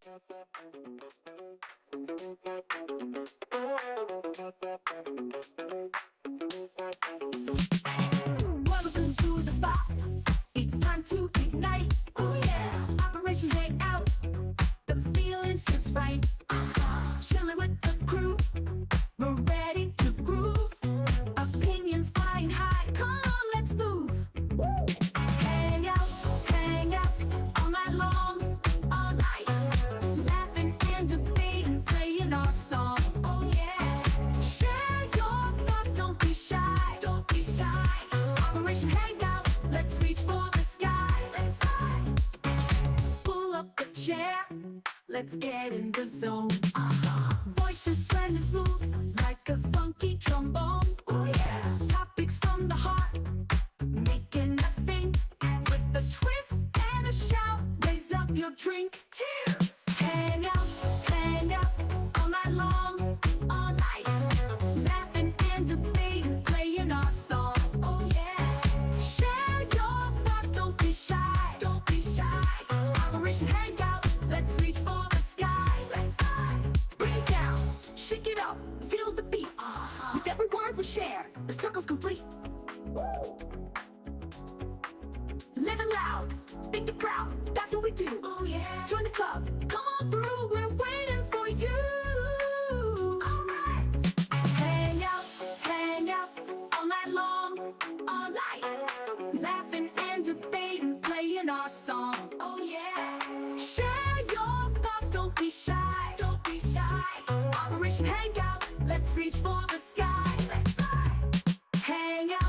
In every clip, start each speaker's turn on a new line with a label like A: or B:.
A: Welcome to the spot. It's time to ignite. Oh yeah. Operation Hangout. The feeling's just right. Chilling with the crew. We're ready to groove. Opinions flying high. Come on, let's move. Hang out all night long, all night. Laughing and debating, playing our song. Oh yeah. Share your thoughts, don't be shy. Don't be shy. Operation Hangout, let's reach for the sky. Let's fly. Pull up a chair, let's get in the zone. Voices blending smooth like a funky trombone. Oh yeah. Topics from the heart, making us think. With a twist and a shout, raise up your drink. Cheers! Hang out all night long, all night. Laughing and debating, playing our song. Oh yeah. Share your thoughts, don't be shy. Don't be shy. Operation Hangout, let's reach for the sky. Let's fly. Bring it down, shake it up, feel the beat. With every word we share, the circle's complete. Living loud, think it proud, that's what we do. Oh yeah. Join the club, come on through, we're waiting for you. Alright. Hang out all night long, all night. Laughing and debating, playing our song. Oh yeah. Share your thoughts, don't be shy. Don't be shy. Operation Hangout, let's reach for the sky. Let's fly. Hang out.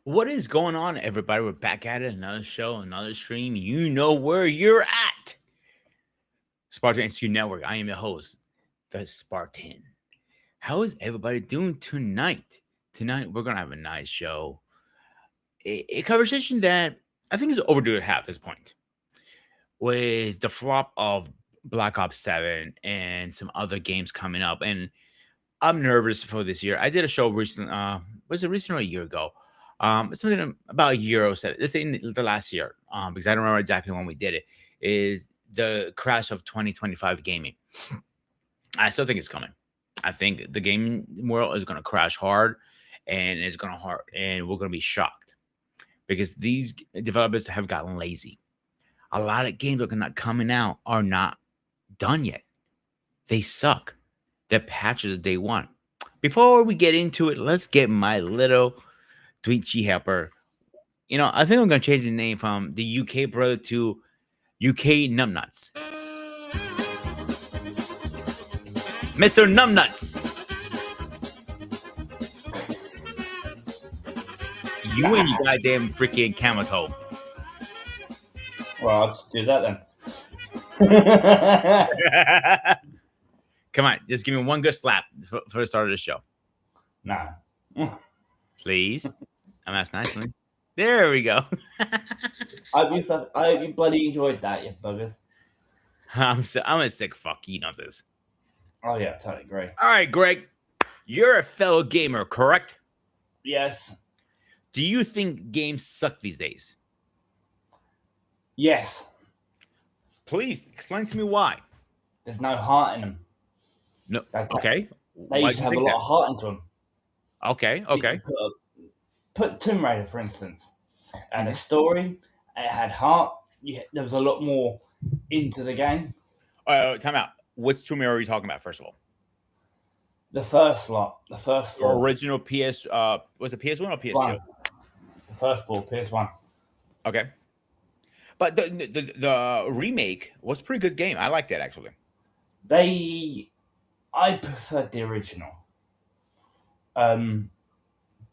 B: What is going on, everybody? We're back at it. Another show, another stream. You know where you're at. Spartan Institute Network. I am your host, the Spartan. How is everybody doing tonight? Tonight, we're going to have a nice show. A conversation that I think is overdue at half this point. With the flop of Black Ops 7 and some other games coming up. And I'm nervous for this year. I did a show recently. Was it recently or a year ago? Something about a year or so. Let's say in the last year, because I don't remember exactly when we did it. Is the crash of 2025 gaming? I still think it's coming. I think the gaming world is going to crash hard, and it's going to hard, and we're going to be shocked because these developers have gotten lazy. A lot of games that are not coming out are not done yet. They suck. The patches they want. Before we get into it, let's get my little Twitchy helper. I think I'm gonna change the name from the UK brother to UK Numbnuts. Mr. Numbnuts. You and your goddamn freaking camel toe.
C: Well, I'll just do that then.
B: Come on, just give me one good slap for the start of the show.
C: Nah.
B: Please. I'm asking nicely. There we go.
C: I hope you bloody enjoyed that, you buggers.
B: I'm a sick fuck. You know this.
C: Oh yeah, I totally agree.
B: All right, Greg. You're a fellow gamer, correct?
C: Yes.
B: Do you think games suck these days?
C: Yes.
B: Please explain to me why.
C: There's no heart in them.
B: No. Okay.
C: They used to have a lot of heart into them.
B: Okay.
C: Put Tomb Raider, for instance, and a story. It had heart. There was a lot more into the game.
B: Time out. Which Tomb Raider are you talking about, first of all?
C: The first lot, the first
B: Your
C: four.
B: original PS, was it PS1 or PS2?
C: One. The first four, PS1.
B: Okay. But the remake was a pretty good game. I liked it actually.
C: I preferred the original.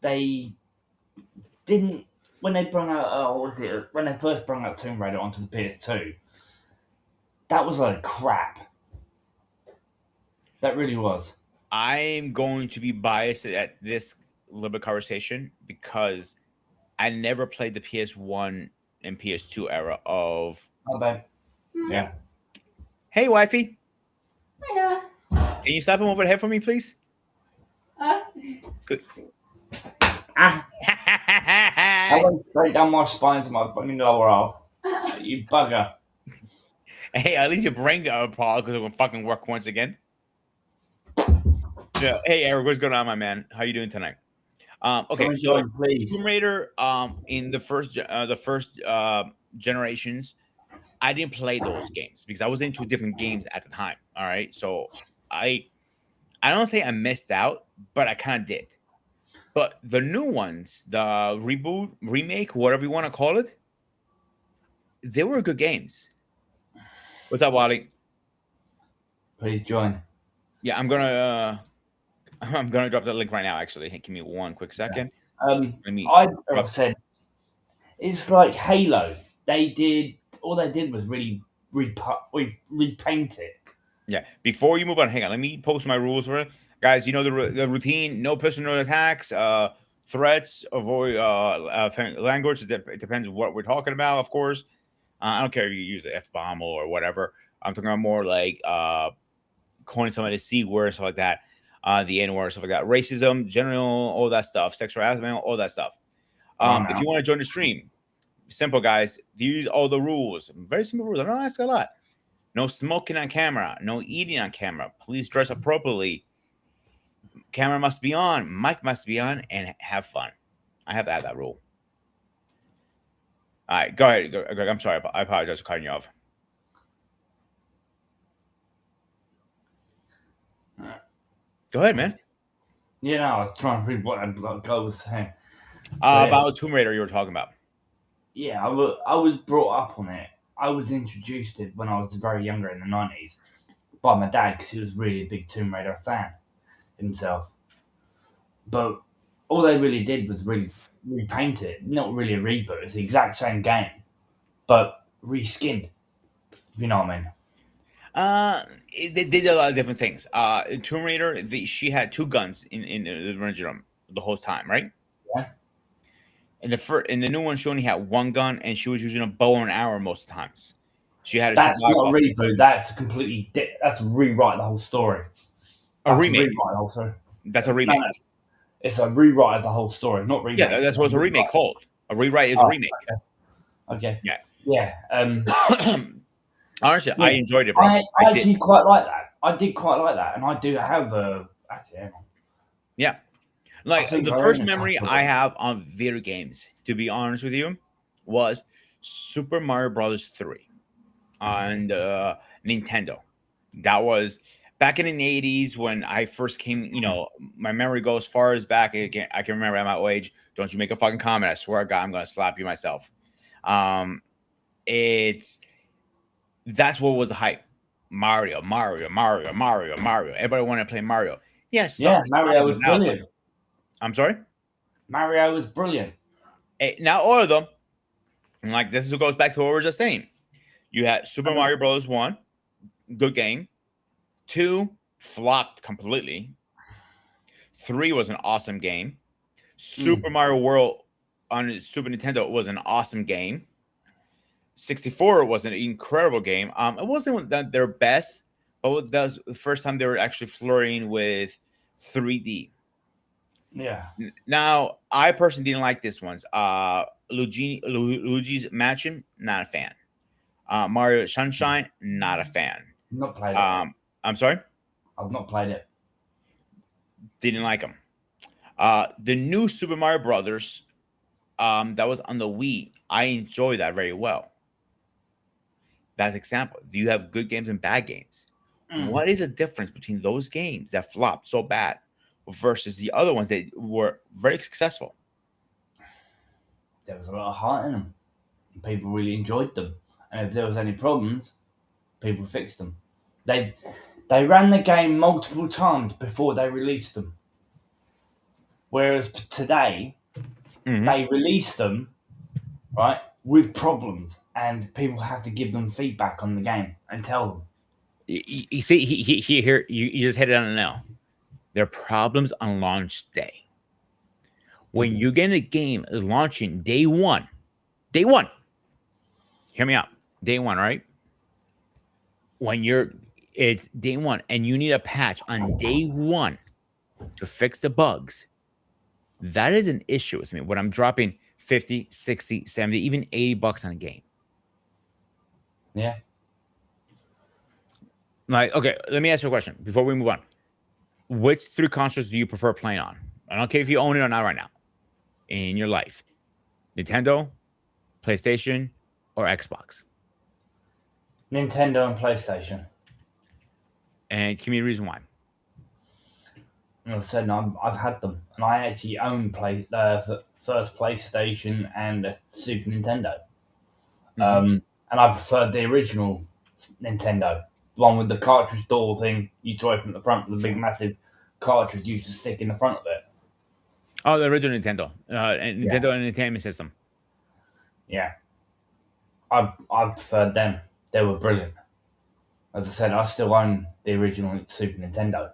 C: They didn't when they brought out what was it when they first brought out Tomb Raider onto the PS2. That was like crap. That really was.
B: I'm going to be biased at this little bit of conversation because I never played the PS1 and PS2 era of.
C: Not bad.
B: Yeah. Hey, wifey,
D: I know.
B: can you slap him over the head for me, please? Good.
C: Ah, that went straight down my spine to my fucking lower half. You bugger.
B: Hey, at least your brain got a problem because it will fucking work once again. Yeah. Hey, Eric, what's going on, my man? How you doing tonight? Okay,
C: Come and
B: so
C: join, please.
B: Tomb Raider, in the first generations, I didn't play those games because I was into different games at the time. All right, so I don't say I missed out, but I kind of did. But the new ones, the reboot, remake, whatever you want to call it, they were good games. What's up, Wally?
C: Please join.
B: Yeah, I'm gonna I'm gonna drop that link right now. Actually, hey, give me one quick second. Let me.
C: I said it's like Halo. All they did was really repaint it.
B: Yeah. Before you move on, hang on. Let me post my rules for it, guys. You know the routine: no personal attacks, threats, avoid language. It depends on what we're talking about, of course. I don't care if you use the F bomb or whatever. I'm talking about more like calling somebody a C word, stuff like that. The N word, stuff like that. Racism, general, all that stuff. Sexual harassment, all that stuff. If you want to join the stream, simple, guys. Use all the rules. Very simple rules. I don't ask a lot. No smoking on camera. No eating on camera. Please dress appropriately. Camera must be on. Mic must be on. And have fun. I have to add that rule. All right. Go ahead, Greg. I'm sorry. I apologize for cutting you off. Go ahead, man.
C: You know, I was trying to read what I was saying.
B: About Tomb Raider you were talking about.
C: Yeah, I was brought up on it. I was introduced to it when I was very younger in the 90s by my dad because he was really a big Tomb Raider fan himself. But all they really did was really repaint it. Not really a reboot. It's the exact same game, but reskinned. If you know what I mean.
B: They did a lot of different things. In Tomb Raider, she had two guns in the original the whole time, right?
C: Yeah.
B: In the new one, she only had one gun, and she was using a bow and arrow most of the times. She had a
C: That's
B: survive
C: not a
B: off
C: reboot. That's completely. That's rewrite the whole story.
B: a remake.
C: Rewrite the whole story.
B: That's a remake.
C: No, it's a rewrite of the whole story, not remake.
B: Yeah, that's what a remake called. A rewrite is a remake.
C: Okay.
B: Yeah.
C: Yeah.
B: Honestly,
C: Yeah.
B: I enjoyed it, bro.
C: I
B: did.
C: actually quite like that. I did quite like that, and I do have actually. Hang on.
B: Yeah. Like
C: think
B: the
C: I
B: first
C: own a
B: memory
C: couple.
B: I have on video games, to be honest with you, was Super Mario Brothers 3 on Nintendo. That was back in the 80s when I first came. You know, my memory goes far as back. I can remember at my age. Don't you make a fucking comment. I swear to God, I'm going to slap you myself. That's what was the hype. Mario. Everybody wanted to play Mario. Yes.
C: Yeah, Mario was brilliant.
B: I'm sorry?
C: Mario was brilliant.
B: Not all of them. And like this goes back to what we were just saying. You had Super Mario Bros. 1, good game. 2 flopped completely. 3 was an awesome game. Super Mario World on Super Nintendo was an awesome game. 64 was an incredible game. It wasn't their best, but that was the first time they were actually flirting with 3D.
C: Yeah.
B: Now, I personally didn't like this ones. Luigi's Mansion, not a fan. Mario Sunshine, not a fan.
C: Not played it.
B: I'm sorry?
C: I've not played it.
B: Didn't like them. The new Super Mario Brothers, that was on the Wii. I enjoy that very well. That's example. Do you have good games and bad games? What is the difference between those games that flopped so bad versus the other ones that were very successful?
C: There was a lot of heart in them. People really enjoyed them, and if there was any problems, people fixed them. They they ran the game multiple times before they released them. Whereas today,
B: Mhm.
C: they release them right with problems, and people have to give them feedback on the game and tell them.
B: You see, here you just hit it on the nail. There are problems on launch day. When
C: Mhm.
B: you get a game launching day one, hear me out, day one, right? When it's day one and you need a patch on day one to fix the bugs, that is an issue with me when I'm dropping 50, 60, 70, even $80 on a game.
C: Yeah,
B: Like, okay, let me ask you a question before we move on. Which three consoles do you prefer playing on? I don't care if you own it or not right now in your life. Nintendo, PlayStation, or Xbox?
C: Nintendo and PlayStation.
B: And give me a reason why.
C: And I said, I've had them, and I actually own the first PlayStation and a Super Nintendo.
B: Mhm.
C: And I preferred the original Nintendo, the one with the cartridge door thing. You used to open at the front with the big massive cartridge used to stick in the front of it.
B: Oh, the original Nintendo. And
C: Yeah,
B: Nintendo Entertainment System.
C: yeah. I preferred them. They were brilliant. As I said, I still own the original Super Nintendo.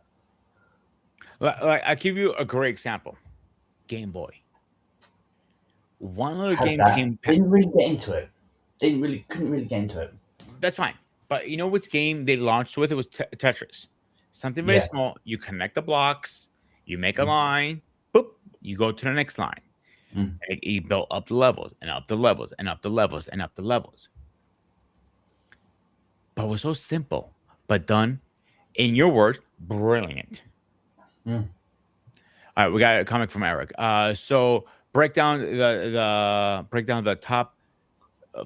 B: Like, I give you a great example. Game Boy. One little
C: Had
B: game
C: that.
B: came.
C: Didn't really get into it. Couldn't really get into it.
B: That's fine. But you know which game they launched with? It was Tetris. Something very
C: Yeah.
B: small. You connect the blocks, you make a
C: Mm,
B: line, boop, you go to the next line.
C: mm.
B: And you built up the levels and up the levels and up the levels and up the levels. But it was so simple, but done, in your words, brilliant.
C: Mm.
B: All right, we got a comic from Eric. So break down the top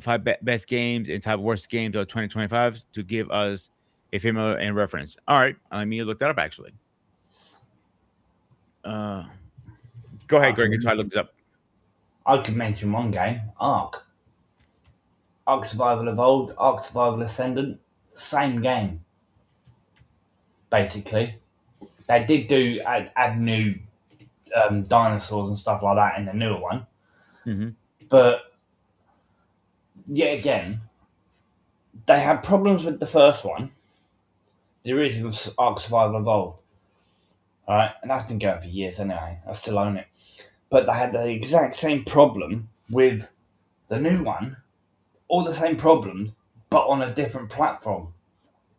B: five best games and top worst games of 2025 to give us a familiar and reference. All right, let me look that up actually. Uh, Go
C: I
B: ahead, Greg, and try to look
C: can
B: this up.
C: I could mention one game, Ark. Ark Survival Evolved, Ark Survival Ascendant, same game, basically. They did add new dinosaurs and stuff like that in the newer one,
B: Hmm.
C: but yet again, they had problems with the first one, the original Ark Survival Evolved. Alright, and that's been going for years anyway. I still own it. But they had the exact same problem with the new one, all the same problems, but on a different platform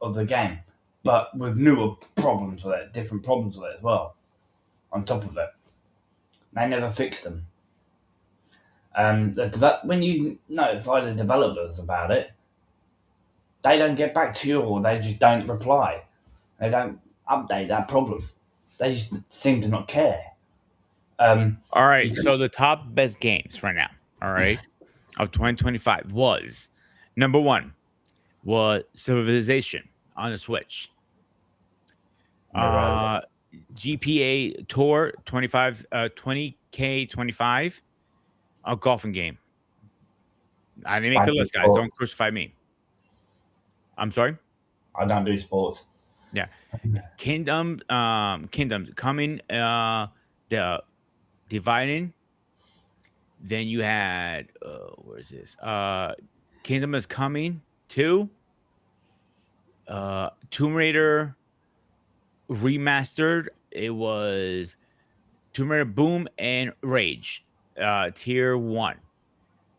C: of the game. But with newer problems with it, different problems with it as well, on top of it. They never fixed them. When you notify the developers about it, they don't get back to you or they just don't reply. They don't update that problem. They just seem to not care.
B: All
C: You
B: right,
C: can,
B: so the top best games right now, all right, of 2025 was number one was Civilization on the Switch.
C: never heard of it.
B: Uh, GPA Tour 25, 20K 25, a golfing game. I didn't make the
C: Don't do
B: list, guys.
C: sport.
B: Don't crucify me. I'm sorry.
C: I don't do sports.
B: Yeah, Kingdoms coming. The dividing. Then you had where's this? Kingdom is coming two. Tomb Raider remastered. It was Tomb Raider Boom and Rage, tier one.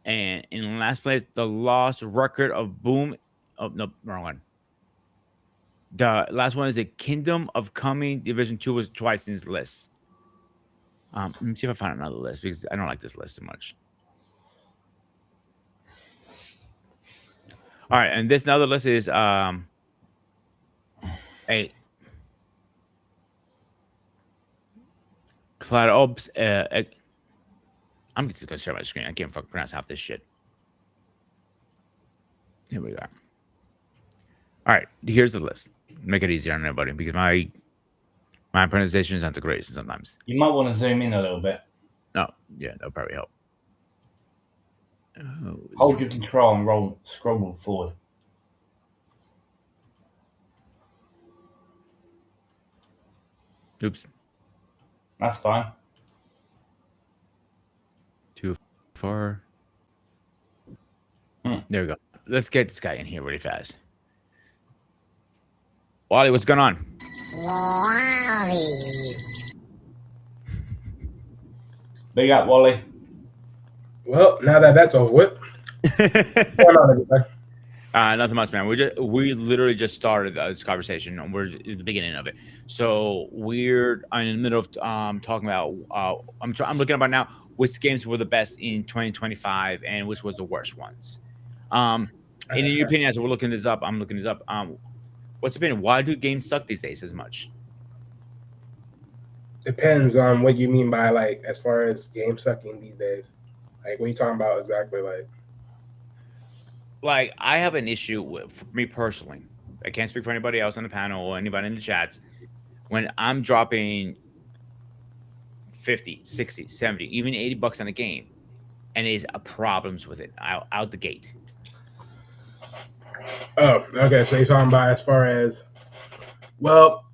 B: And in last place, the lost record of Boom. Oh no, wrong one. The last one is a Kingdom of Coming. Division 2 was twice in this list. Let me see if I find another list because I don't like this list too much. All right, and this another list is a Cloud Ops. I'm just gonna share my screen. I can't fucking pronounce half this shit. Here we go. All right, here's the list. Make it easier on everybody because my pronunciation is not the greatest sometimes.
C: You might want to zoom in a little bit.
B: No, yeah, that'll probably help. Oh,
C: Hold your control and scroll forward.
B: Oops,
C: That's fine.
B: too far.
C: Hmm.
B: There we go. Let's get this guy in here really fast. Wally, what's going on?
C: Big up, Wally.
D: Well, now that that's over with, what's going on, everybody?
B: Nothing much, man. We literally just started this conversation. We're at the beginning of it, so we're in the middle of talking about. I'm looking about now which games were the best in 2025 and which was the worst ones. In your opinion, as we're looking this up, I'm looking this up. What's the opinion? Why do games suck these days as much?
D: Depends on what you mean by like as far as game sucking these days. Like what are you talking about exactly?
B: Like I have an issue with for me personally. I can't speak for anybody else on the panel or anybody in the chats. When I'm dropping 50, 60, 70, even $80 on a game, and there's problems with it out the gate.
D: Oh, okay. So you're talking about as far as well,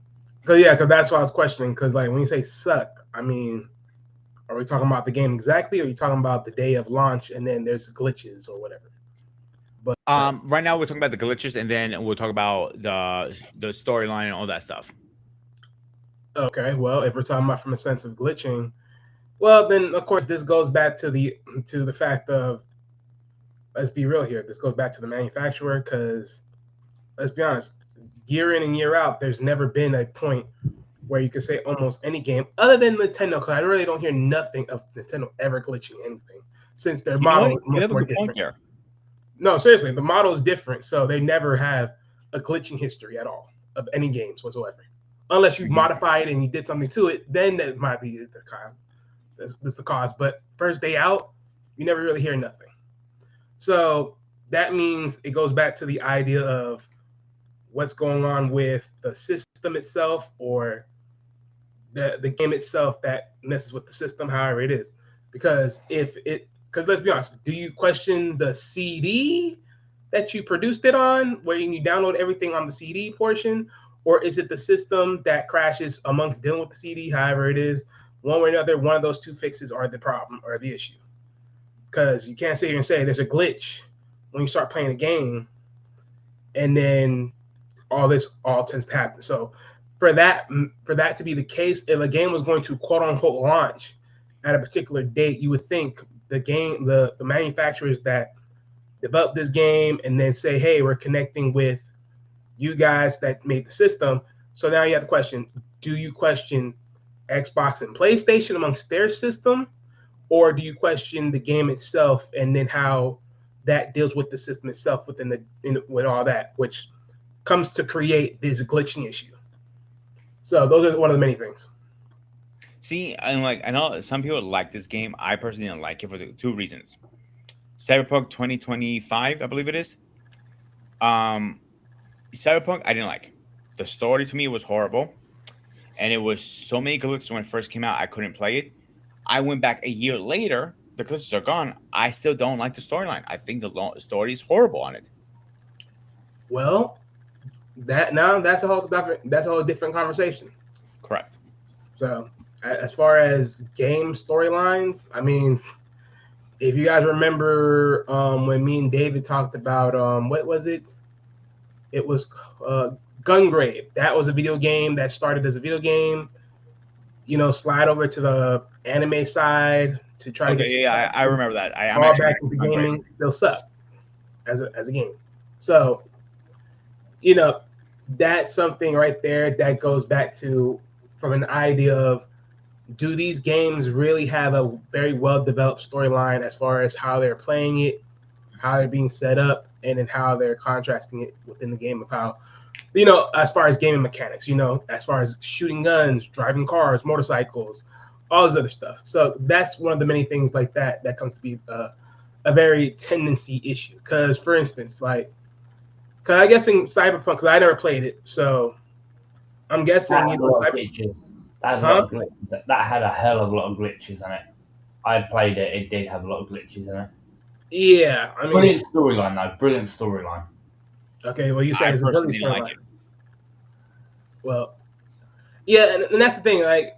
D: because that's what I was questioning. Because like when you say suck, I mean, are we talking about the game exactly, or are you talking about the day of launch and then there's glitches or whatever? But
B: Right now we're talking about the glitches, and then we'll talk about the storyline and all that stuff.
D: okay, well, if we're talking about from a sense of glitching, well, then of course this goes back to the fact of, let's be real here. This goes back to the manufacturer because let's be honest, year in and year out, there's never been a point where you could say almost any game other than Nintendo, because I really don't hear nothing of Nintendo ever glitching anything since their model is
B: You
D: much
B: have a
D: more
B: good
D: different.
B: point there.
D: No, seriously, the model is different, so they never have a glitching history at all of any games whatsoever. Unless you modify it and you did something to it, then that might be the cause. That's the cause. But first day out, you never really hear nothing. So that means it goes back to the idea of what's going on with the system itself or the game itself that messes with the system, however it is. Because because let's be honest, do you question the CD that you produced it on, where you download everything on the CD portion, or is it the system that crashes amongst dealing with the CD, however it is? One way or another, one of those two fixes are the problem or the issue. Because you can't sit here and say there's a glitch when you start playing a game, and then all tends to happen. So for that to be the case, if a game was going to quote unquote launch at a particular date, you would think the manufacturers that develop this game and then say, hey, we're connecting with you guys that made the system. So now you have the question, do you question Xbox and PlayStation amongst their system, or do you question the game itself and then how that deals with the system itself with all that, which comes to create this glitching issue? So those are one of the many things.
B: See, and like I know some people like this game. I personally didn't like it for two reasons. Cyberpunk 2025, I believe it is. Cyberpunk, I didn't like. The story to me was horrible, and it was so many glitches when it first came out. I couldn't play it. I went back a year later. The glitches are gone. I still don't like the storyline. I think the story is horrible on it.
D: Well, that's a whole different conversation.
B: Correct.
D: So as far as game storylines, I mean, if you guys remember when me and David talked about what was it? It was Gungrave. That was a video game that started as a video game. You know, slide over to the anime side to try to get.
B: Yeah, I remember that. I'm
D: all
B: actually
D: back into gaming still sucks as a game. So, you know, that's something right there that goes back to from an idea of, do these games really have a very well developed storyline as far as how they're playing it, how they're being set up, and then how they're contrasting it within the game of how, you know, as far as gaming mechanics, you know, as far as shooting guns, driving cars, motorcycles, all this other stuff. So that's one of the many things like that comes to be a very tendency issue. Because, for instance, like Cause I guess in Cyberpunk, because I never played it, so I'm guessing
C: That had a lot of glitches. That had a lot of glitches. That had a hell of a lot of glitches in it. I played it. It did have a lot of glitches in it.
D: Yeah, I mean,
C: Brilliant storyline though. Brilliant storyline.
D: okay. Well, you said
B: I
D: it's a
B: personally
D: Billy
B: didn't like
D: storyline.
B: it.
D: Well, yeah, and that's the thing. Like,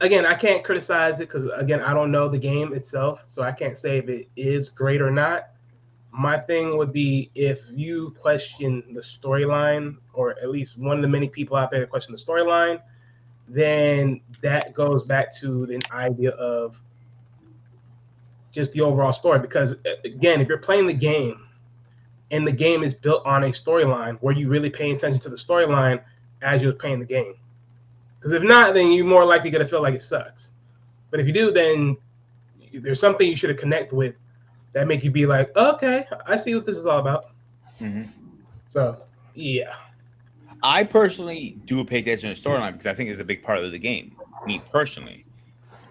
D: again, I can't criticize it because again, I don't know the game itself, so I can't say if it is great or not. My thing would be if you question the storyline, or at least one of the many people out there that question the storyline, then that goes back to the idea of just the overall story. Because again, if you're playing the game and the game is built on a storyline, where you really pay attention to the storyline as you're playing the game. Because if not, then you're more likely going to feel like it sucks. But if you do, then there's something you should have connect with that make you be like, okay, I see what this is all about.
B: Mm-hmm.
D: So, yeah.
B: I personally do pay attention to the storyline because I think it's a big part of the game. Me personally,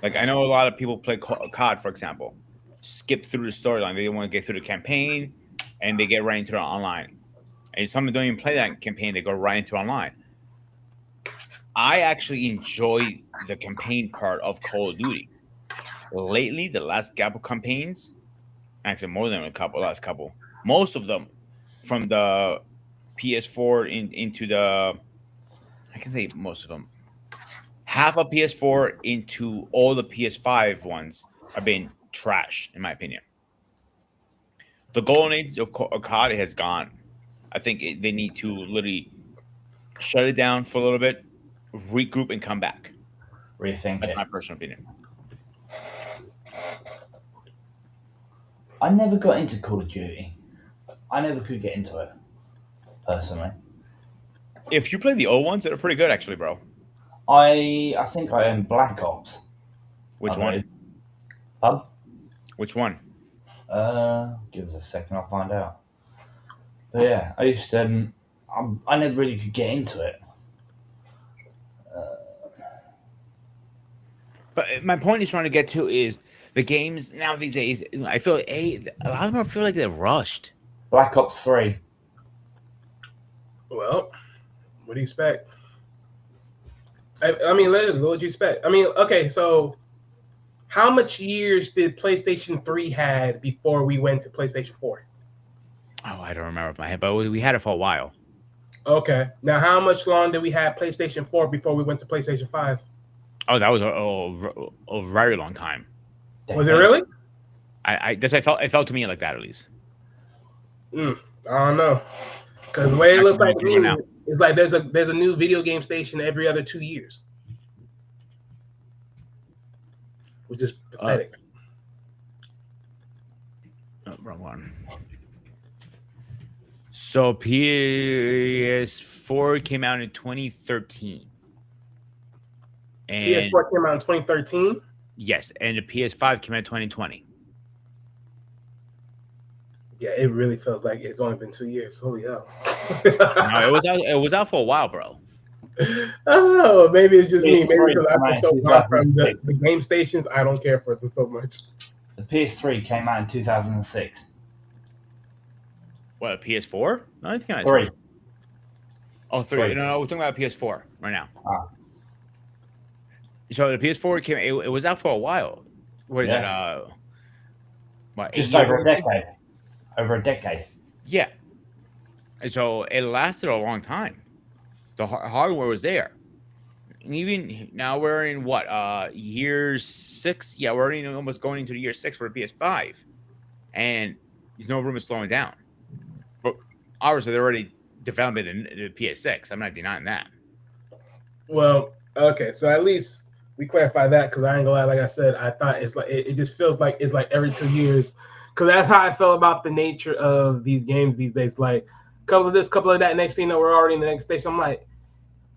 B: like I know a lot of people play COD, for example, skip through the storyline. They don't want to get through the campaign, and they get right into the online. And some don't even play that campaign; they go right into online. I actually enjoy the campaign part of Call of Duty. Lately, the last couple campaigns, actually more than last couple, most of them from the PS4 into the, I can say most of them, half of PS4 into all the PS5 ones are being trash, in my opinion. The golden age of COD has gone. I think they need to literally shut it down for a little bit, regroup, and come back.
C: Rethink
B: That's
C: it.
B: my personal opinion.
C: I never got into Call of Duty. I never could get into it, personally.
B: If you play the old ones, they're pretty good, actually, bro.
C: I think I own Black Ops.
B: Which
C: I
B: one?
C: believe. Pub?
B: Which one?
C: Give us a second, I'll find out. But yeah, I used to. I never really could get into it.
B: But my point is trying to get to is the games now these days. I feel a lot of them feel like they're rushed.
C: Black Ops 3.
D: Well, what do you expect? I mean, what would you expect? I mean, okay, so how much years did PlayStation 3 had before we went to PlayStation 4?
B: Oh, I don't remember off my head, but we had it for a while.
D: Okay. Now, how much long did we have PlayStation 4 before we went to PlayStation 5?
B: Oh, that was a very long time.
D: Was it really?
B: I felt to me like that at least.
D: I don't know. Because the way it looks like to me,
B: now.
D: it's like there's a new video game station every other 2 years, which is pathetic.
B: Wrong one. So PS4 came out in 2013. And
D: PS4 came out in 2013.
B: yes, and the PS5 came out in 2020.
D: Yeah, it really feels like it's only been 2 years. Holy hell!
B: No, it was out for a while, bro.
D: Oh, maybe it's just me. Maybe
C: PS3
D: because
C: came
D: I'm
C: out
D: so
C: in
D: far from the
C: 2006.
D: game stations, I don't care for them so much.
C: The PS3 came out in 2006.
B: What, a PS4? No, I think I
C: 3.
B: Oh, 3.
C: Three.
B: No, we're talking about PS4 right now.
C: Ah.
B: So the PS4 came. It was out for a while. What is
C: Yeah.
B: it? What?
C: Just
B: 8
C: over a
B: years?
C: decade. Over a decade.
B: Yeah. And so it lasted a long time. The hardware was there. And even now we're in what? Year 6? Yeah, we're already almost going into the year 6 for the PS5. And there's no room of slowing down. But obviously they're already developing the PS6. I'm not denying that.
D: Well, okay, so at least we clarify that because I ain't gonna lie. Like I said, I thought it's like it just feels like it's like every 2 years because that's how I feel about the nature of these games these days. Like couple of this, couple of that. Next thing you know, we're already in the next station. I'm like,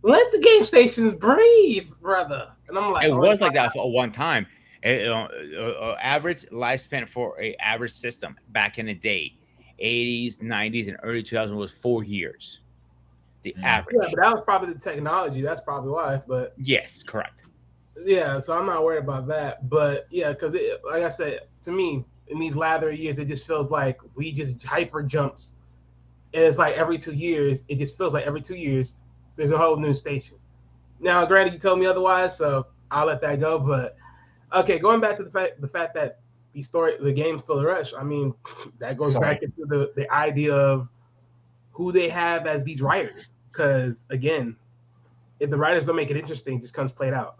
D: let the game stations breathe, brother. And I'm like,
B: It was like that for one time. Average lifespan for a average system back in the day, 80s, 90s, and early 2000s was 4 years. The average.
D: Yeah, but that was probably the technology. That's probably why. But
B: yes, correct.
D: yeah, so I'm not worried about that. But yeah, because like I said, to me, in these latter years, it just feels like we just hyper jumps And it's like every 2 years, it just feels like every 2 years there's a whole new station. Now, granted, you told me otherwise, so I'll let that go. But okay, going back to the fact that the games feel the rush. I mean, that goes
C: Sorry.
D: back into the idea of who they have as these writers. Because again, if the writers don't make it interesting, it just comes played out.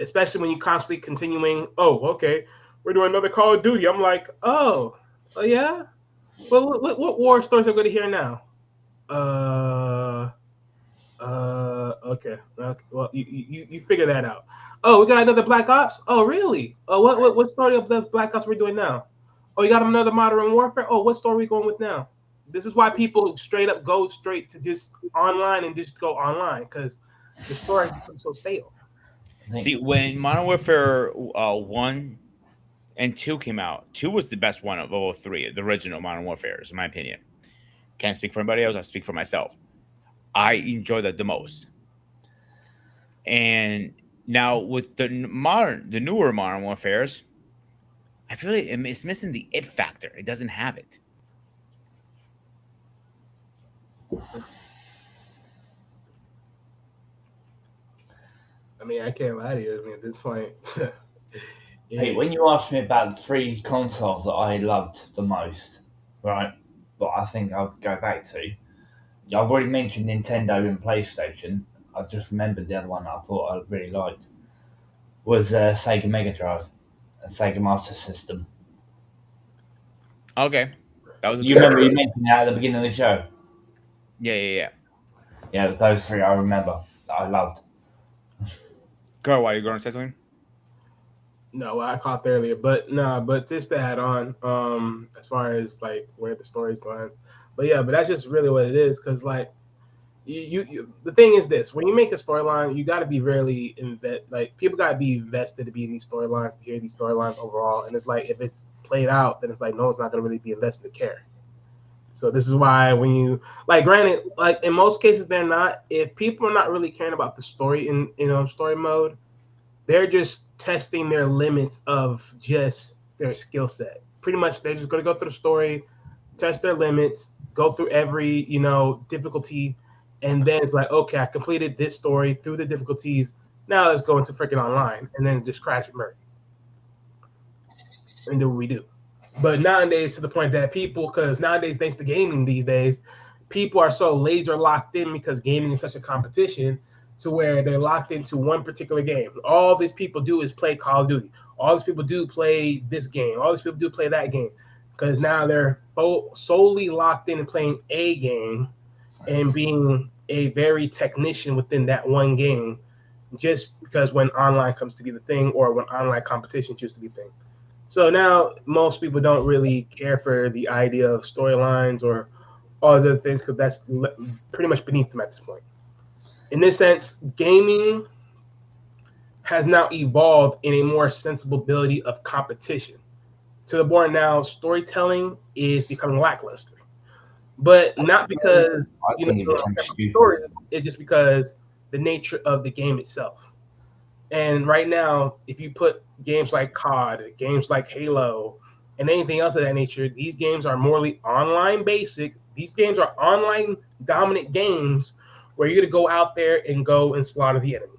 D: Especially when you constantly continuing. Oh, okay, we're doing another Call of Duty. I'm like, oh yeah. Well, what war stories are we going to hear now? Uh, okay. Well, you figure that out. Oh, we got another Black Ops. Oh, really? Oh, what story of the Black Ops we're doing now? Oh, you got another Modern Warfare. Oh, what story are we going with now? This is why people straight up go straight to just online and just go online because the story becomes so stale.
B: See, when Modern Warfare 1 and 2 came out, 2 was the best one of all three, the original Modern Warfares, in my opinion. Can't speak for anybody else, I speak for myself. I enjoy that the most. And now with the newer Modern Warfares, I feel like it's missing the it factor. It doesn't have it.
D: I mean, I can't lie to you. I mean, at this point,
C: Hey, when you asked me about the three consoles that I loved the most, right? But I think I'll go back to. I've already mentioned Nintendo and PlayStation. I've just remembered the other one that I thought I really liked was Sega Mega Drive and Sega Master System.
B: Okay. That was a
C: You
B: good
C: remember
B: one.
C: you mentioned that at the beginning of the show?
B: Yeah.
C: Yeah, those three I remember that I loved.
B: Girl, why are you going to say something?
D: no, I caught earlier, but no, but just to add on, as far as like where the story's going, but yeah, but that's just really what it is, because like the thing is this: when you make a storyline, you got to be really like people got to be invested to be in these storylines to hear these storylines overall, and it's like if it's played out, then it's like no one's not gonna really be invested to care. So this is why when you like, granted, like in most cases they're not. If people are not really caring about the story in story mode, they're just testing their limits of just their skill set. Pretty much, they're just going to go through the story, test their limits, go through every difficulty, and then it's like, okay, I completed this story through the difficulties. Now let's go into freaking online, and then just crash and burn and do what we do. But nowadays, to the point that people, because nowadays, thanks to gaming these days, people are so laser locked in because gaming is such a competition to where they're locked into one particular game. All these people do is play Call of Duty. All these people do play this game. All these people do play that game because now they're solely locked in and playing a game and being a very technician within that one game just because when online comes to be the thing or when online competition used to be the thing. So now most people don't really care for the idea of storylines or all those other things because that's pretty much beneath them at this point. In this sense, gaming has now evolved in a more sensible ability of competition. To the point now, storytelling is becoming lackluster, but not because
C: I think it
D: don't
C: becomes
D: care about
C: stupid.
D: stories. It's just because the nature of the game itself. And right now, if you put games like COD, games like Halo, and anything else of that nature, these games are morely online basic. These games are online dominant games where you're gonna go out there and go and slaughter the enemy.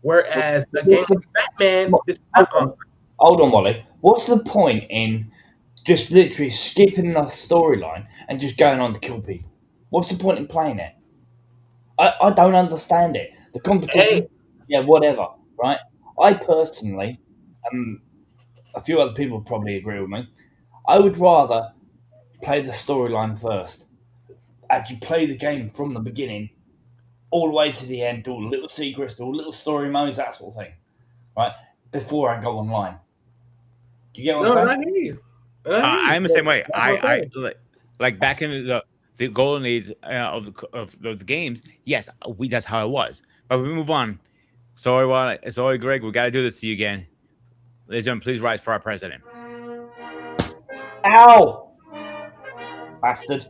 D: Whereas a game
C: What's the,
D: like Batman, this is not online.
C: hold on, Wally. What's the point in just literally skipping the storyline and just going on to kill people? What's the point in playing it? I don't understand it. The
D: Hey,
C: competition, yeah, whatever, right? I personally, um, a few other people probably agree with me. I would rather play the storyline first. Actually, play the game from the beginning all the way to the end, do little secrets, do little story modes, that sort of thing, right? Before I go online. Do you get what
D: no,
C: I'm
D: and I
C: saying?
D: hear you. And I hear you.
B: I'm the same way.
D: That's what I'm saying.
B: Like back in the golden age of the games. Yes, that's how it was. But we move on. Sorry, Greg. We got to do this to you again. Ladies and gentlemen, please rise for our president.
C: Ow! Bastard.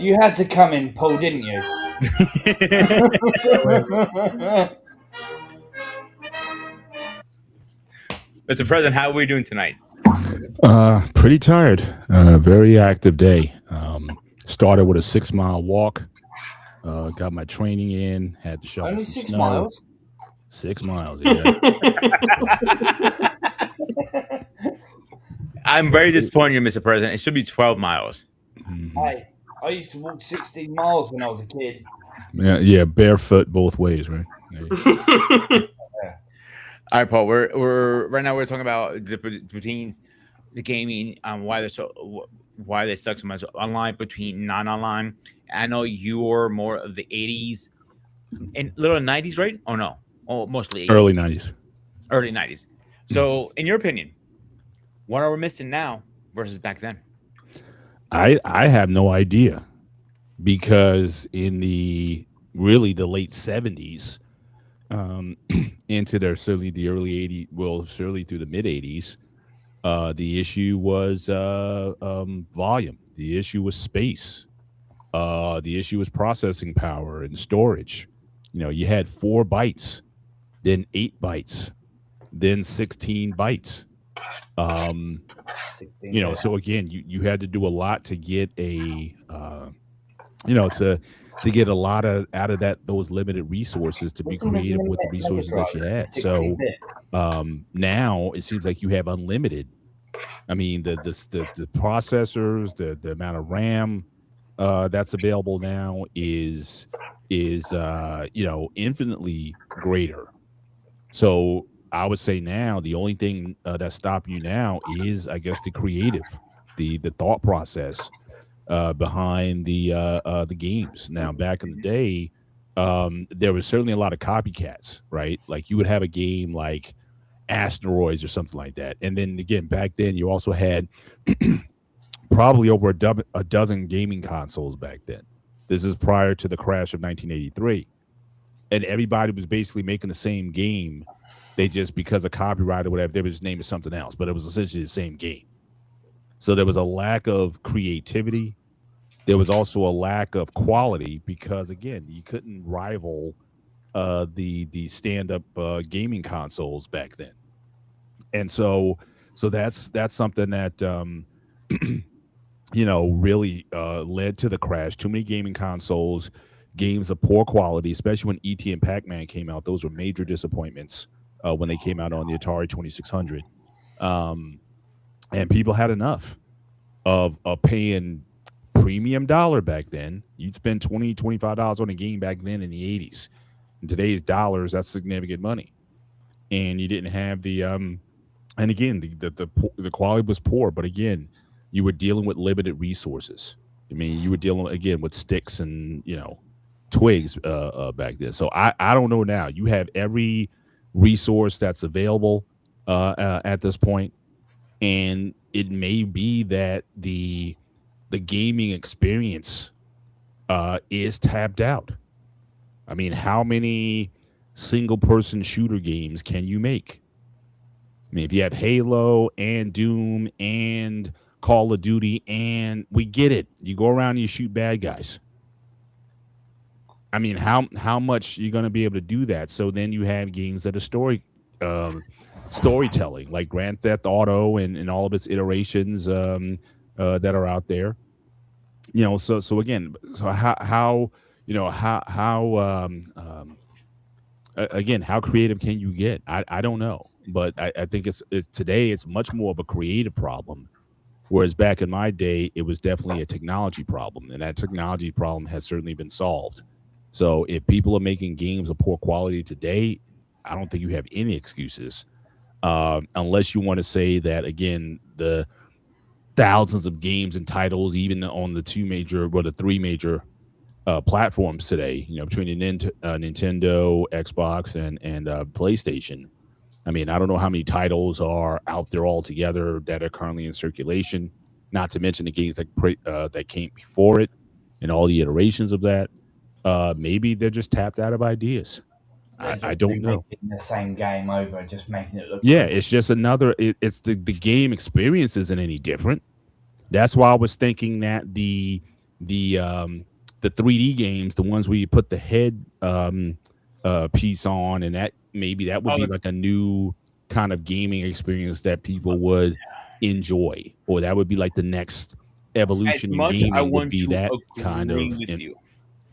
C: You had to come in, Paul, didn't you?
B: Mr. President, how are we doing tonight?
E: Pretty tired. Very active day. Started with a 6 mile walk. Got my training in. Had to shovel
C: Only
E: some
C: 6
E: snow.
C: miles.
E: 6 miles, yeah.
B: I'm very disappointed, Mr. President. It should be 12 miles.
E: Mhm.
C: Hey, I used to walk 16 miles when I was a kid.
E: Yeah, barefoot both ways, right? Yeah.
B: All right, Paul. We're right now. We're talking about the routines, the gaming, why they suck so much online between non-online. I know you're more of the 80s and little 90s, right? Oh no, oh mostly 80s,
E: Early 90s.
B: early 90s. So, in your opinion, what are we missing now versus back then?
E: I have no idea because in the late 70s, into certainly the early 80s, well, certainly through the mid 80s, the issue was volume. The issue was space. The issue was processing power and storage. You had 4 bytes, then 8 bytes, then 16 bytes.
C: 16
E: So again, you had to do a lot to get to get a lot out of those limited resources to be creative with the resources that you had. So now it seems like you have unlimited. I mean, the processors, the amount of RAM that's available now is infinitely greater. So I would say now the only thing that stop you now is, I guess, the creative, the thought process behind the games. Now, back in the day, there was certainly a lot of copycats, right? Like you would have a game like Asteroids or something like that, and then again back then you also had probably over a dozen gaming consoles back then. This is prior to the crash of 1983, and everybody was basically making the same game. They just, because of copyright or whatever, they would just name it something else, but it was essentially the same game. So there was a lack of creativity. There was also a lack of quality because, again, you couldn't rival the stand-up gaming consoles back then. And so that's something that really led to the crash. Too many gaming consoles, games of poor quality, especially when ET and Pac-Man came out. Those were major disappointments when they came out on the Atari 2600. And people had enough of paying premium dollar back then. You'd spend $20, $25 on a game back then in the 80s. In today's dollars, that's significant money. And you didn't have the and again, the quality was poor, but again, you were dealing with limited resources. I mean, you were dealing again with sticks and twigs back then. So I don't know now. You have every resource that's available at this point, and it may be that the gaming experience is tapped out. I mean, how many single person shooter games can you make? I mean, if you have Halo and Doom and Call of Duty, and we get it, you go around and you shoot bad guys. I mean, how much you're going to be able to do that? So then you have games that are storytelling, like Grand Theft Auto and all of its iterations that are out there. So again, so again, how creative can you get? I don't know, but I think today it's much more of a creative problem, whereas back in my day it was definitely a technology problem, and that technology problem has certainly been solved. So if people are making games of poor quality today, I don't think you have any excuses, unless you want to say that again the thousands of games and titles, even on the three major platforms today, between the Nintendo, Xbox, and PlayStation. I mean, I don't know how many titles are out there altogether that are currently in circulation. Not to mention the games that came before it and all the iterations of that. Maybe they're just tapped out of ideas. I don't know.
C: The same game over, just making it look.
E: Yeah,
C: pretty.
E: it's just another. It's the game experience isn't any different. That's why I was thinking that the 3D games, the ones where you put the head piece on, and that would be like a new kind of gaming experience that people would enjoy, or that would be like the next evolution
B: As
E: in
B: much I
E: gaming would
B: want
E: be
B: to
E: that kind
B: agree
E: of.
B: with you.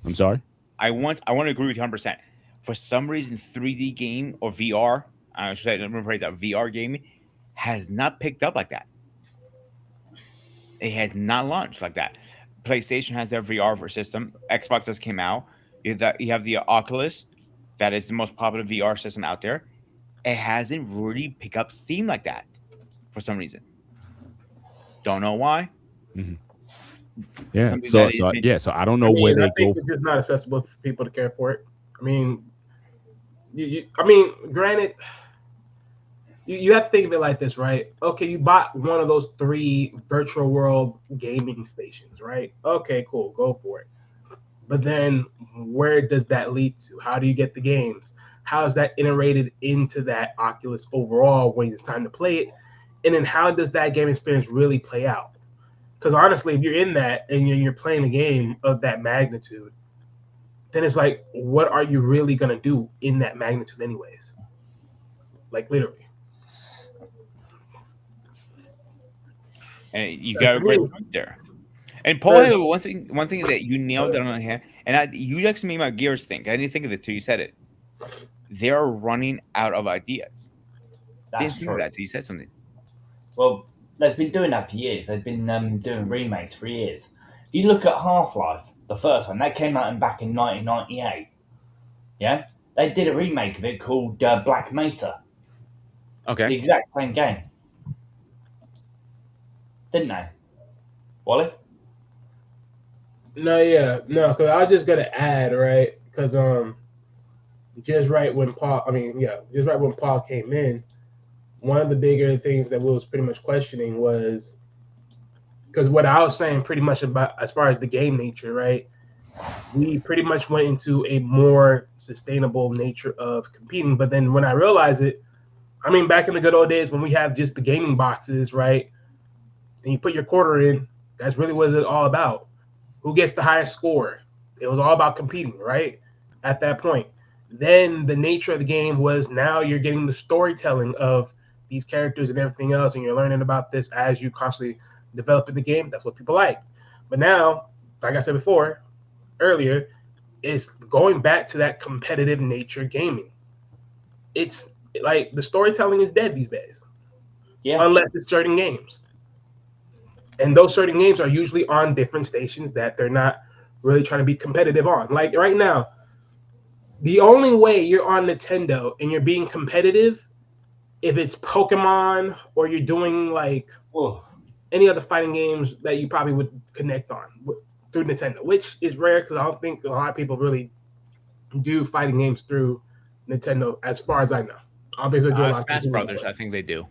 E: I'm sorry.
B: I want to agree with you 100%. For some reason, 3D game or VR, I should say, let me rephrase that, VR gaming has not picked up like that. It has not launched like that. PlayStation has their VR for system. Xbox just came out. You have the Oculus, that is the most popular VR system out there. It hasn't really picked up steam like that for some reason. Don't know why.
E: Yeah.
B: Something
E: So
B: that
E: so
B: is
E: yeah. So I don't
D: I
E: know where
D: mean, I
E: they
D: think
E: go.
D: it's just not accessible for people to care for it. I mean, I mean, granted, you have to think of it like this, right? Okay, you bought one of those 3 virtual world gaming stations, right? Okay, cool, go for it. But then where does that lead to? How do you get the games? How is that integrated into that Oculus overall when it's time to play it? And then how does that game experience really play out? Because honestly, if you're in that and you're playing a game of that magnitude, then it's like, what are you really going to do in that magnitude anyways? Like literally.
B: And you got a
D: For
B: great
D: me,
B: point there. And Paul had one thing that you nailed it on the head, and you actually made my gears think. I didn't think of it till you said it. They're running out of ideas. Didn't
C: That's
B: think of
C: true.
B: that till you said something.
C: Well, they've been doing that for years. They've been doing remakes for years. If you look at Half-Life, the first one, that came out back in 1998. Yeah? They did a remake of it called Black Mesa. The
B: Okay.
C: exact same game. Didn't they? Wally?
D: no, because I was just gonna add, right? Because just right when Paul came in, one of the bigger things that we was pretty much questioning was because what I was saying pretty much about as far as the game nature, right? We pretty much went into a more sustainable nature of competing. But then when I realized it, I mean, back in the good old days when we have just the gaming boxes, right? And you put your quarter in, that's really what it's all about. Who gets the highest score? It was all about competing, right? At that point. Then the nature of the game was now you're getting the storytelling of these characters and everything else, and you're learning about this as you constantly develop in the game. That's what people like. But now, like I said before, earlier, is going back to that competitive nature gaming. It's like the storytelling is dead these days,
C: Yeah.
D: unless it's certain games. And those certain games are usually on different stations that they're not really trying to be competitive on. Like right now, the only way you're on Nintendo and you're being competitive if it's Pokemon or you're doing like
C: Oof.
D: any other fighting games that you probably would connect on through Nintendo, which is rare because I don't think a lot of people really do fighting games through Nintendo, as far as I know. Obviously, do a lot of
B: Smash
D: people do
B: Brothers,
D: that.
B: I think they do.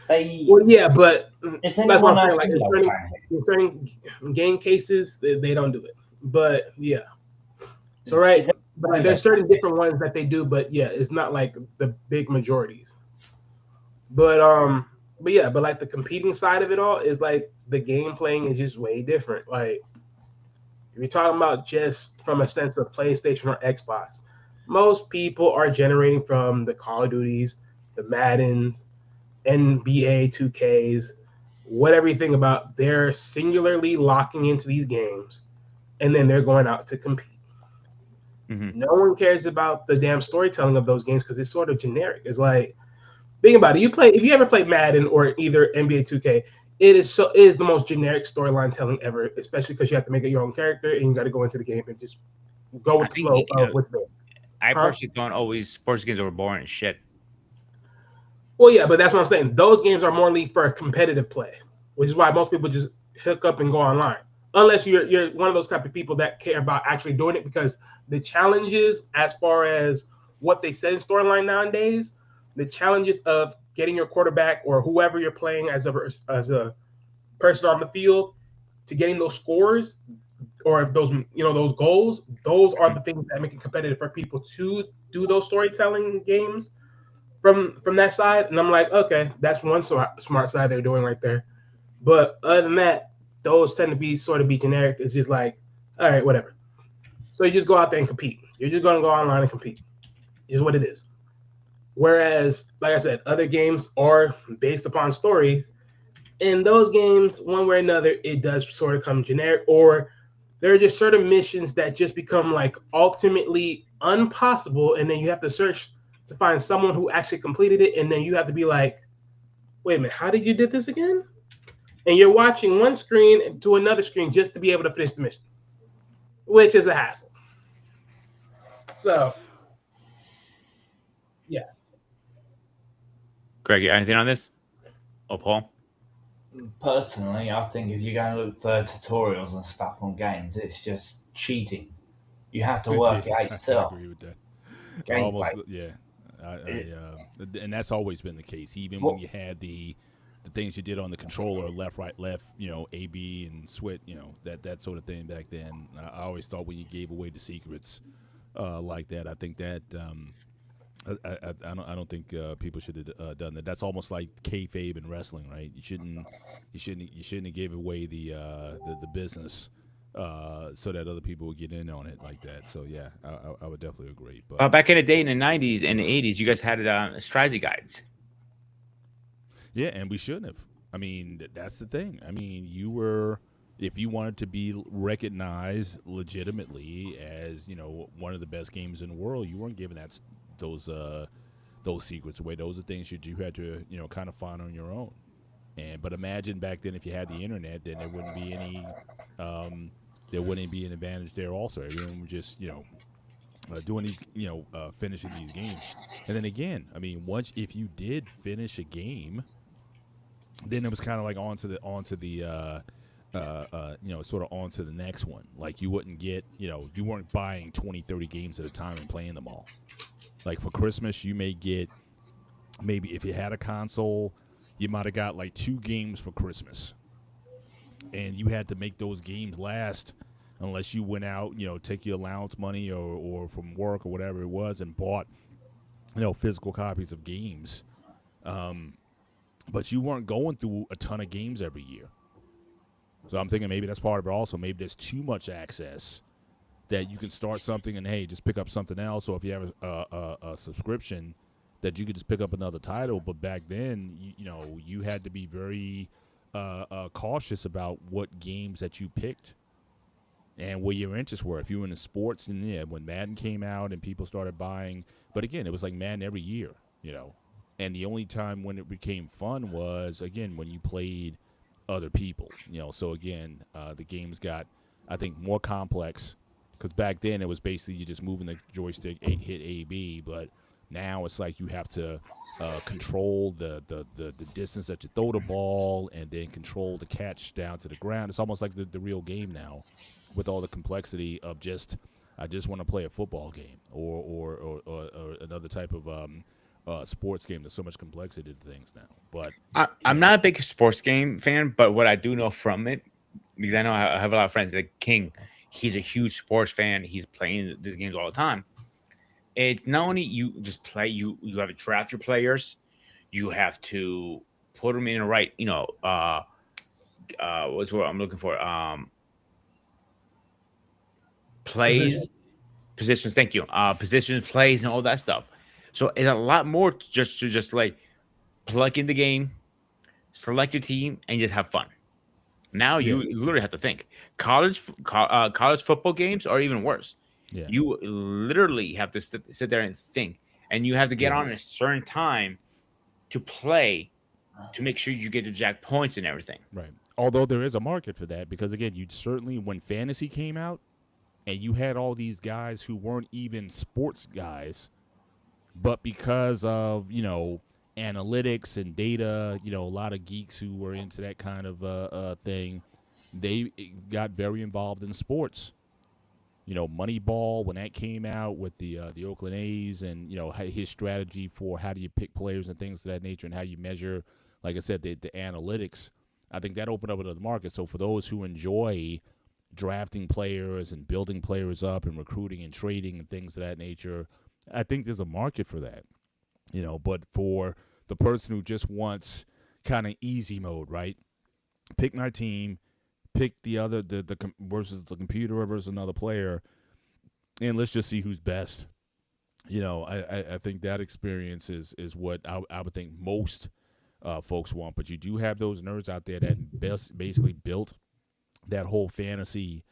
C: They.
D: Well, yeah, but
C: Is
D: that's what
C: anyone
D: I'm saying.
C: else
D: Like
C: playing it?
D: in certain game cases, they don't do it. But yeah, so
C: Is
D: right,
C: it
D: but like, there's certain different ones that they do. But yeah, it's not like the big majorities. But yeah, but like the competing side of it all is like the game playing is just way different. Like if you're talking about just from a sense of PlayStation or Xbox, most people are generating from the Call of Duties, the Maddens, NBA 2Ks, whatever you think about. They're singularly locking into these games, and then they're going out to compete.
B: Mm-hmm.
D: No one cares about the damn storytelling of those games because it's sort of generic. It's like think about it. If you ever played Madden or either NBA 2K, it is the most generic storyline telling ever, especially because you have to make it your own character and you got to go into the game and just go
B: I
D: with the
B: think
D: flow of what's there.
B: I
D: Huh?
B: personally thought always sports games were boring as shit.
D: Well, yeah, but that's what I'm saying. Those games are more lead for competitive play, which is why most people just hook up and go online. Unless you're one of those type of people that care about actually doing it, because the challenges as far as what they said in storyline nowadays, the challenges of getting your quarterback or whoever you're playing as a person on the field to getting those scores or those goals, those are the things that make it competitive for people to do those storytelling games from that side. And I'm like, okay, that's one smart side they're doing right there. But other than that, those tend to be sort of be generic. It's just like, all right, whatever. So you just go out there and compete. You're just going to go online and compete. Is what it is. Whereas, like I said, other games are based upon stories, In those games, one way or another, it does sort of come generic, or there are just certain missions that just become like ultimately impossible, and then you have to search to find someone who actually completed it, and then you have to be like, wait a minute, how did you did this again? And you're watching one screen to another screen just to be able to finish the mission, which is a hassle. So, yeah.
B: Greg, anything on this? Oh, Paul.
C: Personally, I think if you're going to look for tutorials and stuff on games, it's just cheating. You have to work it out
E: I
C: yourself.
E: agree with that.
C: Gameplay.
E: Almost, yeah. And that's always been the case. Even
C: Well-
E: when you had the things you did on the controller, left, right, left, A, B, and switch, that sort of thing back then. I always thought when you gave away the secrets like that, I think that I don't think people should have done that. That's almost like kayfabe in wrestling, right? You shouldn't have gave away the business. So that other people would get in on it like that. So yeah, I would definitely agree. But
B: Back in the day, in the 90s and the 80s, you guys had strategy guides.
E: yeah, and we shouldn't have. I mean, that's the thing. I mean, if you wanted to be recognized legitimately as one of the best games in the world, you weren't giving those secrets away. Those are things that you had to kind of find on your own. But imagine back then if you had the internet, then there wouldn't be any. There wouldn't be an advantage there. Also, everyone would just doing these finishing these games. And then again, I mean, if you did finish a game, then it was kind of like onto the sort of onto the next one. Like you wouldn't get you weren't buying 20, 30 games at a time and playing them all. Like for Christmas, you may get maybe if you had a console, you might have got like 2 games for Christmas. And you had to make those games last unless you went out, take your allowance money or from work or whatever it was and bought, physical copies of games. But you weren't going through a ton of games every year. So I'm thinking maybe that's part of it also. Maybe there's too much access that you can start something and, hey, just pick up something else. Or if you have a subscription, that you could just pick up another title. But back then, you had to be very cautious about what games that you picked and where your interests were. If you were in the sports, and yeah, when Madden came out and people started buying, but again, it was like Madden every year, And the only time when it became fun was, again, when you played other people, So again, the games got, I think, more complex because back then it was basically you just moving the joystick, hit A, B, but now it's like you have to control the distance that you throw the ball and then control the catch down to the ground. It's almost like the real game now with all the complexity of I just want to play a football game or another type of sports game. There's so much complexity to things now. But
B: I'm not a big sports game fan, but what I do know from it, because I know I have a lot of friends like King. He's a huge sports fan. He's playing these games all the time. It's not only you just play, you have to draft your players, you have to put them in the right, what's what I'm looking for? Plays, positions, thank you. Positions, plays, and all that stuff. So it's a lot more to just like plug in the game, select your team, and just have fun. Now you literally have to think. College football games are even worse.
E: yeah.
B: You literally have to sit there and think, and you have to get on at a certain time to play to make sure you get the jack points and everything.
E: Right. Although there is a market for that because, again, you certainly, when fantasy came out and you had all these guys who weren't even sports guys, but because of, analytics and data, a lot of geeks who were into that kind of thing, they got very involved in sports. Moneyball, when that came out with the Oakland A's and, his strategy for how do you pick players and things of that nature and how you measure, like I said, the analytics, I think that opened up another market. So for those who enjoy drafting players and building players up and recruiting and trading and things of that nature, I think there's a market for that. But for the person who just wants kind of easy mode, right? Pick my team, pick the other versus the computer versus another player, and let's just see who's best. I think that experience is what I would think most folks want. But you do have those nerds out there that basically built that whole fantasy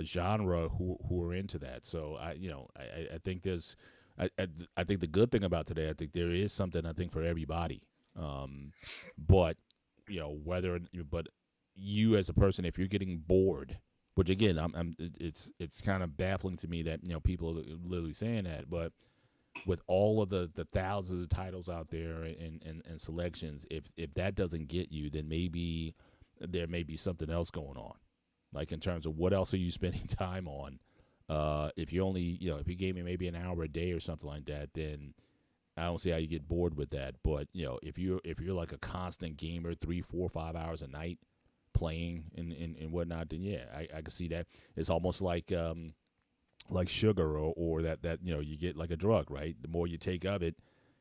E: genre who are into that. So I think there's I think the good thing about today, I think there is something I think for everybody. But but you as a person, if you're getting bored, which again, it's kind of baffling to me that people are literally saying that, but with all of the thousands of titles out there and selections, if that doesn't get you, then maybe there may be something else going on, like in terms of what else are you spending time on. If you only if you're gaming maybe an hour a day or something like that, then I don't see how you get bored with that. But if you're like a constant gamer, 3, 4, 5 hours a night playing and whatnot, then yeah, I can see that. It's almost like sugar or that you get like a drug, right? The more you take of it,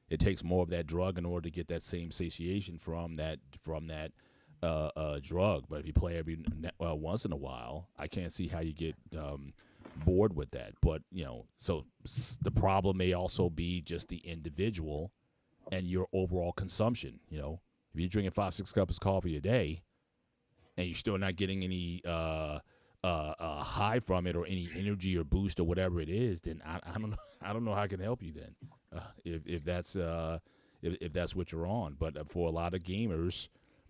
E: it takes more of that drug in order to get that same satiation from that drug. But if you play every once in a while, I can't see how you get bored with that. But so the problem may also be just the individual and your overall consumption. If you're drinking 5-6 cups of coffee a day and you're still not getting any high from it or any energy or boost or whatever it is, then I don't know how I can help you then, if that's what you're on. But for a lot of gamers,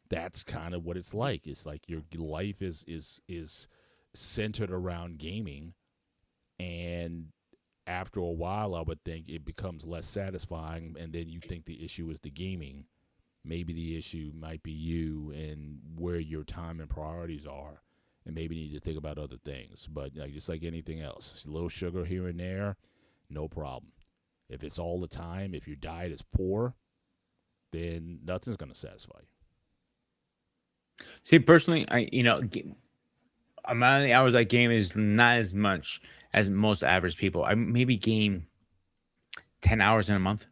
E: that's kind of what it's like. It's like your life is centered around gaming, and after a while, I would think it becomes less satisfying, and then you think the issue is the gaming. Maybe the issue might be you and where your time and priorities are, and maybe you need to think about other things. But just like anything else, a little sugar here and there, no problem. If it's all the time, if your diet is poor, then nothing's going to satisfy you.
B: See, personally, amount of the hours I game is not as much as most average people. I maybe game 10 hours in a month.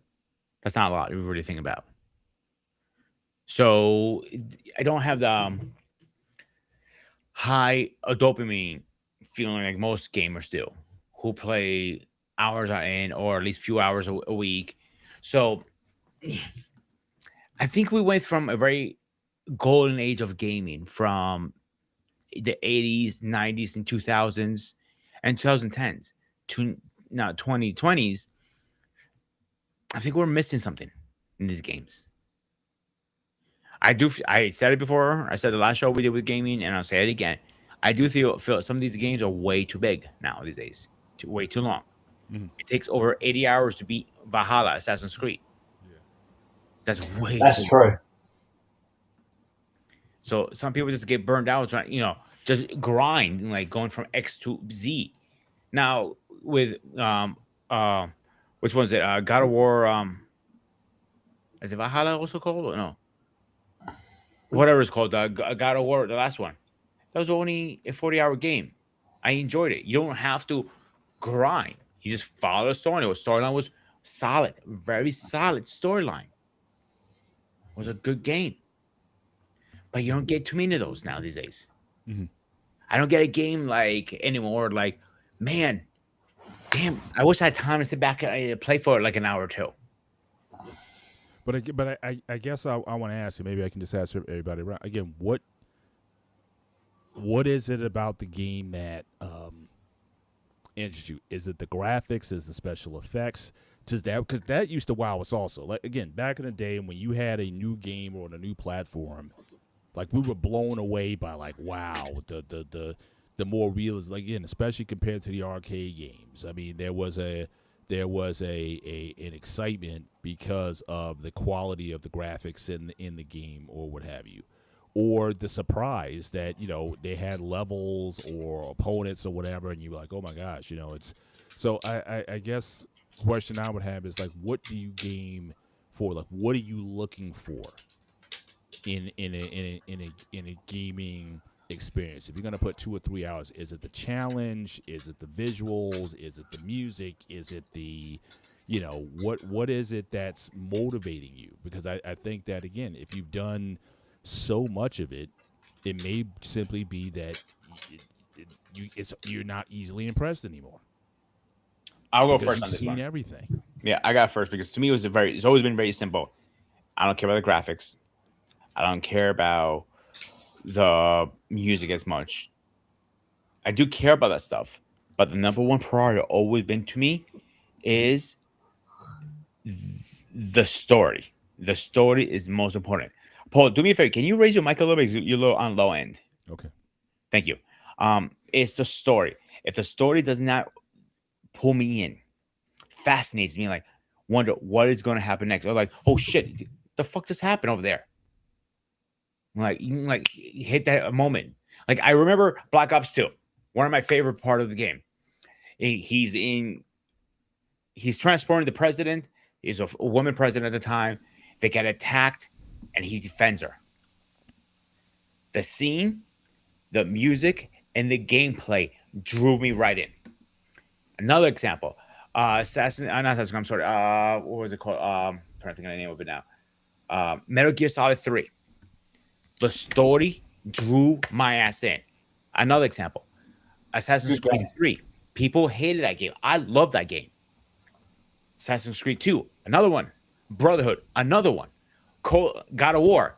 B: That's not a lot if you really think about. So I don't have the high dopamine feeling like most gamers do, who play hours on end or at least few hours a week. So I think we went from a very golden age of gaming from the 80s, 90s, and 2000s and 2010s to now 2020s. I think we're missing something in these games. I said it before. I said the last show we did with gaming, and I'll say it again. I do feel some of these games are way too big now these days, way too long.
E: Mm-hmm.
B: It takes over 80 hours to beat Valhalla, Assassin's Creed.
E: Yeah.
B: That's way
C: That's
B: too
C: true.
B: So some people just get burned out trying, just grind, like going from X to Z. Now with which one's it? God of War. Is it Valhalla also called? Or no, whatever it's called. God of War, the last one. That was only a 40-hour game. I enjoyed it. You don't have to grind. You just follow the story. The storyline was solid, very solid storyline. It was a good game. But you don't get too many of those now these days.
E: Mm-hmm.
B: I don't get a game like anymore. Like, man, damn, I wish I had time to sit back and play for like an hour or two.
E: But I guess I want to ask you. Maybe I can just ask everybody around again. What is it about the game that interests you? Is it the graphics? Is it the special effects? Because that used to wow us also. Like again, back in the day when you had a new game or on a new platform, like we were blown away by like wow the more realism. Like again, especially compared to the arcade games. I mean, there was an excitement because of the quality of the graphics in the game or what have you, or the surprise that they had levels or opponents or whatever, and you were like, oh my gosh, it's. So I guess the question I would have is like, what do you game for? Like, what are you looking for in a gaming experience? If you're gonna put 2 or 3 hours, is it the challenge? Is it the visuals? Is it the music? Is it the what is it that's motivating you? Because I think that again, if you've done so much of it, it may simply be that you're not easily impressed anymore.
B: I'll go
E: because
B: first on
E: you've
B: this
E: seen
B: one.
E: everything.
B: Yeah, I got first because to me it's always been very simple. I don't care about the graphics. I don't care about the music as much. I do care about that stuff, but the number one priority always been to me is the story. The story is most important. Paul, do me a favor. Can you raise your mic a little bit? You're a little on low end.
E: Okay.
B: Thank you. It's the story. If the story does not pull me in, fascinates me, like wonder what is going to happen next, or like, oh shit, the fuck just happened over there? Like, you hit that moment. Like I remember Black Ops 2, one of my favorite part of the game. He's transporting the president. He's a woman president at the time. They get attacked, and he defends her. The scene, the music, and the gameplay drew me right in. Another example, not Assassin. I'm sorry. What was it called? I'm trying to think of the name of it now. Metal Gear Solid 3. The story drew my ass in. Another example, Assassin's Creed 3. People hated that game. I love that game. Assassin's Creed 2. Another one. Brotherhood. Another one. God of War.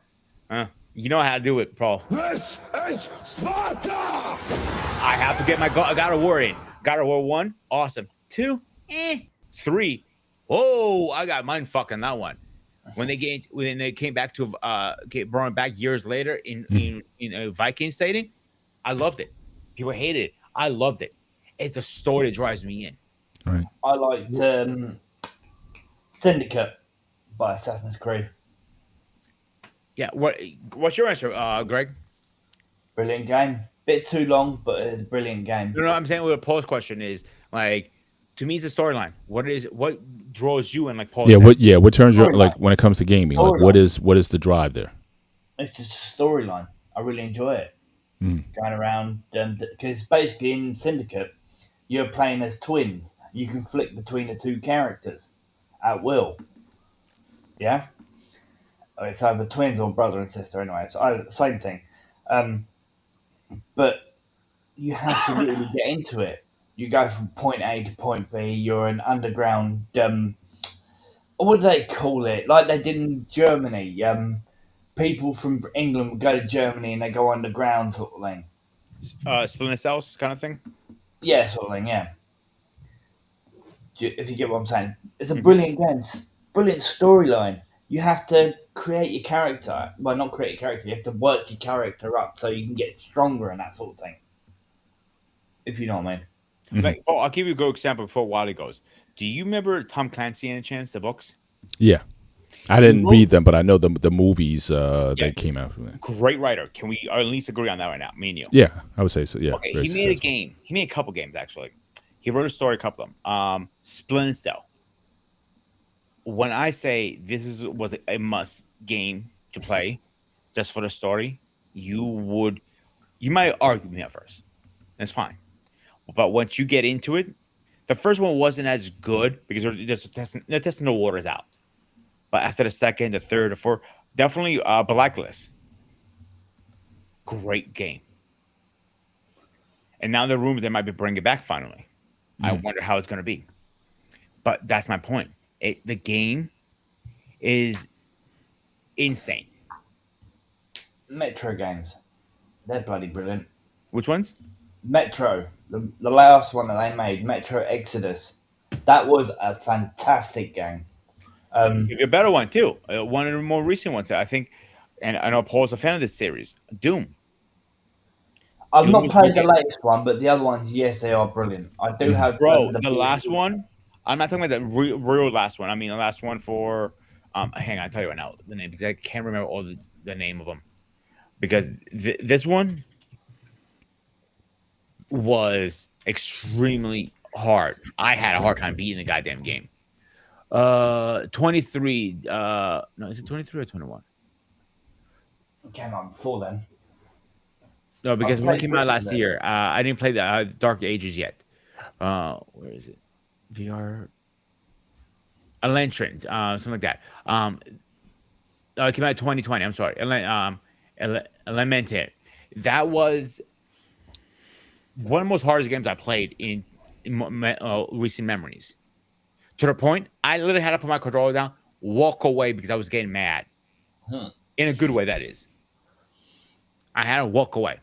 B: You know how to do it, Paul.
A: This is Sparta!
B: I have to get my God of War in. God of War 1, awesome. 2, 3, oh, I got mind fucking that one. When they came back to brought it back years later in a Viking setting, I loved it. People hated it. I loved it. It's the story that drives me in.
E: All right.
C: I liked Syndicate by Assassin's Creed.
B: Yeah. What's your answer, Greg?
C: Brilliant game. Bit too long, but it's a brilliant game.
B: No, I'm saying what a Paul's question is, like, to me, it's a storyline. What draws you in, like Paul?
E: Yeah.
B: said?
E: What turns you
C: Storyline.
E: like when it comes to gaming? Like, what is the drive there?
C: It's just a storyline. I really enjoy it. Going around, because basically in Syndicate, you're playing as twins. You can flick between the two characters at will. Yeah? It's either twins or brother and sister anyway. It's same thing. But you have to really get into it. You go from point A to point B. You're an underground, what do they call it? Like they did in Germany. People from England would go to Germany and they go underground sort of thing.
B: Splinter Cells kind of thing.
C: Yeah, sort of thing, yeah. If you get what I'm saying. It's a brilliant game. Brilliant storyline. You have to create your character. Well, not create your character. You have to work your character up so you can get stronger and that sort of thing. If you know what I mean.
B: Like, I'll give you a good example before Wally goes. Do you remember Tom Clancy any chance, the books?
E: Yeah. I didn't read them, but I know the movies that came out from that.
B: Great writer. Can we at least agree on that right now? Me and you.
E: Yeah, I would say so. Yeah.
B: Okay, he made a game. He made a couple games, actually. He wrote a story, a couple of them. Splinter Cell. When I say this was a must game to play just for the story, you might argue with me at first. That's fine. But once you get into it, the first one wasn't as good because they're testing the waters out. But after the second, the third, the fourth, definitely Blacklist. Great game. And now the rumors they might be bringing it back finally. I wonder how it's going to be. But that's my point. The game is insane.
C: Metro games. They're bloody brilliant.
B: Which ones?
C: Metro. The last one that they made, Metro Exodus. That was a fantastic game.
B: Give you a better one too. One of the more recent ones, I think, and I know Paul's a fan of this series. Doom.
C: I've
B: Doom
C: not
B: was
C: played the
B: really-
C: latest one, but the other ones, yes, they are brilliant. I do have
B: Bro, the last one. I'm not talking about the real last one. I mean the last one for. Hang on, I'll tell you right now the name because I can't remember all the name of them. Because this one was extremely hard. I had a hard time beating the goddamn game. 23. No, is it 23 or 21?
C: It came out before then.
B: No, because
C: I've
B: when it
C: played
B: came out
C: both
B: last
C: of them.
B: year, I didn't play the Dark Ages yet. Where is it? VR. Elantrant, something like that. It came out in 2020. I'm sorry. Elemented. That was one of the most hardest games I played in recent memories. To the point, I literally had to put my controller down, walk away because I was getting mad. In a good way, that is. I had to walk away.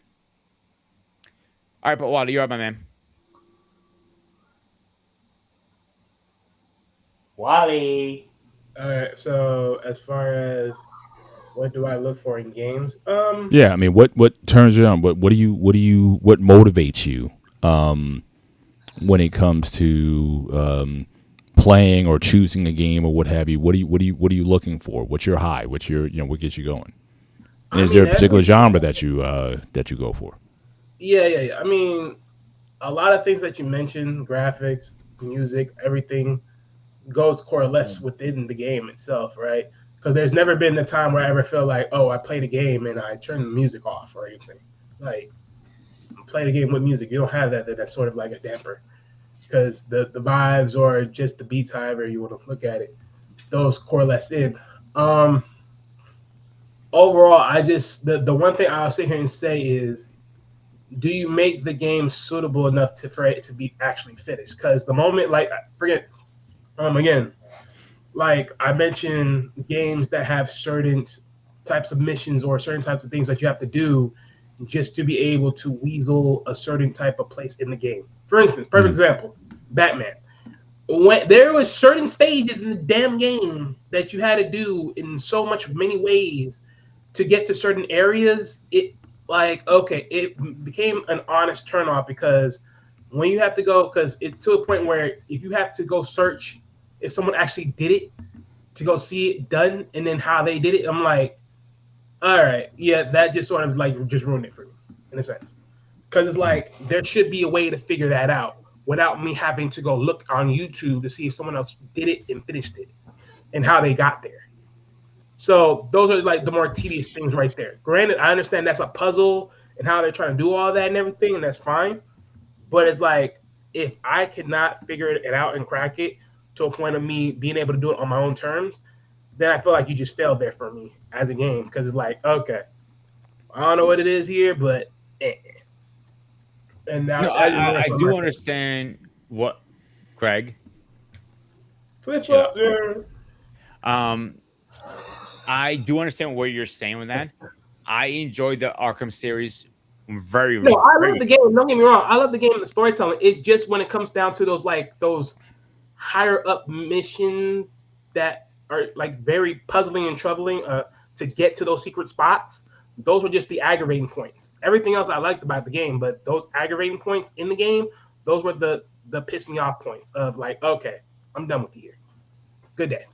B: All right, but Wally, you're up, my man.
C: Wally.
D: All right. So as far as what do I look for in games?
E: Yeah, I mean, what turns you on? What motivates you? When it comes to playing or choosing a game or what have you, what are you looking for? What's your high? What's your what gets you going? And
D: I
E: is there
D: mean,
E: a particular
D: everything.
E: genre that you go for?
D: Yeah. I mean, a lot of things that you mentioned, graphics, music, everything goes coalesce within the game itself, right? Because there's never been a time where I ever feel like, oh, I played a game and I turned the music off or anything. Like, play the game with music. You don't have that. That's sort of like a damper because the vibes or just the beats, however you want to look at it, those coalesce in. Um, Overall, I just the one thing I'll sit here and say is, do you make the game suitable enough for it to be actually finished? Because the moment, like, forget again, like I mentioned, games that have certain types of missions or certain types of things that you have to do just to be able to weasel a certain type of place in the game. For instance, perfect example, Batman. When there was certain stages in the damn game that you had to do in so much many ways to get to certain areas, it like okay, it became an honest turnoff because when you have to go, because it's to a point where if you have to go search if someone actually did it to go see it done and then how they did it, I'm like, all right, yeah, that just sort of like just ruined it for me in a sense. Because it's like there should be a way to figure that out without me having to go look on YouTube to see if someone else did it and finished it and how they got there. So those are like the more tedious things right there. Granted, I understand that's a puzzle and how they're trying to do all that and everything, and that's fine. But it's like if I cannot figure it out and crack it to a point of me being able to do it on my own terms, then I feel like you just failed there for me as a game because it's like, okay, I don't know what it is here, but and now
B: No,
D: I just learned
B: I
D: from
B: do
D: my
B: understand what, Craig.
D: flip
B: Shut
D: up
B: up.
D: there.
B: Um, I do understand what you're saying with that. I enjoyed the Arkham series very,
D: No, I
B: very
D: love the
B: much.
D: game. Don't get me wrong. I love the game and the storytelling. It's just when it comes down to those like those higher up missions that are like very puzzling and troubling to get to those secret spots. Those were just the aggravating points. Everything else I liked about the game, but those aggravating points in the game, those were the piss me off points of like, okay, I'm done with you here. Good day.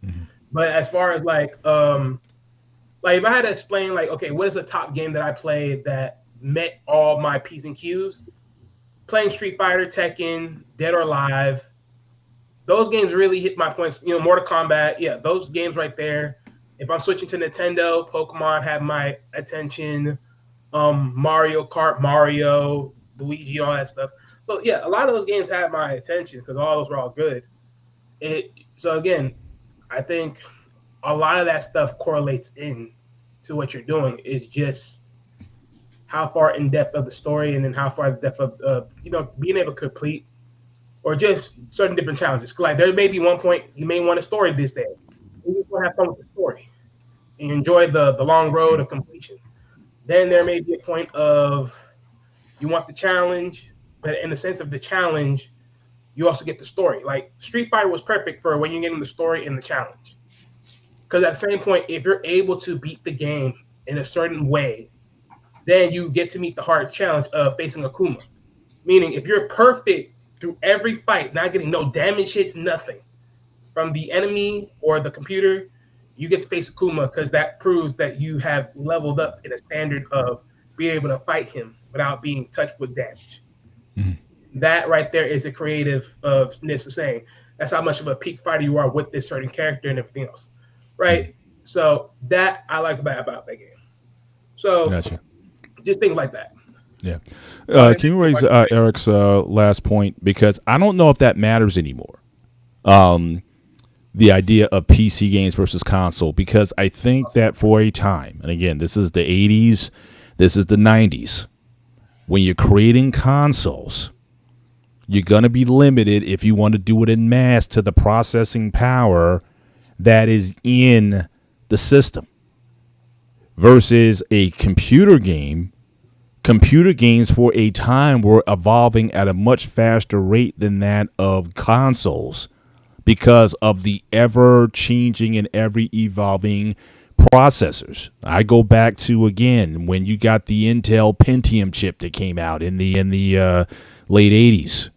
E: Mhm.
D: But as far as like if I had to explain like, okay, what is a top game that I played that met all my P's and Q's? Playing Street Fighter, Tekken, Dead or Alive, those games really hit my points. You know, Mortal Kombat, yeah, those games right there. If I'm switching to Nintendo, Pokemon have my attention. Mario Kart, Mario, Luigi, all that stuff. So yeah, a lot of those games had my attention because all those were all good. So again, I think a lot of that stuff correlates in to what you're doing. Is just how far in depth of the story and then how far in depth of being able to complete or just certain different challenges. Like there may be one point you may want a story this day. You just want to have fun with the story and you enjoy the long road of completion. Then there may be a point of you want the challenge, but in the sense of the challenge, you also get the story. Like Street Fighter was perfect for when you're getting the story and the challenge. Because at the same point, if you're able to beat the game in a certain way, then you get to meet the hard challenge of facing Akuma. Meaning, if you're perfect through every fight, not getting no damage hits, nothing from the enemy or the computer, you get to face Akuma because that proves that you have leveled up in a standard of being able to fight him without being touched with damage.
E: Mhm.
D: That right there is a creative of Nissa saying that's how much of a peak fighter you are with this certain character and everything else, right? So that I like about that game. So
E: Gotcha.
D: just things like that.
E: Yeah. Can you raise Eric's last point because I don't know if that matters anymore. The idea of PC games versus console, because I think that for a time, and again, this is the 80s, this is the 90s, when you're creating consoles, you're going to be limited if you want to do it in mass to the processing power that is in the system. Versus a computer game, computer games for a time were evolving at a much faster rate than that of consoles because of the ever changing and ever evolving processors. I go back to, again, when you got the Intel Pentium chip that came out in the late 80s,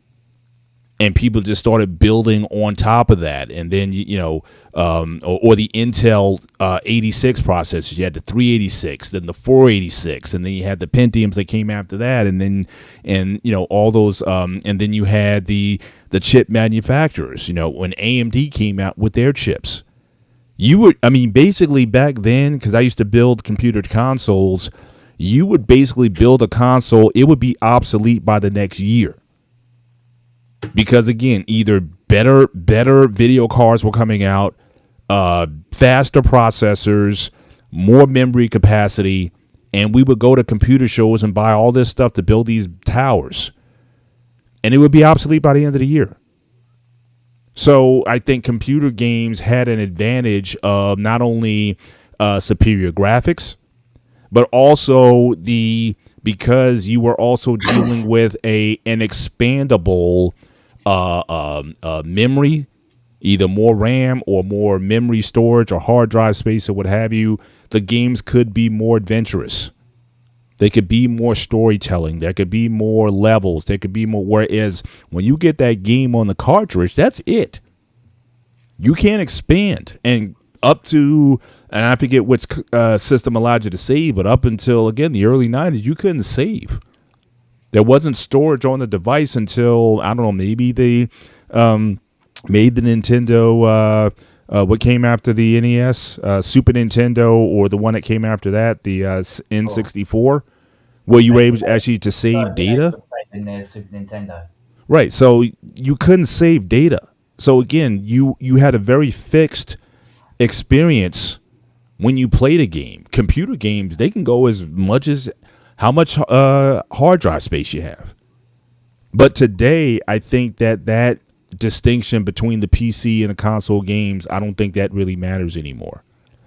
E: and people just started building on top of that. And then, or the Intel 86 processors. You had the 386, then the 486, and then you had the Pentiums that came after that. And then, all those, and then you had the chip manufacturers, when AMD came out with their chips. Basically back then, because I used to build computer consoles, you would basically build a console, it would be obsolete by the next year. Because again, either better video cards were coming out, faster processors, more memory capacity, and we would go to computer shows and buy all this stuff to build these towers, and it would be obsolete by the end of the year. So I think computer games had an advantage of not only superior graphics, but also because you were also dealing with an expandable memory, either more RAM or more memory storage or hard drive space or what have you. The games could be more adventurous. They could be more storytelling. There could be more levels. There could be more. Whereas when you get that game on the cartridge, that's it. You can't expand. And up to, and I forget which system allowed you to save, but up until, again, the early 90s, you couldn't save. There wasn't storage on the device until, I don't know, maybe they made the Nintendo, what came after the NES, Super Nintendo, or the one that came after that, the N64, where you were able actually to save data.
C: In the Super Nintendo.
E: Right, so you couldn't save data. So again, you had a very fixed experience when you played a game. Computer games, they can go as much as how much hard drive space you have. But today, I think that distinction between the PC and the console games, I don't think that really matters anymore.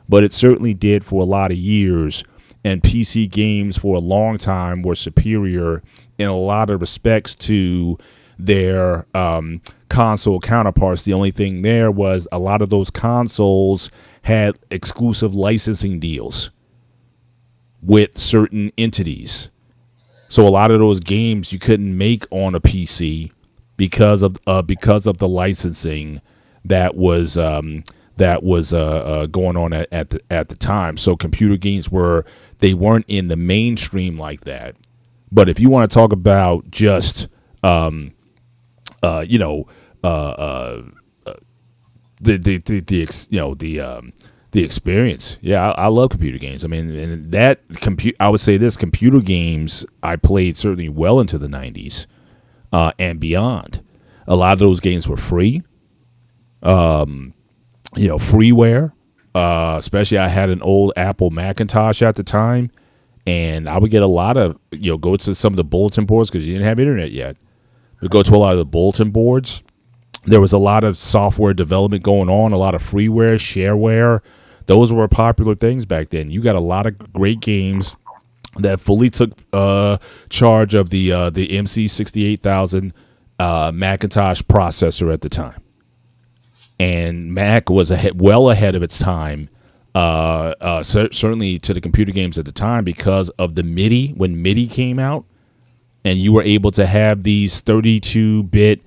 E: But it certainly did for a lot of years, and PC games for a long time were superior in a lot of respects to their console counterparts. The only thing there was a lot of those consoles had exclusive licensing deals with certain entities. So a lot of those games you couldn't make on a PC because of the licensing that was going on at the time. So computer games weren't in the mainstream like that. But if you want to talk about just the experience. Yeah, I love computer games. I mean, and I would say this: computer games I played certainly well into the 90s and beyond. A lot of those games were free. Freeware. Especially, I had an old Apple Macintosh at the time, and I would get a lot of go to some of the bulletin boards because you didn't have internet yet. We'd go to a lot of the bulletin boards. There was a lot of software development going on, a lot of freeware, shareware. Those were popular things back then. You got a lot of great games that fully took charge of the MC 68000 Macintosh processor at the time. And Mac was well ahead of its time, certainly to the computer games at the time because of the MIDI. When MIDI came out, and you were able to have these 32-bit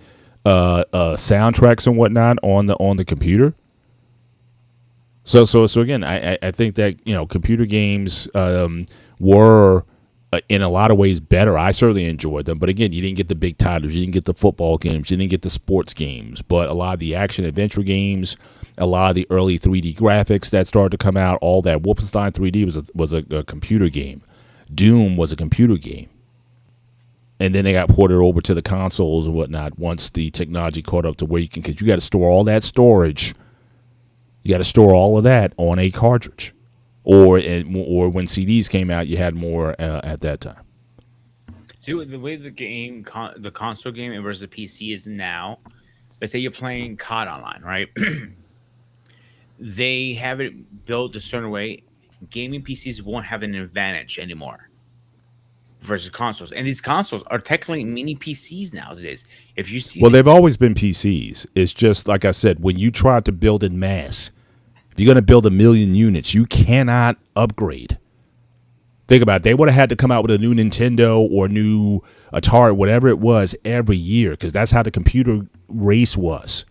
E: soundtracks and whatnot on the computer. So again, I think that computer games were in a lot of ways better. I certainly enjoyed them, but again, you didn't get the big titles, you didn't get the football games, you didn't get the sports games, but a lot of the action adventure games, a lot of the early 3D graphics that started to come out, all that. Wolfenstein 3D was a computer game. Doom was a computer game. And then they got ported over to the consoles and whatnot once the technology caught up to where because you got to store all that storage. You got to store all of that on a cartridge. Or when CDs came out, you had more at that time.
B: See, the way the console game versus the PC is now, let's say you're playing COD online, right? they have it built a certain way. Gaming PCs won't have an advantage anymore versus consoles, and these consoles are technically mini PCs nowadays. If you see,
E: Well, they've always been PCs. It's just like I said, when you try to build in mass, if you're going to build 1 million units, you cannot upgrade. Think about it. They would have had to come out with a new Nintendo or new Atari, whatever it was, every year, because that's how the computer race was.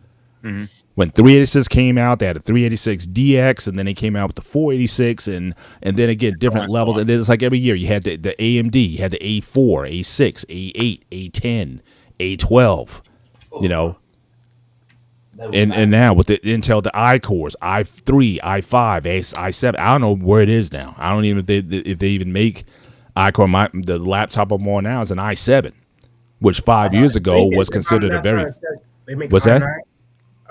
B: Mhm.
E: When 386 came out, they had a 386 DX, and then they came out with the 486, and then again, different
B: so
E: levels.
B: on.
E: And then it's like every year, you had the AMD, you had the A4, A6, A8, A10, A12, you know.
C: They were
E: And
C: mad.
E: now with the Intel, the i-cores, i3, i5, i7, I don't know where it is now. I don't even if they even make i-core. The laptop I'm on now is an i7, which 5 years ago was considered a very.
D: They make
E: What's that?
D: i9.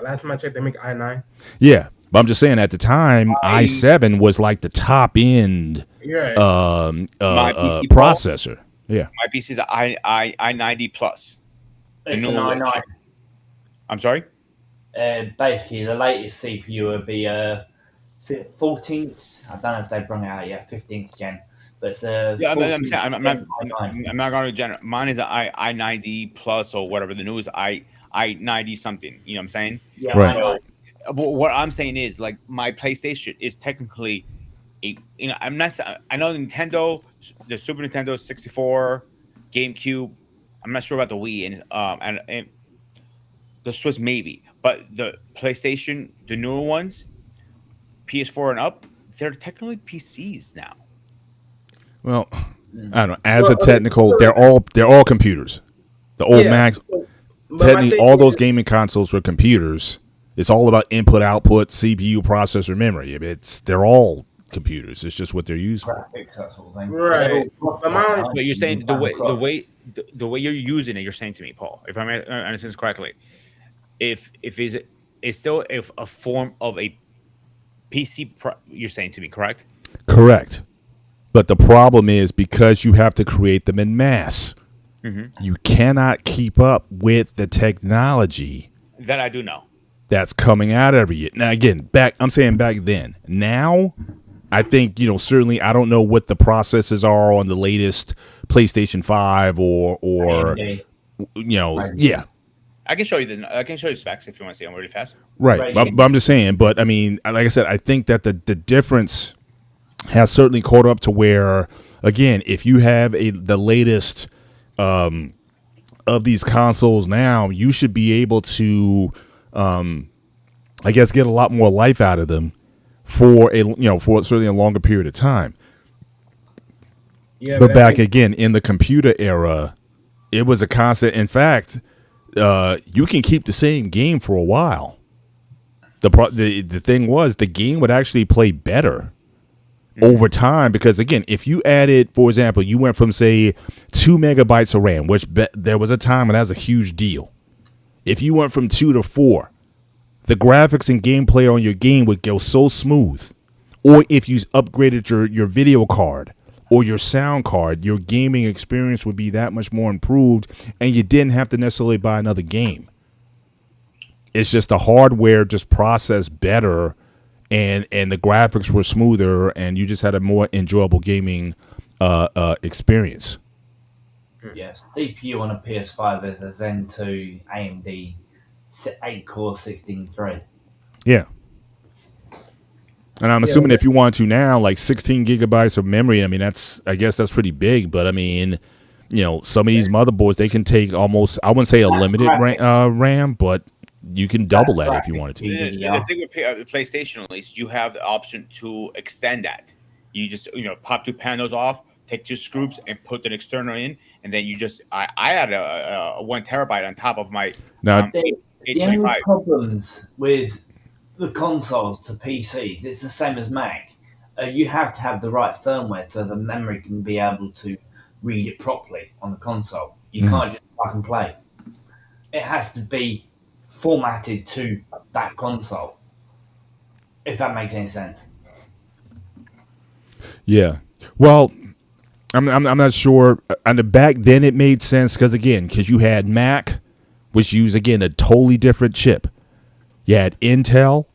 D: Last time I checked, they make i9.
E: Yeah, but I'm just saying at the time,
B: I-
E: i7 was like the top end
D: Yeah.
B: My PC Pro.
E: processor. Yeah.
B: my PC is i90 plus.
C: It's
B: new
C: an i9.
B: I'm sorry.
C: Basically, the latest CPU would be 14th. I don't know if they bring it out yet, 15th gen. But it's
B: Yeah, I'm
C: 14th
B: saying I'm
C: gen
B: not.
C: i9.
B: I'm not going to general. Mine is i90 plus or whatever the new is. I90 something. You know what I'm saying?
C: Yeah,
E: Right.
C: i9.
B: But what I'm saying is like my PlayStation is technically a. You know, I'm not. I know Nintendo, the Super Nintendo 64, GameCube. I'm not sure about the Wii and the Swiss maybe, but the PlayStation, the newer ones, PS4 and up, they're technically PCs now.
E: Well, I don't know. As
D: Well,
E: a technical, they're all computers. The old
D: Yeah.
E: Macs,
D: But my
E: technically,
D: thing
E: all those
D: is-
E: gaming consoles were computers. It's all about input, output, CPU, processor, memory. They're all computers. It's just what they're used for.
C: Graphics, that sort of thing.
D: Right. But my-
B: But you're saying
C: You
B: the
C: can
B: way
C: cross.
B: the way you're using it, you're saying to me, Paul, if I understand this correctly, if it's still if a form of a PC, you're saying to me, correct?
E: Correct. But the problem is because you have to create them in mass, you cannot keep up with the technology
B: That I do know.
E: that's coming out every year. Now, again, I'm saying back then. Now, I think, certainly I don't know what the processes are on the latest PlayStation 5 or
C: AMD.
E: yeah.
B: I can show you I can show you specs if you want to see them really fast.
E: Right.
C: Right.
E: But I'm just saying, but I mean, like I said, I think that the difference has certainly caught up to where, again, if you have the latest of these consoles now, you should be able to, I guess, get a lot more life out of them for for certainly a longer period of time.
D: Yeah,
E: But
D: I
E: back
D: think-
E: again in the computer era, it was a constant. In fact, you can keep the same game for a while. The thing was, the game would actually play better over time because, again, if you added, for example, you went from, say, 2 megabytes of RAM, which there was a time when that was a huge deal. If you went from 2 to 4, the graphics and gameplay on your game would go so smooth. Or if you upgraded your video card or your sound card, your gaming experience would be that much more improved, and you didn't have to necessarily buy another game. It's just the hardware just processed better, and the graphics were smoother, and you just had a more enjoyable gaming experience.
C: Yes, CPU on a PS5 is a Zen 2 AMD 8-core 16 thread.
E: Yeah. And I'm assuming if you want to now, like 16 gigabytes of memory, I mean, I guess that's pretty big. But I mean, some of these motherboards, they can take almost, I wouldn't say a limited RAM, but you can double that if you wanted to.
C: Yeah.
B: The thing with PlayStation, at least, you have the option to extend that. You just pop 2 panels off, take 2 screws, and put an external in, and then you just I had a 1 terabyte on top of my
E: Now,
C: The only
B: 825.
C: problems with the consoles to PCs, it's the same as Mac. You have to have the right firmware so the memory can be able to read it properly on the console. You can't just plug and play. It has to be formatted to that console, if that makes any sense.
E: yeah. Well, I'm not sure. And back then it made sense because you had Mac, which used, again, a totally different chip. You had Intel,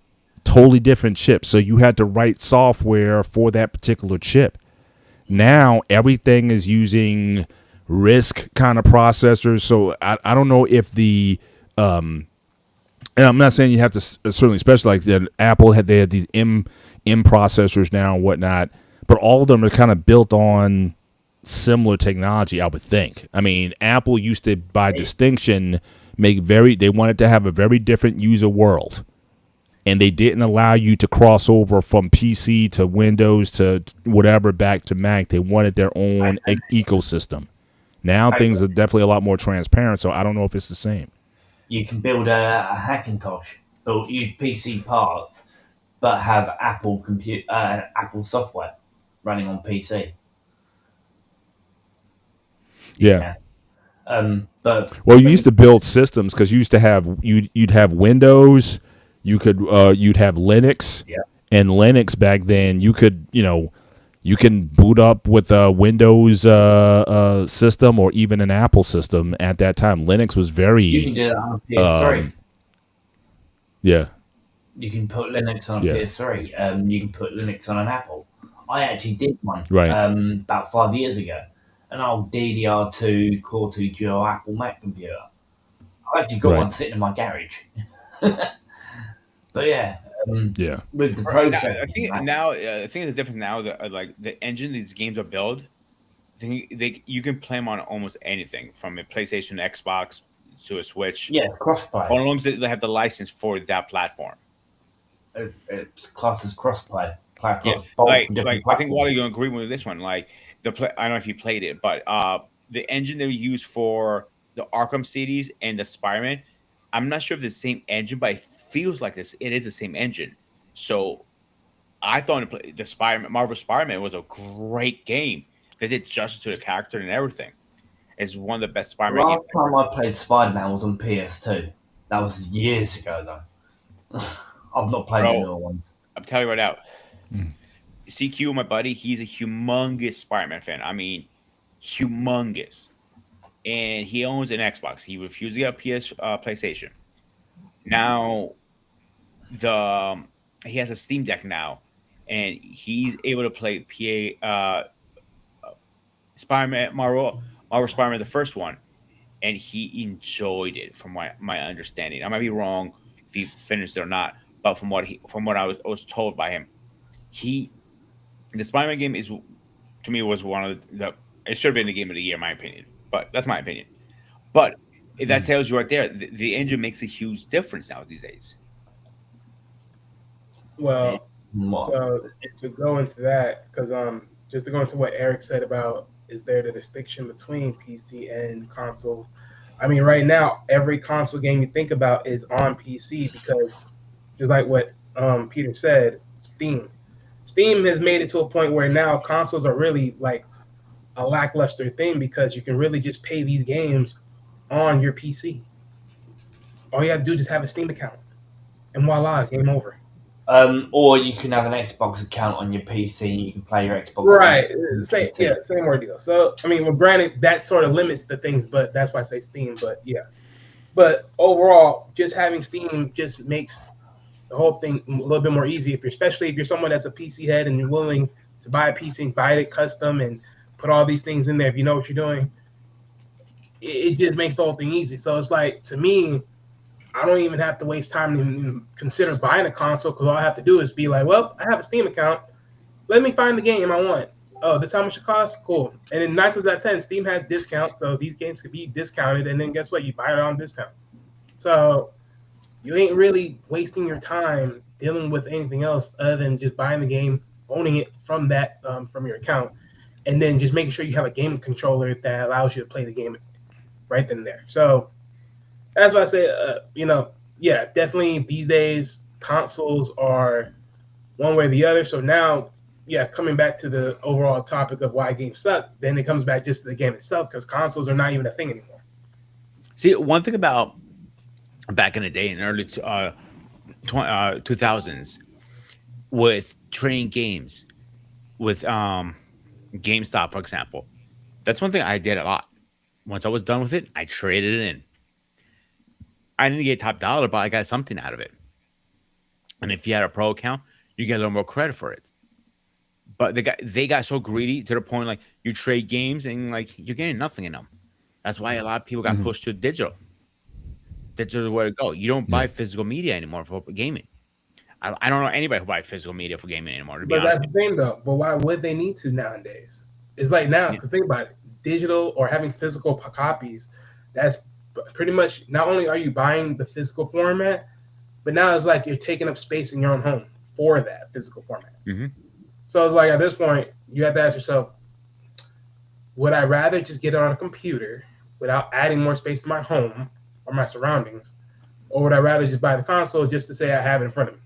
E: totally different chip. So you had to write software for that particular chip. Now everything is using RISC kind of processors. So I don't know if and I'm not saying you have to certainly specialize. That Apple they had these M processors now and whatnot, but all of them are kind of built on similar technology, I would think. I mean, Apple used to, by distinction, they wanted to have a very different user world, and they didn't allow you to cross over from PC to Windows to whatever back to Mac. They wanted their own ecosystem. Now things are definitely a lot more transparent, so I don't know if it's the same.
C: You can build a Hackintosh, use PC parts, but have Apple Apple software running on PC.
E: Yeah.
C: But
E: you used to build systems because you used to have you'd have Windows, you'd have Linux,
C: Yeah.
E: and Linux back then you could you can boot up with a Windows system or even an Apple system at that time. Linux was very
C: you can do that on a PS3.
E: Yeah.
C: You can put Linux on a
E: Yeah.
C: PS3. You can put Linux on an Apple. I actually did one
E: Right.
C: about 5 years ago. An old DDR2 Core 2 Duo Apple Mac computer. I've actually got
E: Right.
C: one sitting in my garage. But yeah,
E: Yeah.
C: with the process,
B: I think now, I think the difference now that like the engine these games are built, I think you can play them on almost anything from a PlayStation, Xbox to a Switch.
C: yeah, crossplay.
B: As long as they have the license for that platform.
C: It's classed as crossplay. Play across
B: Yeah,
C: both
B: like
C: different
B: I think
C: platforms.
B: Wally, you agree with this one. Like I don't know if you played it, but the engine they use for the Arkham series and the Spider-Man, I'm not sure if it's the same engine, but it feels like this. It is the same engine. So I thought the Marvel Spider-Man was a great game. They did justice to the character and everything. It's one of the best
C: The
B: Spider-Man games.
C: last time I played Spider-Man was on PS2. That was years ago, though. I've not played the
B: Bro.
C: newer ones.
B: I'm telling you right now. CQ, my buddy, he's a humongous Spider-Man fan. I mean, humongous. And he owns an Xbox. He refused to get a PlayStation. Now, he has a Steam Deck now, and he's able to play Spider-Man, Marvel Spider-Man, the first one, and he enjoyed it. From my understanding, I might be wrong if he finished it or not, but from what I was told by him, the Spider-Man game to me was one of it should have been the game of the year, in my opinion. But that's my opinion. But that tells you right there, the engine makes a huge difference now these days.
D: Well,
C: What?
D: so to go into that, because just to go into what Eric said about is there the distinction between PC and console? I mean, right now every console game you think about is on PC because just like what Peter said, Steam has made it to a point where now consoles are really like a lackluster thing because you can really just pay these games on your PC. All you have to do is just have a Steam account, and voila, game over.
C: Or you can have an Xbox account on your PC and you can play your Xbox.
D: Right.
C: on
D: Same,
C: PC.
D: yeah, same ordeal. So, I mean, well, granted, that sort of limits the things, but that's why I say Steam. But yeah, but overall, just having Steam just makes the whole thing a little bit more easy. Especially if you're someone that's a PC head and you're willing to buy a PC and buy it custom and put all these things in there, if you know what you're doing, it just makes the whole thing easy. So it's like, to me, I don't even have to waste time to consider buying a console because all I have to do is be like, well, I have a Steam account. Let me find the game I want. Oh, this is how much it costs? Cool. And then 9 times out of 10, Steam has discounts, so these games could be discounted. And then guess what? You buy it on discount. So you ain't really wasting your time dealing with anything else other than just buying the game, owning it from from your account, and then just making sure you have a game controller that allows you to play the game right then and there. So that's why I say, yeah, definitely these days consoles are one way or the other. So now, yeah, coming back to the overall topic of why games suck, then it comes back just to the game itself because consoles are not even a thing anymore.
B: See, one thing about back in the day in early 2000s with trading games with GameStop, for example, that's one thing I did a lot. Once I was done with it, I traded it in. I didn't get top dollar, but I got something out of it. And if you had a pro account, you get a little more credit for it. But they got so greedy to the point like you trade games and like you're getting nothing in them. That's why a lot of people got pushed to digital. Digital is the way to go. You don't buy
E: Yeah.
B: physical media anymore for gaming. I don't know anybody who buy physical media for gaming anymore. To be
D: But
B: honest
D: that's
B: with
D: the thing, though. But why would they need to nowadays? It's like now,
B: you.
D: because think about it, digital or having physical copies. That's pretty much. Not only are you buying the physical format, but now it's like you're taking up space in your own home for that physical format.
B: Mhm.
D: So it's like at this point, you have to ask yourself, would I rather just get it on a computer without adding more space to my home or my surroundings, or would I rather just buy the console just to say I have it in front of me?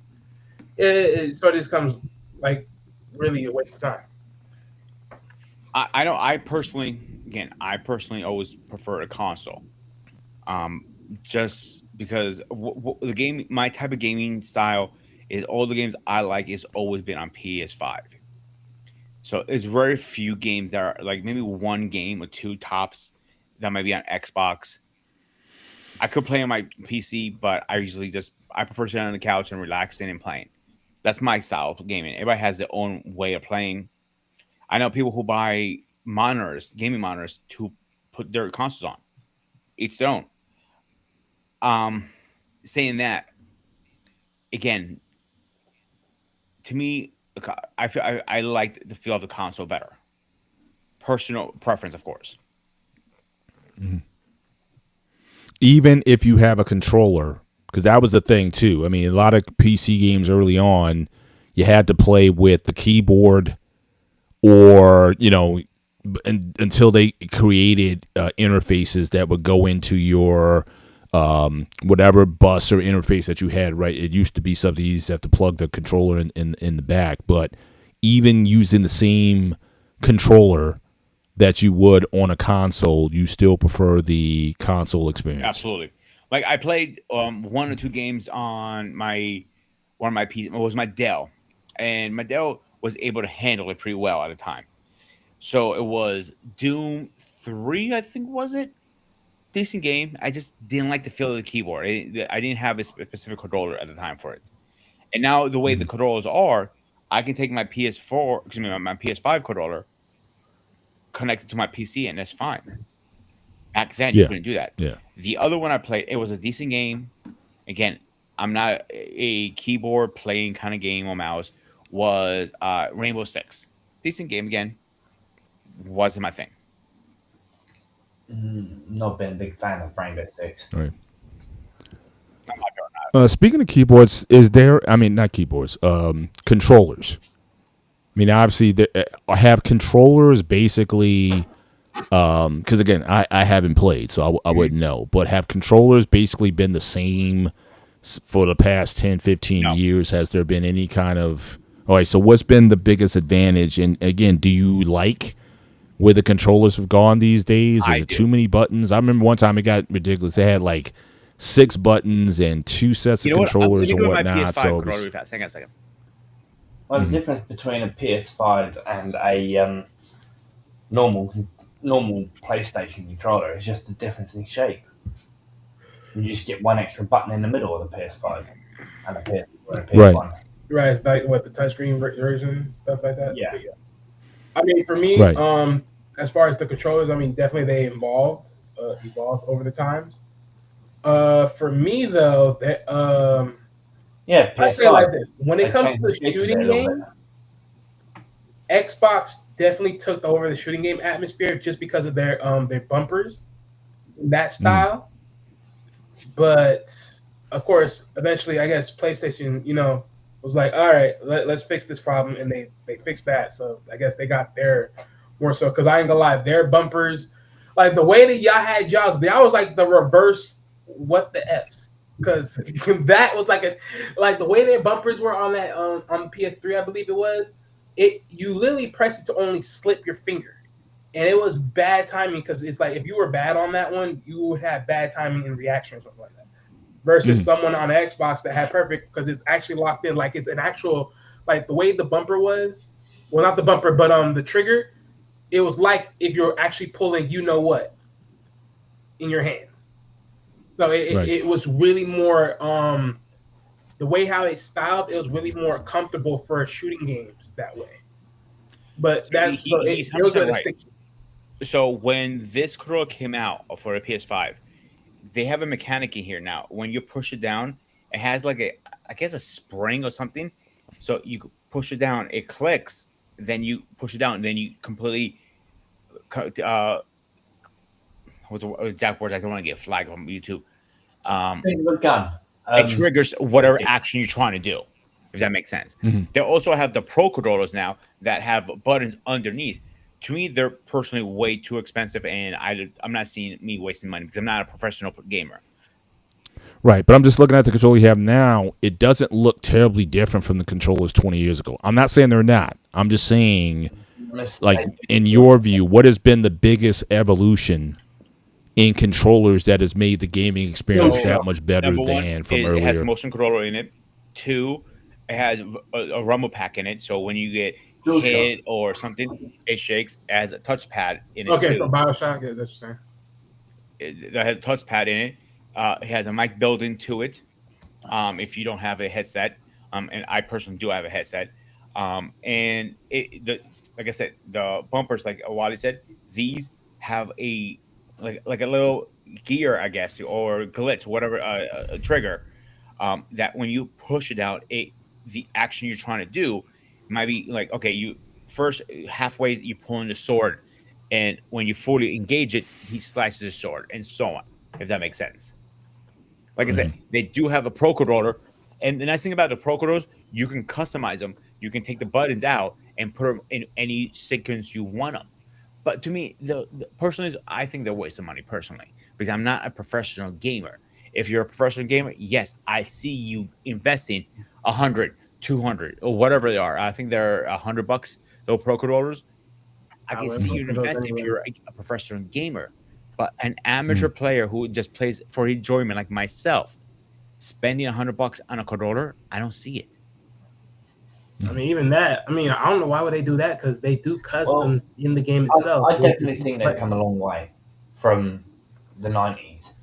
D: It sort of just comes like really a waste of time.
B: I know. I personally always prefer a console. Um, just because the game, my type of gaming style is all the games I like is always been on PS5. So it's very few games that are like maybe one game or two tops that might be on Xbox. I could play on my PC, but I prefer sitting on the couch and relaxing and playing. That's my style of gaming. Everybody has their own way of playing. I know people who buy monitors, gaming monitors, to put their consoles on. Each their own. Um, Saying that again, to me, I feel I like the feel of the console better. Personal preference, of course.
E: Even if you have a controller, because that was the thing too. I mean, a lot of PC games early on, you had to play with the keyboard, or until they created interfaces that would go into your whatever bus or interface that you had. Right, it used to be something you used to have to plug the controller in the back, but even using the same controller that you would on a console, you still prefer the console experience.
B: Absolutely. Like I played one or two games on my one of my PC. It was my Dell, and my Dell was able to handle it pretty well at the time. So it was Doom 3, I think was it? Decent game. I just didn't like the feel of the keyboard. I didn't have a specific controller at the time for it. And now the way the controllers are, I can take my PS4, excuse me, my PS5 controller, connect it to my PC, and that's fine. Back then, you
E: Yeah,
B: couldn't do that.
E: yeah.
B: The other one I played, it was a decent game. Again, I'm not a keyboard playing kind of game or mouse. Was Rainbow Six. Decent game again. Wasn't my thing.
C: Not been a big fan of Rainbow Six.
E: All right.
B: I'm not doing that.
E: Speaking of keyboards, is there? I mean, not keyboards. Controllers. I mean, obviously, have controllers basically. Because again, I haven't played, so I wouldn't know. But have controllers basically been the same for the past 10, 15
B: No.
E: years? Has there been any kind of? All right. So what's been the biggest advantage? And again, do you like where the controllers have gone these days? Is
B: I
E: it
B: do.
E: too many buttons? I remember one time it got ridiculous. They had like 6 buttons and 2 sets
B: You
E: of
B: know what? Let
E: controllers
B: me
E: and
B: go to my
E: whatnot.
B: PS5
E: So it
B: controller
E: was-
B: really fast. Hang on a second.
C: Well, the difference between a PS5 and a normal PlayStation controller is just the difference in shape. You just get one extra button in the middle of the PS5 and a PS1.
D: Right, it's like what the touchscreen version, stuff like that.
C: Yeah.
D: But I mean, for me,
E: Right.
D: as far as the controllers, I mean, definitely they evolved over the times. For me though, that
C: Yeah,
D: I say it like
C: PS5.
D: this: when it
C: They
D: comes
C: changed
D: to
C: the shape of it a
D: shooting
C: little
D: games, Xbox definitely took over the shooting game atmosphere just because of their bumpers, that style. But of course, eventually, I guess PlayStation, was like, all right, let's fix this problem, and they fixed that. So I guess they got their more so, because I ain't gonna lie, their bumpers, like the way that y'all had y'all was like the reverse. What the f's? Because that was like the way their bumpers were on that on PS3, I believe it was. You literally press it to only slip your finger, and it was bad timing because it's like if you were bad on that one, you would have bad timing and reaction or something like that. Versus someone on Xbox that had perfect because it's actually locked in, like it's an actual, like the way the bumper was, well not the bumper but the trigger, it was like if you're actually pulling what in your hands. So it was really more the way how it's styled, it was really more comfortable for shooting games that way. But
B: So
D: that's so
B: he's
D: it was
B: 100%
D: gonna
B: right.
D: stick.
B: So when this controller came out for a PS5, they have a mechanic in here now. When you push it down, it has like I guess a spring or something. So you push it down, it clicks. Then you push it down, then you completely. What's the exact words? I don't want to get flagged on YouTube.
C: Think of a gun.
B: It triggers whatever
C: yeah.
B: action you're trying to do, if that makes sense.
E: Mhm.
B: They also have the Pro controllers now that have buttons underneath. To me, they're personally way too expensive, and I'm not seeing me wasting money because I'm not a professional gamer.
E: Right, but I'm just looking at the controller you have now. It doesn't look terribly different from the controllers 20 years ago. I'm not saying they're not. I'm just saying, like, in your view, what has been the biggest evolution in controllers that has made the gaming experience
B: So,
E: that much better
B: Number one,
E: than from
B: it has a
E: earlier?
B: motion controller in it. Two, it has a rumble pack in it, so when you get
C: DualShock.
B: hit or something, it shakes. It has a touchpad in it
D: Okay,
B: too.
D: so Bioshock, yeah, that's what you're saying.
B: It has a touchpad in it. It has a mic built into it. If you don't have a headset, and I personally do have a headset, and like I said, the bumpers, like Wally said, these have like a little gear, I guess, or glitch, whatever, a trigger, that when you push it out, the action you're trying to do might be like, okay, you first halfway you pull in the sword, and when you fully engage it, he slices the sword, and so on. If that makes sense. Like I said, they do have a Pro controller, and the nice thing about the Pro controllers, you can customize them. You can take the buttons out and put them in any sequence you want them. But to me, personally, I think they're a waste of money personally because I'm not a professional gamer. If you're a professional gamer, yes, I see you investing 100, 200, or whatever they are. I think they're $100. Those Pro controllers. I
D: I
B: can
D: wouldn't
B: see
D: put
B: you
D: those
B: invest if
D: anywhere.
B: you're a professional gamer, but an amateur player who just plays for enjoyment, like myself, spending $100 on a controller, I don't see it.
D: I mean, even that. I mean, I don't know why would they do that because they do customs in the game itself.
C: I definitely think they've come a long way from the 90s.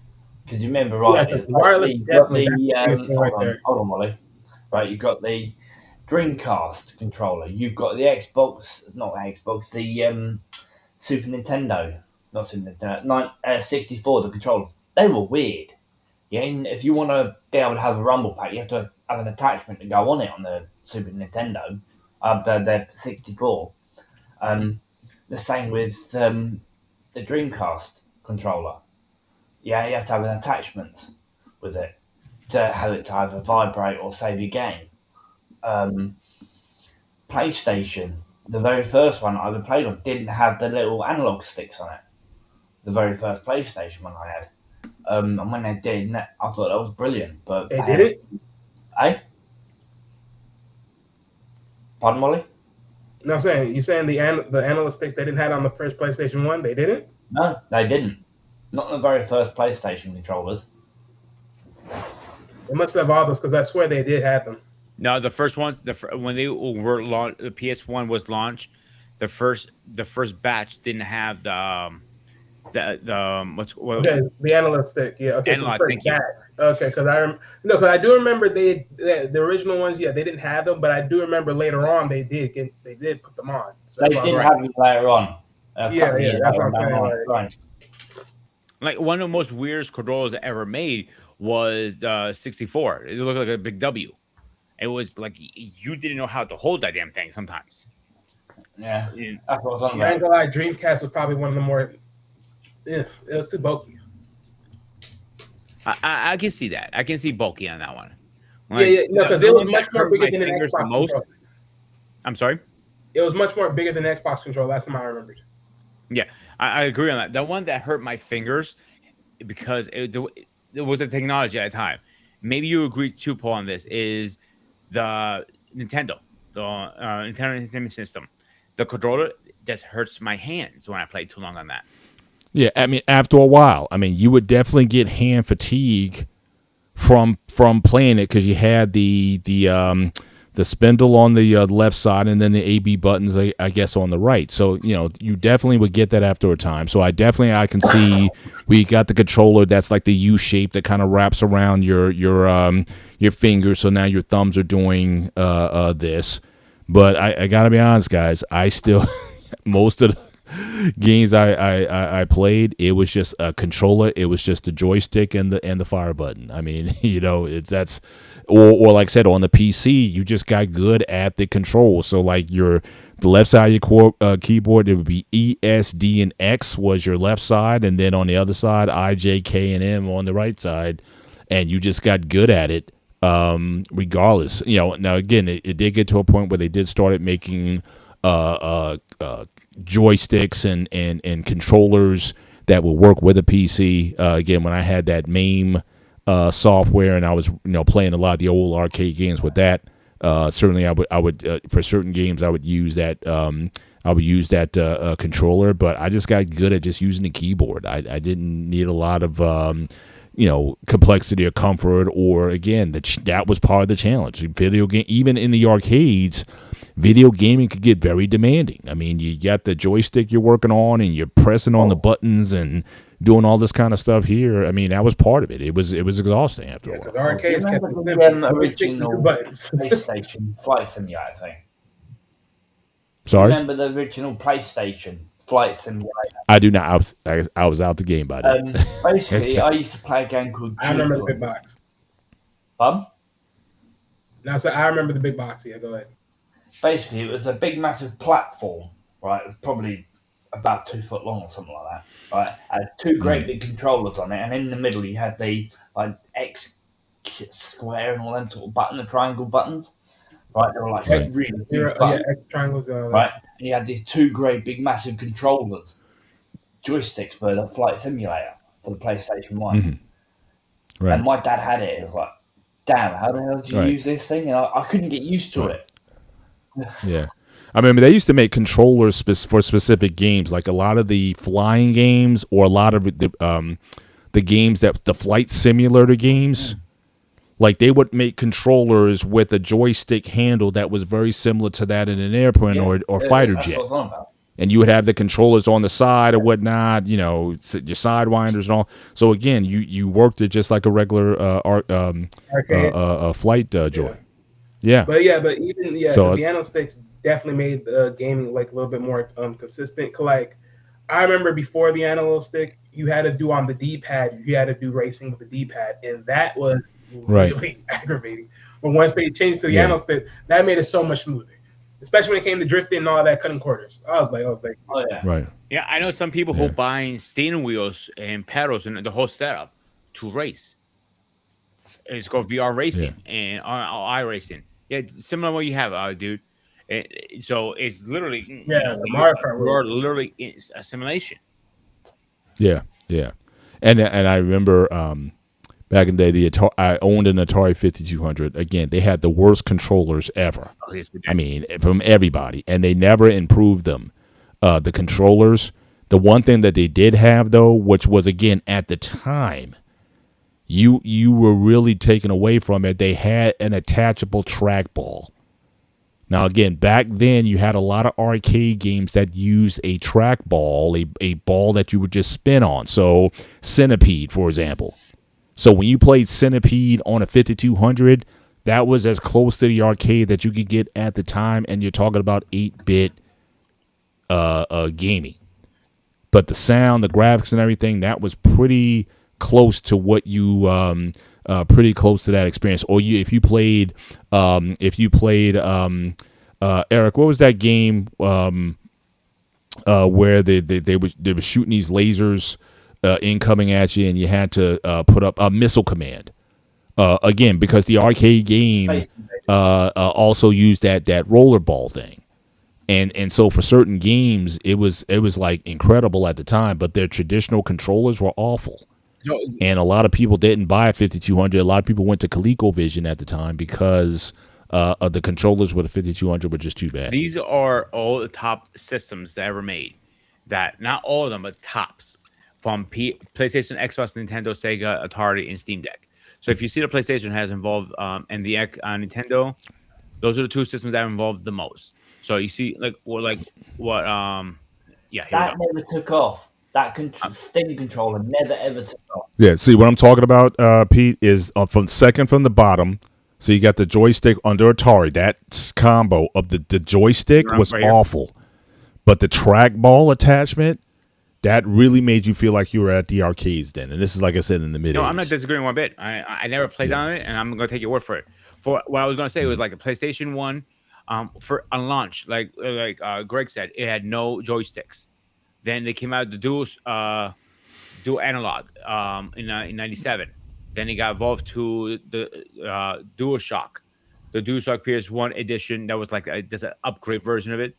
C: Because you remember, right?
D: Yeah, 'cause wireless
C: you've got the
D: definitely, that's the biggest thing right there.
C: hold on, Molly. Right, you've got the Dreamcast controller. You've got the Xbox, not Xbox, the Super Nintendo, not Super Nintendo, 64. The controllers, they were weird. Yeah, and if you want to be able to have a rumble pack, you have to have an attachment to go on it on the Super Nintendo, the 64. The same with the Dreamcast controller. Yeah, you have to have an attachment with it to have it to either vibrate or save your game. PlayStation, the very first one I ever played on, didn't have the little analog sticks on it. The very first PlayStation one I had. And when they did, I thought that was brilliant. But
D: They did it?
C: Eh? Pardon, Molly?
D: No, I'm saying you saying the analog sticks they didn't have on the first PlayStation 1. They didn't.
C: No, they didn't. Not the very first PlayStation controllers.
D: They must have all those because I swear they did have them.
B: No, the first ones, when they were launched, the PS1 was launched. The first batch didn't have the
D: Okay, the analog stick. Yeah. Okay.
B: Analog,
D: so the
B: thank
D: first
B: you.
D: batch. Okay, because I do remember the original ones. Yeah, they didn't have them, but I do remember later on they did put them on. So
C: They
D: that's
C: did
D: why-
C: have them later on.
D: Yeah, that's what I'm saying,
C: Right.
B: like one of the most weirdest controllers ever made was the 64. It looked like a big W. It was like you didn't know how to hold that damn thing sometimes.
C: Yeah,
B: And
C: that's what I was on
D: Yeah, I ain't
C: about.
D: gonna lie, Dreamcast was probably one of the more. It was too bulky.
B: I can see that. I can see bulky on that one.
D: Yeah, because it was
B: one
D: much
B: that
D: more
B: hurt
D: bigger
B: my
D: than an
B: fingers the
D: Xbox
B: most.
D: controller.
B: I'm sorry.
D: It was much more bigger than the Xbox controller. Last time I remembered.
B: Yeah, I agree on that. The one that hurt my fingers because it was the technology at the time. Maybe you agree too, Paul, on this is the Nintendo, the Nintendo Entertainment System. The controller just hurts my hands when I play too long on that.
E: Yeah, I mean, after a while, I mean, you would definitely get hand fatigue from playing it because you had the the spindle on the left side, and then the AB buttons, I guess, on the right. So you definitely would get that after a time. So I can see we got the controller that's like the U shape that kind of wraps around your fingers. So now your thumbs are doing this. But I gotta be honest, guys. I still most of the games I played, it was just a controller. It was just a joystick and the fire button. I mean, or like I said, on the PC, you just got good at the control. So like the left side of your keyboard, it would be E, S, D, and X was your left side, and then on the other side, I, J, K, and M on the right side, and you just got good at it. Regardless, now again, it did get to a point where they did started making joysticks and controllers that would work with a PC. Again, when I had that MAME software and I was playing a lot of the old arcade games with that, certainly I would for certain games I would use that controller. But I just got good at just using the keyboard. I didn't need a lot of complexity or comfort, or again, that was part of the challenge. Video game, even in the arcades, video gaming could get very demanding. I mean, you got the joystick you're working on, and you're pressing on the buttons and doing all this kind of stuff here. I mean, that was part of it. It was exhausting after a while.
D: Because arcades kept it
C: the
D: simple.
C: original
D: buttons.
C: PlayStation Flight Simulator thing?
E: Sorry,
C: Remember the original PlayStation Flight Simulator?
E: I do not. I was out the game by then.
C: Basically, I used to play a game called
D: I remember the big box. Now, so I remember the big box. Yeah, go ahead.
C: Basically, it was a big, massive platform, right? It was probably about 2 foot long or something like that, right? Had two great big controllers on it, and in the middle you had the X, square, and all them sort of the triangle buttons, right? They were like really big buttons,
D: X triangles,
C: right? And you had these two great, big, massive controllers, joysticks for the Flight Simulator for the PlayStation 1.
E: Mm-hmm. Right.
C: And my dad had it. It was like, damn, how the hell did you use this thing? And I couldn't get used to it.
E: Yeah. I remember they used to make controllers for specific games, like a lot of the flying games or a lot of the games that the flight simulator games. Like they would make controllers with a joystick handle that was very similar to that in an airplane or fighter jet.
C: That's what I was on about.
E: And you would have the controllers on the side or whatnot, your sidewinders and all. So again, you worked it just like a regular flight joy. Yeah.
D: But even so the piano sticks definitely made gaming like a little bit more consistent. Like I remember before the analog stick, you had to do on the D-pad, you had to do racing with the D-pad, and that was really aggravating. But once they changed to the analog stick, that made it so much smoother. Especially when it came to drifting and all that, cutting corners. I was like, oh
C: yeah.
E: Right.
B: Yeah, I know some people who buying steering wheels and pedals and the whole setup to race. It's called VR racing and iRacing. Yeah, similar to what you have, dude. So it's literally you're literally in a simulation.
E: Yeah, yeah, and I remember back in the day, I owned an Atari 5200. Again, they had the worst controllers ever.
B: Oh, yes,
E: I mean, from everybody, and they never improved them. The controllers. The one thing that they did have, though, which was again at the time, you were really taken away from it. They had an attachable trackball. Now, again, back then you had a lot of arcade games that used a trackball, a ball that you would just spin on. So Centipede, for example. So when you played Centipede on a 5200, that was as close to the arcade that you could get at the time, and you're talking about 8-bit gaming. But the sound, the graphics, and everything, that was pretty close to what you pretty close to that experience. Or if you played Eric, what was that game where they were shooting these lasers incoming at you, and you had to put up a Missile Command again, because the arcade game also used that rollerball thing. And so for certain games, it was like incredible at the time, but their traditional controllers were awful. And a lot of people didn't buy a 5200. A lot of people went to ColecoVision at the time because of the controllers with a 5200 were just too bad.
B: These are all the top systems that ever made. That not all of them, but tops from PlayStation, Xbox, Nintendo, Sega, Atari, and Steam Deck. So if you see the PlayStation has involved and the Nintendo, Those are the two systems that are involved the most. So you see, like what yeah, here we go.
C: That never took off. That Steam controller never ever took off.
E: Yeah, see what I'm talking about, Pete, is from second from the bottom. So you got the joystick under Atari. That combo of the joystick was
B: Right here.
E: awful, but the trackball attachment, that really made you feel like you were at the arcades then. And this is, like I said, in the mid.
B: No, I'm not disagreeing one bit. I never played on it, and I'm gonna take your word for it. For what I was gonna say was like a PlayStation 1, for on launch, like Greg said, it had no joysticks. Then they came out the dual analog in '97. Then it got evolved to the DualShock, the DualShock PS1 edition. That was like just an upgrade version of it.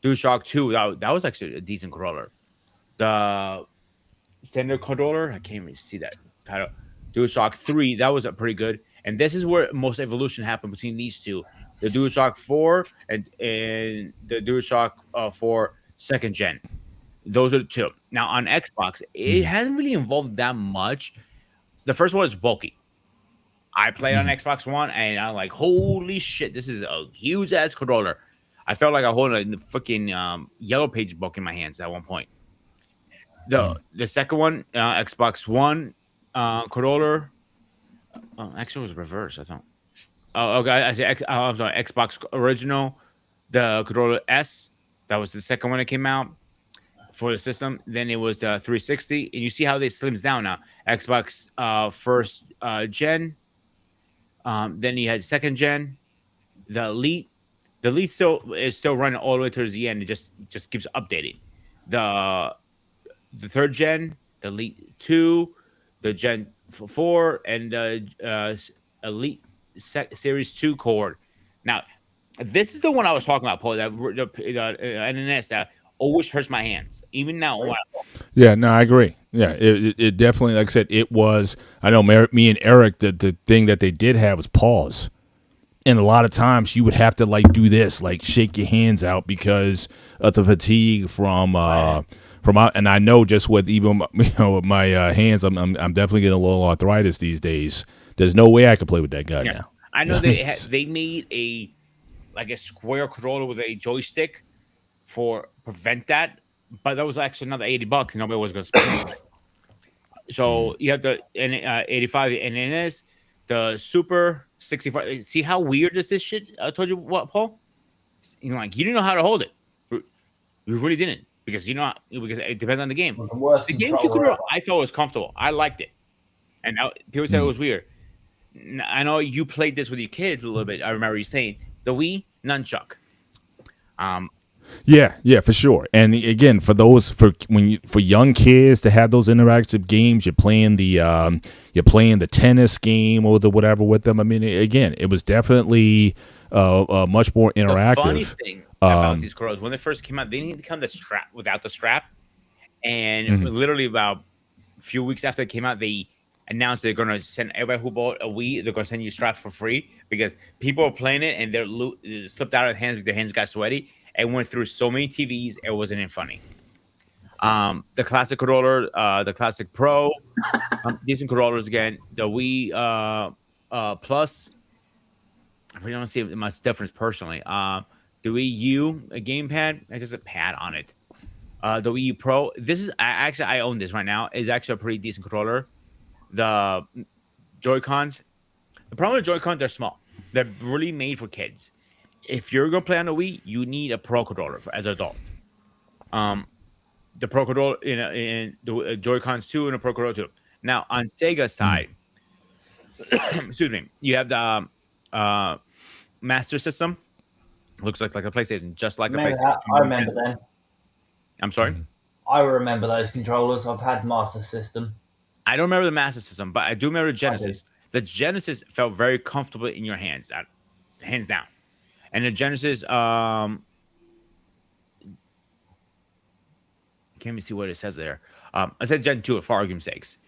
B: DualShock 2, that was actually a decent controller. The standard controller, I can't even see that title. DualShock 3, that was pretty good. And this is where most evolution happened between these two: the DualShock 4 and the DualShock 4 second gen. Those are the two. Now on Xbox, it hasn't really evolved that much. The first one is bulky. I played on Xbox One, and I'm like, holy shit, this is a huge ass controller. I felt like I holding a freaking Yellow Page book in my hands at one point. The second one, Xbox One controller. Actually, it was reverse. I thought. Oh, okay. I'm sorry. Xbox original, the controller S. That was the second one that came out for the system. Then it was the 360, and you see how they slims down now. Xbox first gen. Then you had second gen, the Elite. The Elite still running all the way towards the end. It just keeps updating. The third gen, the Elite 2, the Gen 4, and the Elite Series 2 cord. Now, this is the one I was talking about, Paul. That the NNS that always hurts my hands, even now.
E: Yeah, no, I agree. Yeah, it definitely, like I said, it was. I know me and Eric, the thing that they did have was pause. And a lot of times you would have to like do this, like shake your hands out because of the fatigue from and I know just with even with my hands, I'm definitely getting a little arthritis these days. There's no way I could play with that guy now.
B: I know they made a square controller with a joystick for prevent that, but that was actually another $80, and nobody was going to spend it. So you have the 85 NNS, the Super 65. See how weird is this shit? I told you what, Paul? You didn't know how to hold it. You really didn't, because because it depends on the game. The GameCube controller I thought was comfortable. I liked it, and now people said it was weird. I know you played this with your kids a little bit. I remember you saying the Wii nunchuck.
E: Yeah, for sure. And again, for young kids to have those interactive games, you're playing the tennis game or the whatever with them. I mean, again, it was definitely much more interactive.
B: The funny thing about these controllers, when they first came out, they didn't come without the strap, and literally about a few weeks after it came out, they announced they're going to send everybody who bought a Wii, they're going to send you straps for free, because people were playing it and they slipped out of their hands because their hands got sweaty and went through so many TVs, it wasn't even funny. The classic controller, the classic Pro, decent controllers again. The Wii Plus, I really don't see much difference personally. The Wii U, a gamepad, it's just a pad on it. The Wii U Pro, I own this right now, is actually a pretty decent controller. The Joy-Cons, the problem with Joy-Cons, they're small. They're really made for kids. If you're gonna play on the Wii, you need a Pro controller as an adult. The Pro controller in the Joy-Cons 2 and a Pro controller 2. Now on Sega's side, excuse me, you have the Master System. Looks like a PlayStation, just like a PlayStation.
C: I remember them.
B: I'm sorry.
C: I remember those controllers. I've had Master System.
B: I don't remember the Master System, but I do remember the Genesis. The Genesis felt very comfortable in your hands, hands down. And the Genesis, can't even see what it says there. I said Gen 2 for argument's sakes.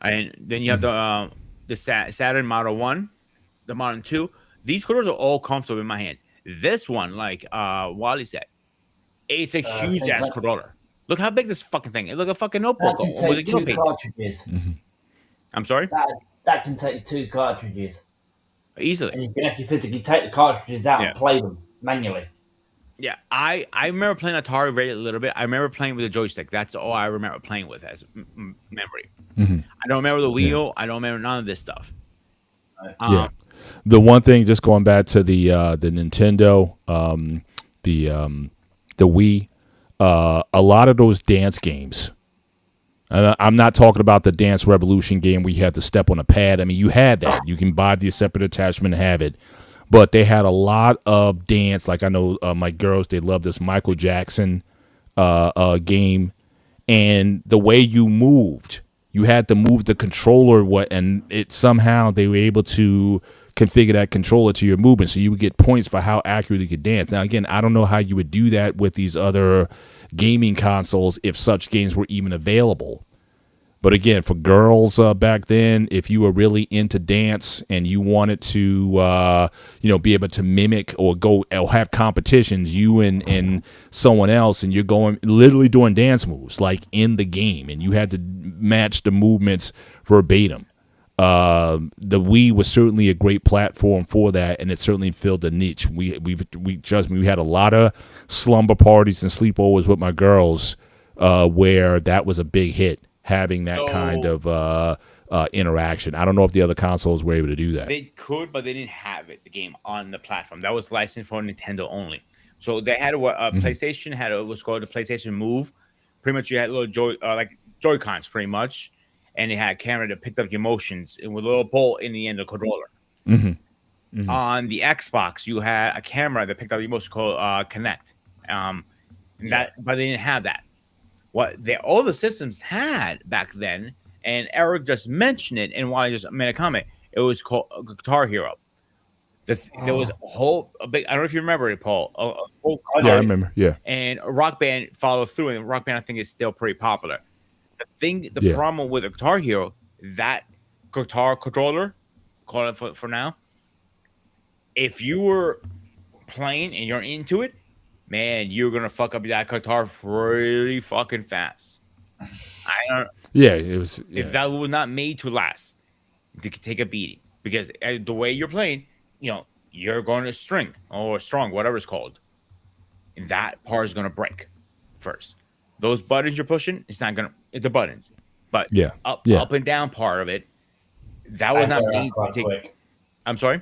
B: And then you have the Saturn Model 1, the Model 2. These controllers are all comfortable in my hands. This one, like Wally said, it's a huge ass controller. Look how big this fucking thing is. Look, a fucking notebook.
C: That can take 2 cartridges.
B: I'm sorry?
C: That can take 2 cartridges.
B: easily.
C: And you can actually physically take the cartridges out and play them manually.
B: Yeah, I remember playing Atari very little bit. I remember playing with a joystick. That's all I remember playing with as memory. I don't remember the wheel. I don't remember none of this stuff.
E: Yeah. The one thing, just going back to the Nintendo, the Wii, a lot of those dance games. I'm not talking about the Dance Revolution game where you had to step on a pad. I mean, you had that. You can buy the separate attachment and have it. But they had a lot of dance. Like I know my girls, they love this Michael Jackson game. And the way you moved, you had to move the controller, and it somehow they were able to configure that controller to your movement, so you would get points for how accurately you could dance. Now, again, I don't know how you would do that with these other gaming consoles if such games were even available. But again, for girls back then, if you were really into dance and you wanted to, be able to mimic or go or have competitions, you and someone else, and you're going literally doing dance moves like in the game, and you had to match the movements verbatim. The Wii was certainly a great platform for that, and it certainly filled the niche. We trust me, we had a lot of slumber parties and sleepovers with my girls, where that was a big hit. Having that kind of interaction. I don't know if the other consoles were able to do that.
B: They could, but they didn't have the game on the platform. That was licensed for Nintendo only. So they had a PlayStation had what's called the PlayStation Move. Pretty much, you had little Joy-Cons, pretty much, and it had a camera that picked up your motions and with a little pole in the end of the controller. On the Xbox, you had a camera that picked up your motions called Kinect. But they didn't have that. What all the systems had back then, and Eric just mentioned it, and while I just made a comment, it was called Guitar Hero. There was a big, I don't know if you remember it, Paul.
E: I remember. Yeah.
B: And Rock Band followed through, and Rock Band I think is still pretty popular. The problem with a Guitar Hero, that guitar controller, call it for now, if you were playing and you're into it, man, you're gonna fuck up that guitar pretty fucking fast. I don't.
E: Yeah, it was. Yeah.
B: If that was not made to last, to take a beating, because the way you're playing, you're going to string or strong, whatever it's called. And that part is gonna break first. Those buttons you're pushing, it's not gonna. It's the buttons, but up and down part of it, that was not made to take. Quick. I'm sorry.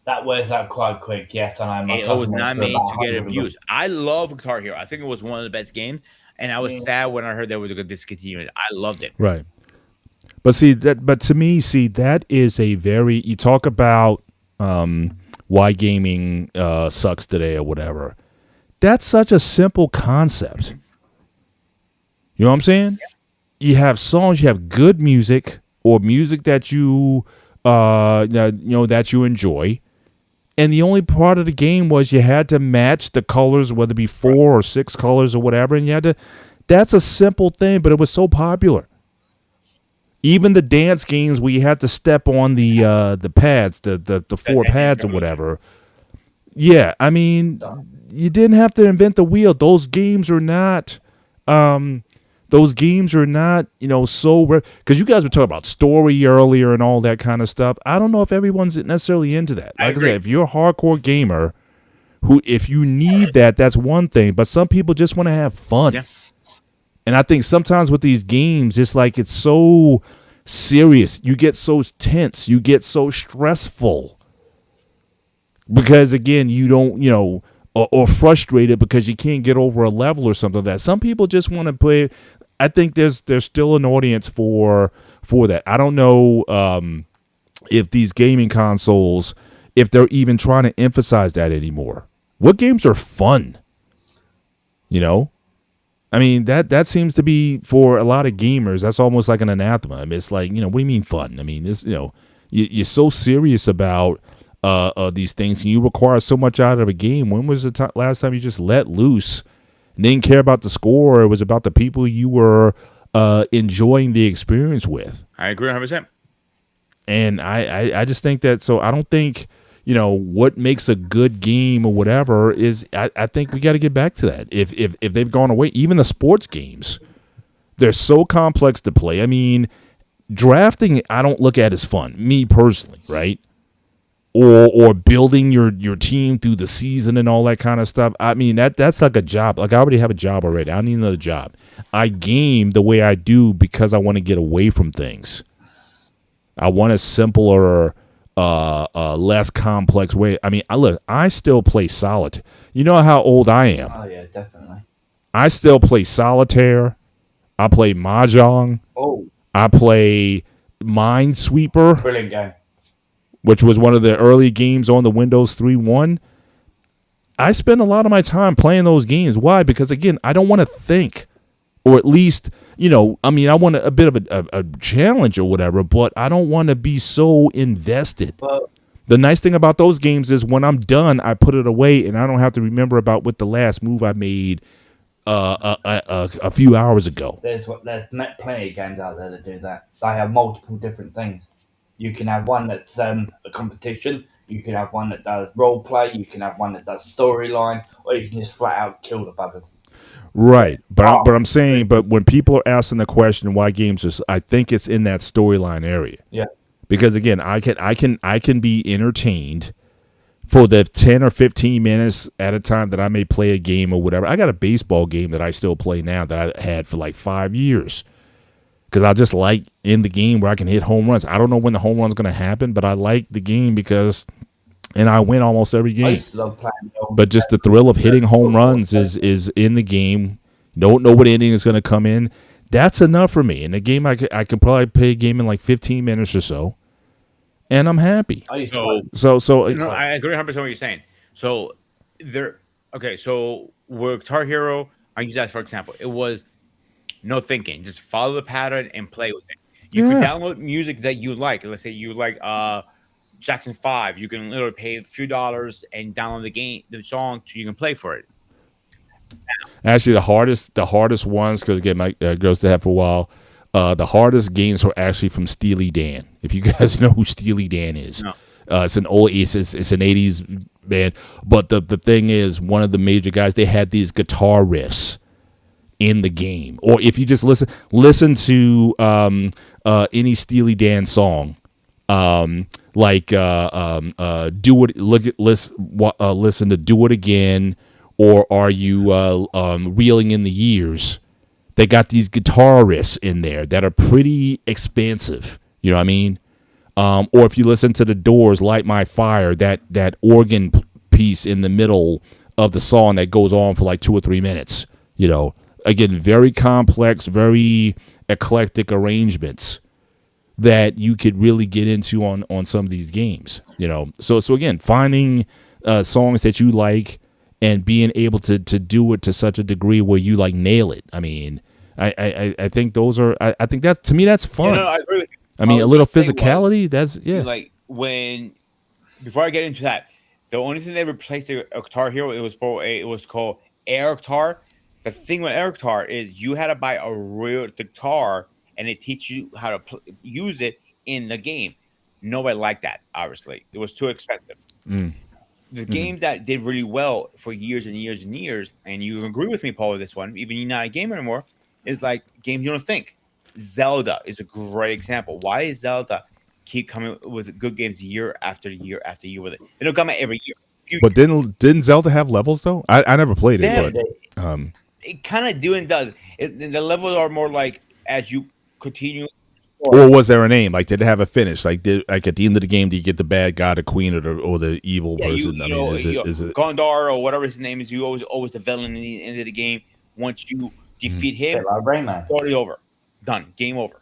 C: That wears out quite quick, yes, and I'm.
B: It was not made to get abused. I love Guitar Hero. I think it was one of the best games, and I was sad when I heard they were going to discontinue it. I loved it.
E: Right, but to me, that is a very. You talk about why gaming sucks today or whatever. That's such a simple concept. You know what I'm saying? Yeah. You have songs, you have good music or music that you that you enjoy. And the only part of the game was you had to match the colors, whether it be 4 or 6 colors or whatever. And you had to, that's a simple thing, but it was so popular. Even the dance games where you had to step on the pads, the 4 pads or whatever. Yeah, I mean, you didn't have to invent the wheel. Those games are not, so because you guys were talking about story earlier and all that kind of stuff. I don't know if everyone's necessarily into that. Like I said, if you're a hardcore gamer, if you need that, that's one thing. But some people just want to have fun. Yeah. And I think sometimes with these games, it's like it's so serious. You get so tense. You get so stressful. Because, again, you don't, or frustrated because you can't get over a level or something like that. Some people just want to play. I think there's still an audience for that. I don't know if these gaming consoles, if they're even trying to emphasize that anymore. What games are fun? I mean, that seems to be for a lot of gamers. That's almost like an anathema. I mean, it's like, what do you mean fun? I mean, this, you're so serious about these things, and you require so much out of a game. When was the last time you just let loose and didn't care about the score? It was about the people you were enjoying the experience with.
B: I agree 100%.
E: And I just think that, so I don't think, what makes a good game or whatever is, I think we got to get back to that. If they've gone away, even the sports games, they're so complex to play. I mean, drafting, I don't look at as fun, me personally, right? or building your team through the season and all that kind of stuff. I mean, that's like a job. Like I already have a job already. I don't need another job. I game the way I do because I want to get away from things. I want a simpler, less complex way. I mean, I still play solitaire. You know how old I am.
C: Oh yeah, definitely.
E: I still play solitaire. I play mahjong.
C: Oh,
E: I play Minesweeper,
C: brilliant game.
E: which was one of the early games on the Windows 3.1. I spend a lot of my time playing those games. Why? Because, again, I don't want to think. Or at least, I mean, I want a bit of a challenge or whatever, but I don't want to be so invested.
C: Well,
E: The nice thing about those games is when I'm done, I put it away, and I don't have to remember about what the last move I made a few hours ago.
C: there's plenty of games out there that do that. They have multiple different things. You can have one that's a competition. You can have one that does role play. You can have one that does storyline, or you can just flat out kill the buggers.
E: Right, but I'm saying, but when people are asking the question why games are, I think it's in that storyline area.
C: Yeah.
E: Because again, I can be entertained for the 10 or 15 minutes at a time that I may play a game or whatever. I got a baseball game that I still play now that I had for like 5 years. Because I just like in the game where I can hit home runs. I don't know when the home run's going to happen, but I like the game because, and I win almost every
C: I
E: game.
C: used to love playing.
E: But just the thrill of hitting home runs is in the game. Don't know what inning is going to come in. That's enough for me. In the game, I could probably play a game in like 15 minutes or so, and I'm happy.
C: I used to
B: So,
C: play.
B: no, I agree 100% what you're saying. So so with Guitar Hero, I use that for example. It was no thinking, just follow the pattern and play with it. You could download music that you like. Let's say you like Jackson 5. You can literally pay a few dollars and download the song, so you can play for it.
E: Actually, the hardest ones, because again, my girls to have for a while. The hardest games were actually from Steely Dan. If you guys know who Steely Dan is,
B: No.
E: It's an old, it's an '80s band. But the thing is, one of the major guys, they had these guitar riffs in the game. Or if you just listen to any Steely Dan song, like do it, listen to Do It Again, or Are You Reeling in the Years? They got these guitar riffs in there that are pretty expansive. You know what I mean? Or if you listen to The Doors, Light My Fire, that organ piece in the middle of the song that goes on for like 2 or 3 minutes. Again, very complex, very eclectic arrangements that you could really get into on some of these games. So again, finding songs that you like and being able to do it to such a degree where you like nail it. I mean, I think those are. I think that, to me, that's fun.
B: I agree with you.
E: I mean, a little
B: the thing
E: physicality. That's
B: Like before I get into that, the only thing they replaced the Guitar Hero, it was called Air Guitar. The thing with Air Guitar is you had to buy a real guitar and it teach you how to use it in the game. Nobody liked that. Obviously, it was too expensive. The games that did really well for years and years and years, and you agree with me, Paul, with this one, even you're not a gamer anymore, is like games you don't think. Zelda is a great example. Why is Zelda keep coming with good games year after year after year with it? They don't come out every year.
E: But didn't Zelda have levels though? I never played it, but
B: it kind of do and does. The levels are more like as you continue.
E: or was there an aim? Like, did it have a finish? Like, at the end of the game, do you get the bad guy, the queen, or the evil person? Is it
B: Gondar or whatever his name is? You always the villain in the end of the game. Once you defeat him,
C: Like Rayman.
B: story over, done, game over,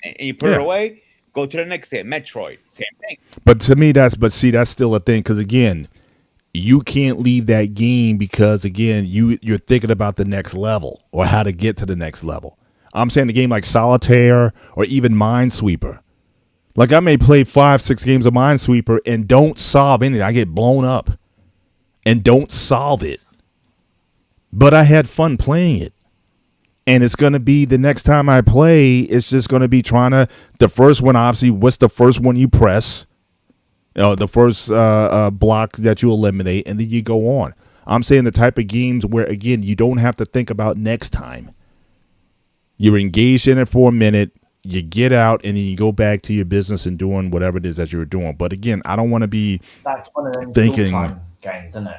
B: and you put it away. Go to the next game. Metroid, same thing.
E: But to me, that's still a thing, because again, you can't leave that game because again, you're thinking about the next level or how to get to the next level. I'm saying a game like Solitaire or even Minesweeper. Like, I may play 5-6 games of Minesweeper and don't solve anything. I get blown up and don't solve it. But I had fun playing it. And it's going to be the next time I play, it's just going to be the first one, obviously, what's the first one you press? The first block that you eliminate, and then you go on. I'm saying the type of games where, again, you don't have to think about next time. You're engaged in it for a minute. you get out and then you go back to your business and doing whatever it is that you're doing. But again, I don't want to be
C: That's one of them
E: thinking.
C: time games, isn't it?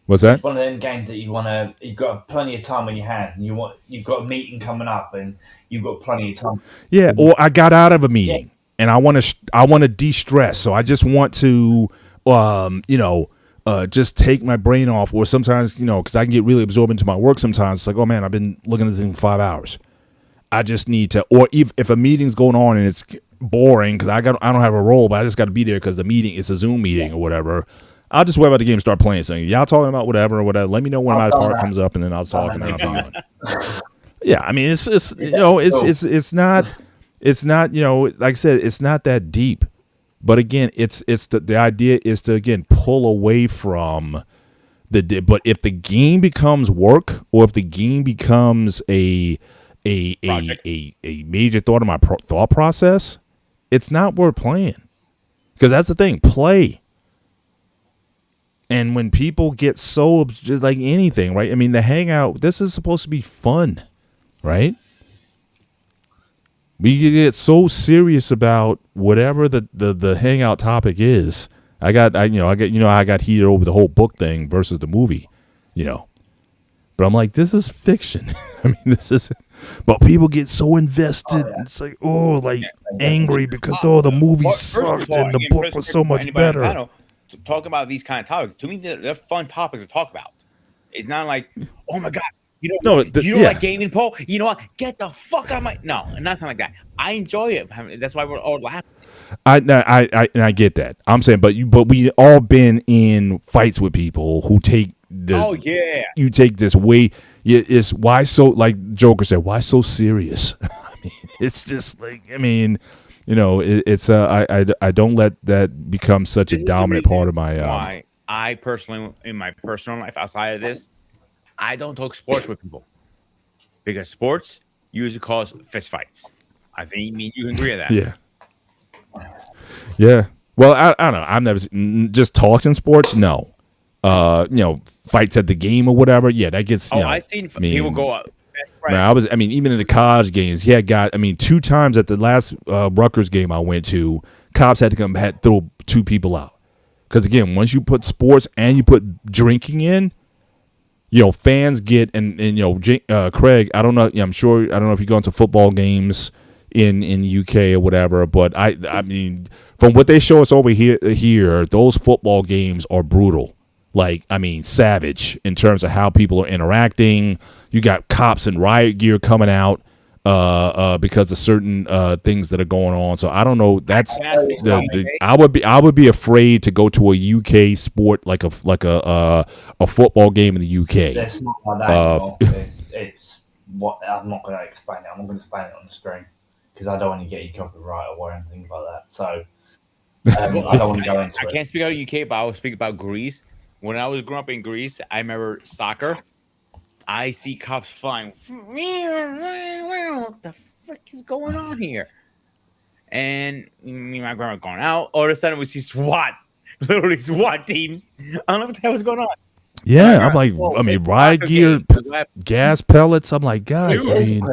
E: What's that?
C: It's one of them games that you've got plenty of time on your hands, and you've got a meeting coming up, and you've got plenty of time.
E: Yeah, or I got out of a meeting and I want to de-stress. So I just want to, just take my brain off. Or sometimes, because I can get really absorbed into my work sometimes. It's like, oh man, I've been looking at this thing for 5 hours. I just need to, or if a meeting's going on and it's boring because I don't have a role, but I just got to be there because the meeting is a Zoom meeting or whatever. I'll just wait about the game and start playing something. Y'all talking about whatever or whatever. Let me know when my part comes up and then I'll talk and then I'll be on. Yeah, I mean it's not like I said, it's not that deep. But again, it's the idea is to again pull away from but if the game becomes work or if the game becomes a major thought of my thought process, it's not worth playing. Because that's the thing, play. And when people get so just like anything, right? I mean, the hangout, this is supposed to be fun, right? We get so serious about whatever the hangout topic is. I got heated over the whole book thing versus the movie, But I'm like, this is fiction. I mean, this is. But people get so invested. Oh, yeah. It's like, angry because the movie sucked and the book was so much better.
B: Talk about these kind of topics. To me, they're fun topics to talk about. It's not like, oh my god, you don't like gaming, Paul. You know what? Get the fuck out of my nothing like that. I enjoy it. That's why we're all laughing.
E: I get that. I'm saying, but we all been in fights with people who take you take this way. It's why so, like Joker said, why so serious? I mean, it's just like, I mean, it's I don't let that become such a dominant part of my.
B: Why I personally, in my personal life outside of this, I don't talk sports with people because sports usually cause fist fights. I think you can agree with that.
E: Yeah. Yeah. Well, I don't know. I've never just talking sports. No. Fights at the game or whatever. Yeah, that gets.
B: I've seen people go up.
E: Man, even in the college games, he had 2 times at the last Rutgers game I went to, cops had to throw 2 people out. Because again, once you put sports and you put drinking in, fans get and Craig, I don't know. I'm sure I don't know if you go into football games in the UK or whatever, but I mean, from what they show us over here, those football games are brutal. Like, I mean, savage in terms of how people are interacting. You got cops in riot gear coming out because of certain things that are going on. So I don't know. That's I would be afraid to go to a UK sport like a football game in the UK.
C: It's not like that. It's what I'm not going to explain it. I'm not going to explain it on the stream because I don't want to get you copyright or anything like that. So I don't want to go into it.
B: I can't speak about UK, but I will speak about Greece. When I was growing up in Greece, I remember soccer. I see cops flying. What the frick is going on here? And me and my grandma going out. All of a sudden, we see SWAT. Literally SWAT teams. I don't know what the hell was going on.
E: Yeah, I'm like, riot gear, gas pellets. I'm like, guys,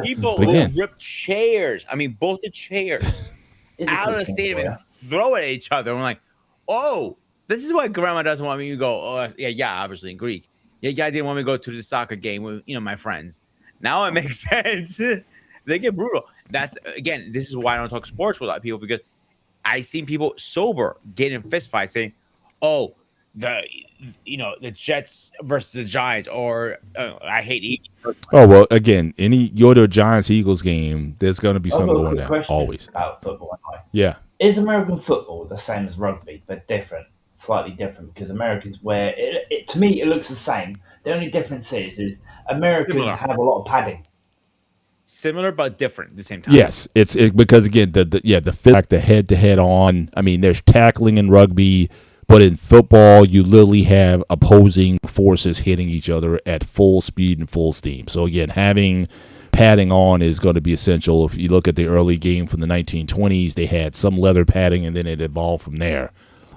B: people rip chairs. I mean, both the chairs out of the stadium and throw it at each other. I'm like, oh, this is why grandma doesn't want me to go. Oh, yeah, obviously in Greek. Yeah, I didn't want me to go to the soccer game with my friends. Now it makes sense. They get brutal. This is why I don't talk sports with a lot of people, because I seen people sober get in fist fights saying, "Oh, the Jets versus the Giants," or I hate Eagles.
E: Oh well, again, go to a Giants Eagles game, there's going to be something going down always.
C: About football,
E: yeah.
C: Is American football the same as rugby but different? Slightly different, because Americans wear it. To me, it looks the same. The only difference is Americans have a lot of padding.
B: Similar but different at the same time.
E: Yes, it's because again the head to head on. I mean, there's tackling in rugby, but in football you literally have opposing forces hitting each other at full speed and full steam. So again, having padding on is going to be essential. If you look at the early game from the 1920s, they had some leather padding, and then it evolved from there.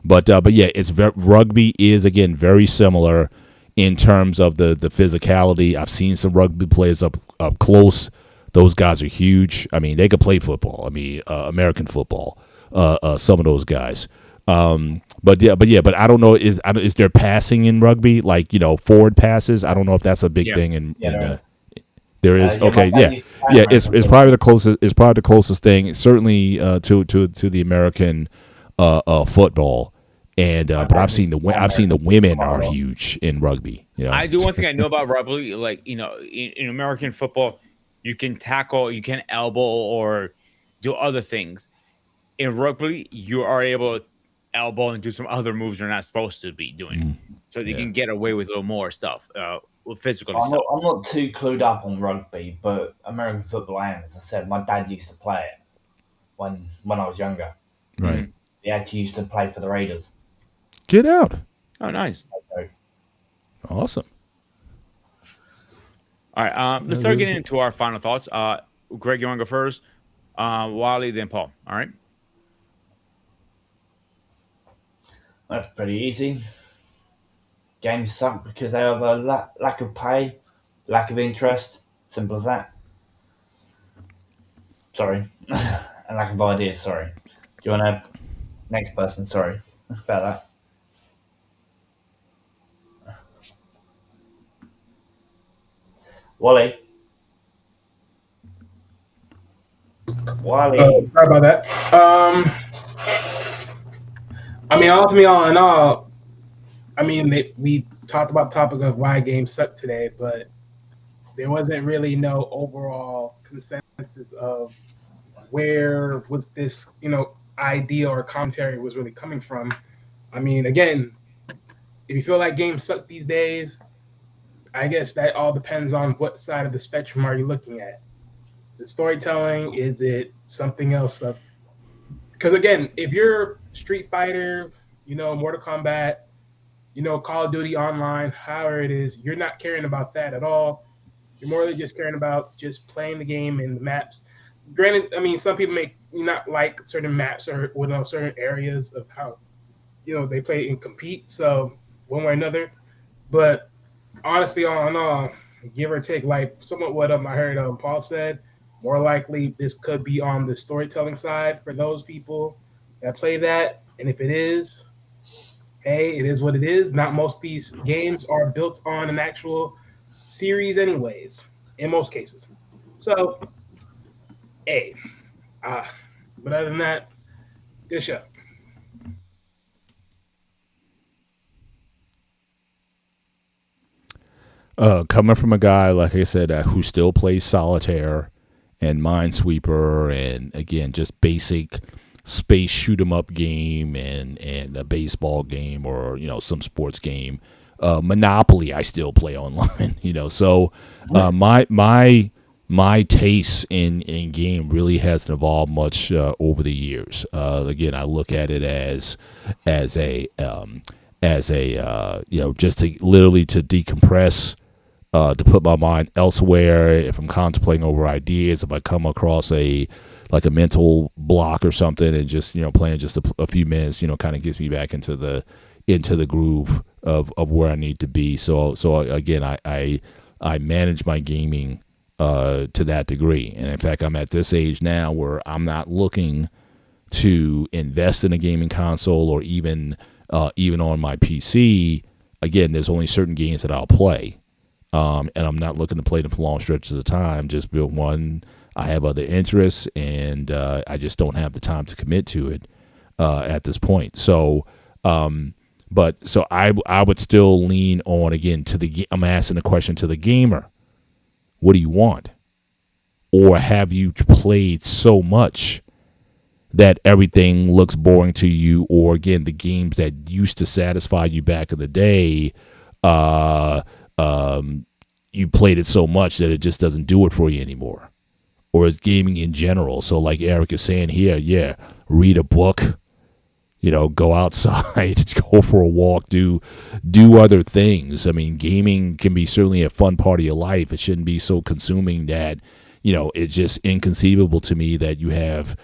E: But yeah, rugby is again very similar in terms of the physicality. I've seen some rugby players up close. Those guys are huge. I mean, they could play football. I mean, American football. Some of those guys. But I don't know. Is there passing in rugby, like, forward passes? I don't know if that's a big thing. There is. Okay, yeah. It's probably the closest. It's probably the closest thing. Certainly to the American football. And but I've seen the women are huge in rugby.
B: I do one thing I know about rugby, like in American football, you can tackle, you can elbow, or do other things. In rugby, you are able to elbow and do some other moves you're not supposed to be doing, so you can get away with a little more stuff, with physical stuff.
C: I'm not too clued up on rugby, but American football I am. As I said, my dad used to play it when I was younger.
E: Right.
C: He actually used to play for the Raiders.
E: Get out.
B: Oh, nice.
E: Awesome.
B: All right, let's start getting into our final thoughts. Greg, you want to go first? Wally, then Paul. All right.
C: That's pretty easy. Games suck because they have a lack of pay, lack of interest. Simple as that. Sorry. And lack of ideas, sorry. Do you want to... Next person, sorry about that. Wally.
D: Sorry about that. I mean, ultimately, all in all, I mean, we talked about the topic of why games suck today, but there wasn't really no overall consensus of where was this, idea or commentary was really coming from. I mean, again, if you feel like games suck these days, I guess that all depends on what side of the spectrum are you looking at. Is it storytelling? Is it something else? Because again, if you're Street Fighter, Mortal Kombat, Call of Duty Online, however it is, you're not caring about that at all. You're more than just caring about just playing the game and the maps. Granted, I mean, some people may not like certain maps or certain areas of how they play and compete. So one way or another, but honestly, all in all, give or take, like somewhat what I heard Paul said, more likely this could be on the storytelling side for those people that play that. And if it is, hey, it is what it is. Not most of these games are built on an actual series anyways, in most cases. So, hey, but other than that, good show.
E: Coming from a guy, like I said, who still plays solitaire and Minesweeper, and again, just basic space shoot 'em up game and a baseball game or some sports game. Monopoly, I still play online. So my taste in game really hasn't evolved much over the years. Again, I look at it as a just to literally to decompress. To put my mind elsewhere, if I'm contemplating over ideas, if I come across a mental block or something, and just playing just a few minutes, kind of gets me back into the groove of where I need to be. So again, I manage my gaming to that degree, and in fact, I'm at this age now where I'm not looking to invest in a gaming console or even on my PC. Again, there's only certain games that I'll play. And I'm not looking to play them for long stretches of time. Just build one. I have other interests, and I just don't have the time to commit to it at this point. So, so I would still lean on, again, I'm asking the question to the gamer: what do you want? Or have you played so much that everything looks boring to you? Or again, the games that used to satisfy you back in the day, you played it so much that it just doesn't do it for you anymore. Or is gaming in general. So like Eric is saying here, read a book, go outside, go for a walk, do other things. I mean, gaming can be certainly a fun part of your life. It shouldn't be so consuming that, it's just inconceivable to me that you have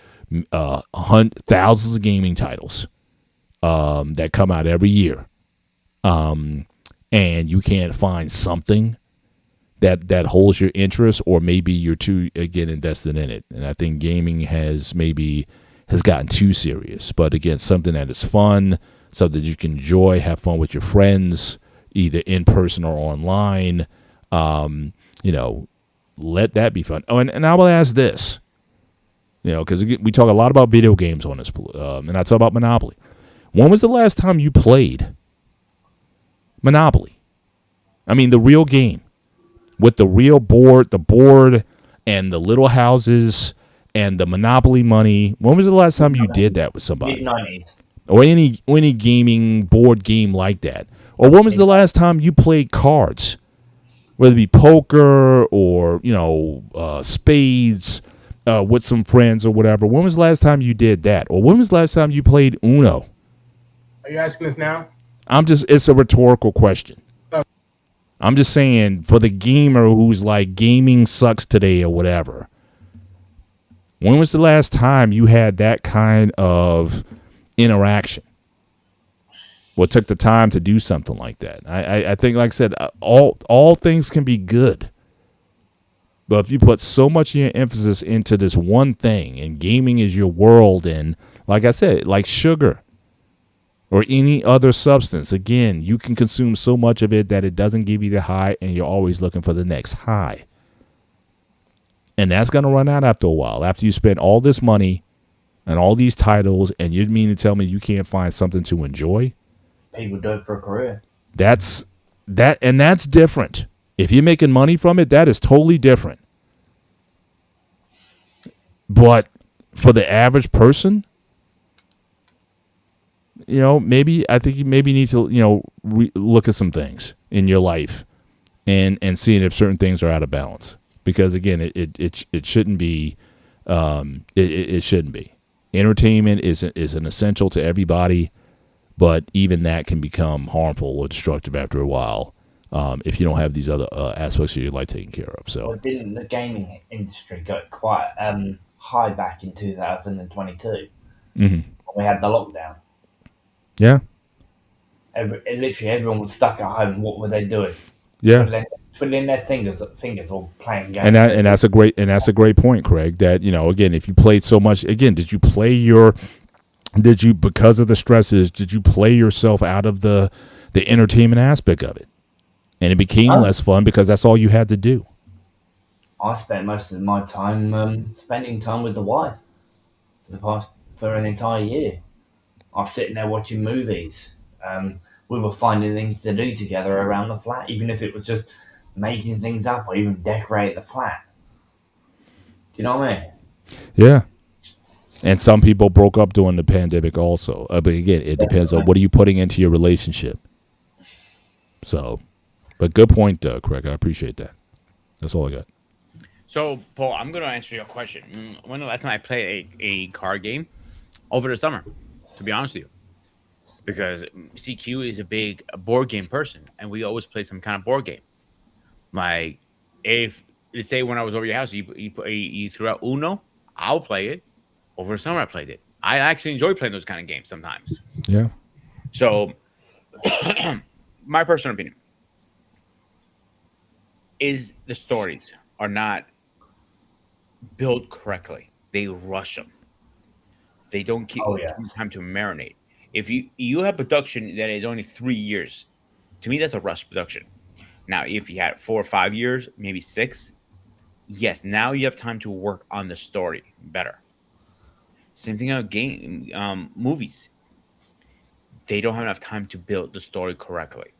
E: thousands of gaming titles that come out every year. And you can't find something that holds your interest, or maybe you're too again invested in it. And I think gaming has gotten too serious. But again, something that is fun, something that you can enjoy, have fun with your friends, either in person or online. Let that be fun. Oh, and I will ask this, because we talk a lot about video games on this, and I talk about Monopoly. When was the last time you played Monopoly? I mean, the real game with the real board, and the little houses and the Monopoly money. When was the last time you did that with somebody?
C: Mid-90s.
E: Or any gaming board game like that? Or when was the last time you played cards? Whether it be poker or, spades with some friends or whatever. When was the last time you did that? Or when was the last time you played Uno?
D: Are you asking us now?
E: It's a rhetorical question.
D: Oh.
E: I'm just saying, for the gamer who's like, gaming sucks today or whatever, when was the last time you had that kind of interaction? What took the time to do something like that? I think, like I said, all things can be good. But if you put so much of your emphasis into this one thing, and gaming is your world, and like I said, like sugar or any other substance, again, you can consume so much of it that it doesn't give you the high, and you're always looking for the next high. And that's going to run out after a while. After you spend all this money and all these titles, and you mean to tell me you can't find something to enjoy?
C: People do it for a career.
E: That's different. If you're making money from it, that is totally different. But for the average person, I think you maybe need to, look at some things in your life and seeing if certain things are out of balance. Because again, it shouldn't be. It shouldn't be. Entertainment is an essential to everybody. But even that can become harmful or destructive after a while if you don't have these other aspects of your life taken care of. So,
C: didn't the gaming industry go quite high back in 2022?
E: mm-hmm.
C: We had the lockdown.
E: Yeah.
C: Literally everyone was stuck at home. What were they doing?
E: Yeah.
C: Twiddling their fingers or playing games.
E: And that's a great point, Craig. That again, if you played so much, again, because of the stresses, did you play yourself out of the entertainment aspect of it? And it became less fun because that's all you had to do.
C: I spent most of my time spending time with the wife for an entire year. I was sitting there watching movies. We were finding things to do together around the flat, even if it was just making things up or even decorate the flat. Do you know what I mean?
E: Yeah. And some people broke up during the pandemic also. But again, it depends on what are you putting into your relationship. So, but good point, Craig. I appreciate that. That's all I got.
B: So, Paul, I'm going to answer your question. When the last time I played a card game? Over the summer, to be honest with you. Because CQ is a big board game person, and we always play some kind of board game. Like, if, let's say when I was over your house, you threw out Uno, I'll play it. Over the summer, I played it. I actually enjoy playing those kind of games sometimes.
E: Yeah.
B: So, my personal opinion is the stories are not built correctly. They rush them. They don't keep time to marinate. If you have production that is only 3 years, to me that's a rush production. Now, if you had 4 or 5 years, maybe 6, yes, now you have time to work on the story better. Same thing on movies. They don't have enough time to build the story correctly.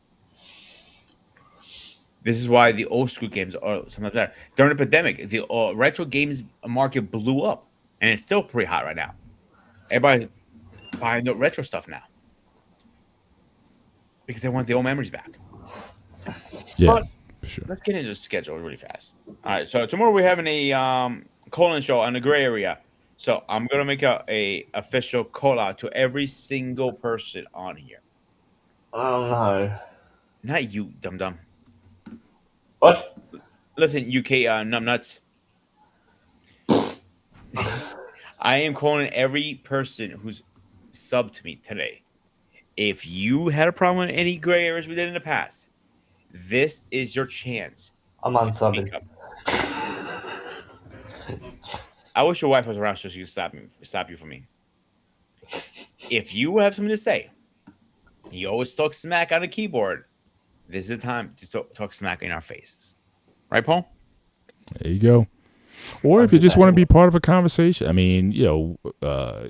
B: This is why the old school games are sometimes better. During the pandemic, the retro games market blew up, and it's still pretty hot right now. Everybody's buying the retro stuff now because they want the old memories back.
E: Yeah,
B: but
E: for sure.
B: Let's get into the schedule really fast. All right, so tomorrow we're having a call-in show on the gray area. So I'm gonna make a official call out to every single person on here.
C: Oh no!
B: Not you, dum dum.
C: What?
B: Listen, UK numbnuts. I am calling every person who's subbed to me today. If you had a problem with any gray areas we did in the past, this is your chance
C: I'm unsubbing.
B: Speak up. I wish your wife was around so she could stop you from me. If you have something to say, you always talk smack on the keyboard. This is the time to talk smack in our faces. Right, Paul?
E: There you go. Or if you just want to be part of a conversation, I mean,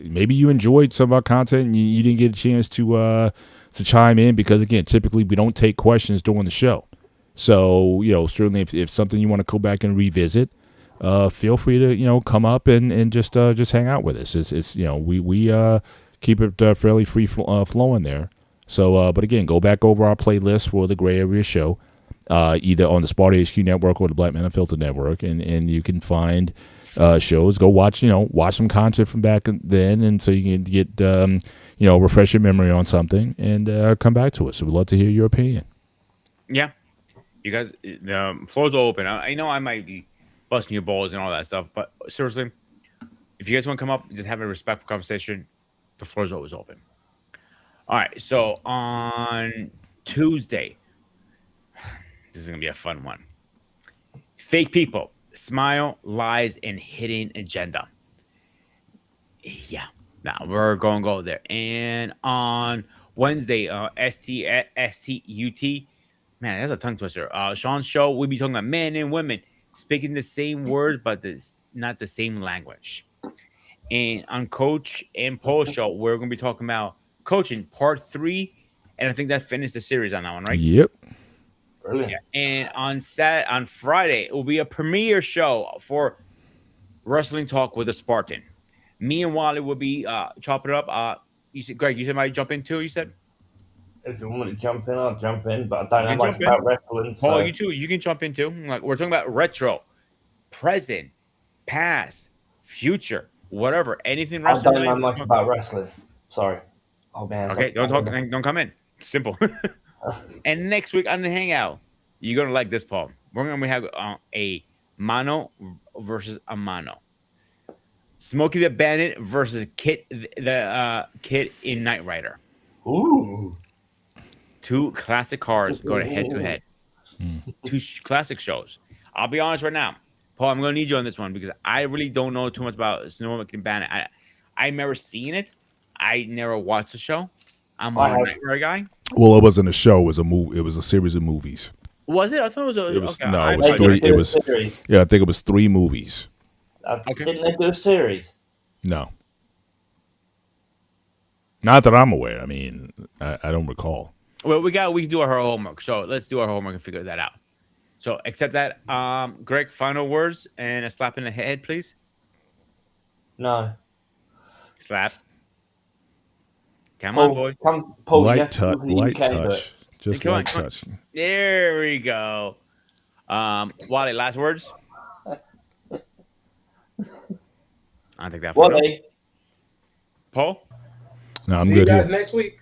E: maybe you enjoyed some of our content and you didn't get a chance to chime in because, again, typically we don't take questions during the show. So, certainly if something you want to go back and revisit, feel free to, come up and just hang out with us. It's we keep it fairly free flowing there. So, but again, go back over our playlist for the Gray Area Show. Either on the Sparta HQ Network or the Black Man Unfiltered Network, and you can find shows. Go watch some content from back then, and so you can get refresh your memory on something and come back to us. So we'd love to hear your opinion.
B: Yeah, you guys, the floors are open. I know I might be busting your balls and all that stuff, but seriously, if you guys want to come up, just have a respectful conversation. The floor is always open. All right, so on Tuesday. This is going to be a fun one. Fake people, smile, lies, and hidden agenda. Yeah. Now we're going to go there. And on Wednesday, STUT. Man, that's a tongue twister. Sean's show, we'll be talking about men and women speaking the same words, but not the same language. And on Coach and Paul show, we're going to be talking about coaching part 3. And I think that finished the series on that one, right?
E: Yep.
C: Brilliant.
B: Yeah. And on Friday, it will be a premiere show for Wrestling Talk with a Spartan. Me and Wally will be chopping it up. You said, Greg, you said might jump in too, you said?
C: If you want me to jump in, I'll jump in, but I don't
B: You
C: know
B: can
C: much
B: jump in.
C: about wrestling.
B: Paul,
C: So
B: you too. You can jump in too. Like, we're talking about retro, present, past, future, whatever. Anything
C: I
B: wrestling.
C: don't know much about wrestling. Sorry. Oh man.
B: Okay, don't talk. Don't come in. Simple. And next week on the Hangout, you're gonna like this, Paul. We're gonna have a mano versus a mano. Smokey the Bandit versus Kit the Kid in Knight Rider.
C: Ooh.
B: 2 classic cars go head to head. 2 classic shows. I'll be honest right now, Paul. I'm gonna need you on this one because I really don't know too much about Smokey the Bandit. I've never seen it. I never watched the show. I'm a Knight Rider guy.
E: Well, it wasn't a show; it was a movie. It was a series of movies.
B: Was it? I thought it was a.
E: It was
B: okay,
E: no,
B: I
E: it was
B: thought-
E: 3. It was
C: series.
E: yeah, I think it was 3 movies.
B: Okay.
C: Didn't they do a series?
E: No, not that I'm aware. I mean, I don't recall.
B: Well, we can do our homework. So let's do our homework and figure that out. So accept that. Greg, final words and a slap in the head, please.
C: No.
B: Slap. Come on, boy.
C: Paul, you
E: Light
C: have to
E: touch,
C: go to the
E: light
C: UK,
E: touch, just
B: Come on,
E: light
B: come on.
E: touch.
B: There we go. Wally, last words. I'll take that.
C: But
B: Photo.
C: Wally,
B: Paul.
E: No, I'm
D: See you
E: good
D: guys
E: here.
D: next week.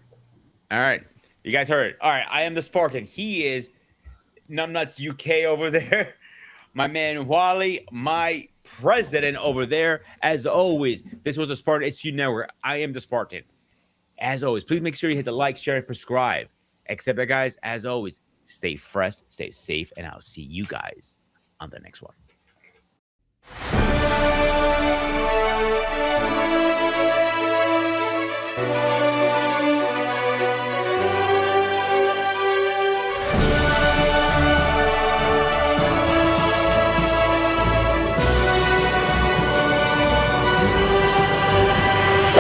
B: All right, you guys heard it. All right, I am the Spartan. He is Numbnuts UK over there. My man Wally, my president over there. As always, this was a Spartan HQ Network. I am the Spartan. As always, please make sure you hit the like, share, and subscribe. Except that, guys, as always, stay fresh, stay safe, and I'll see you guys on the next one.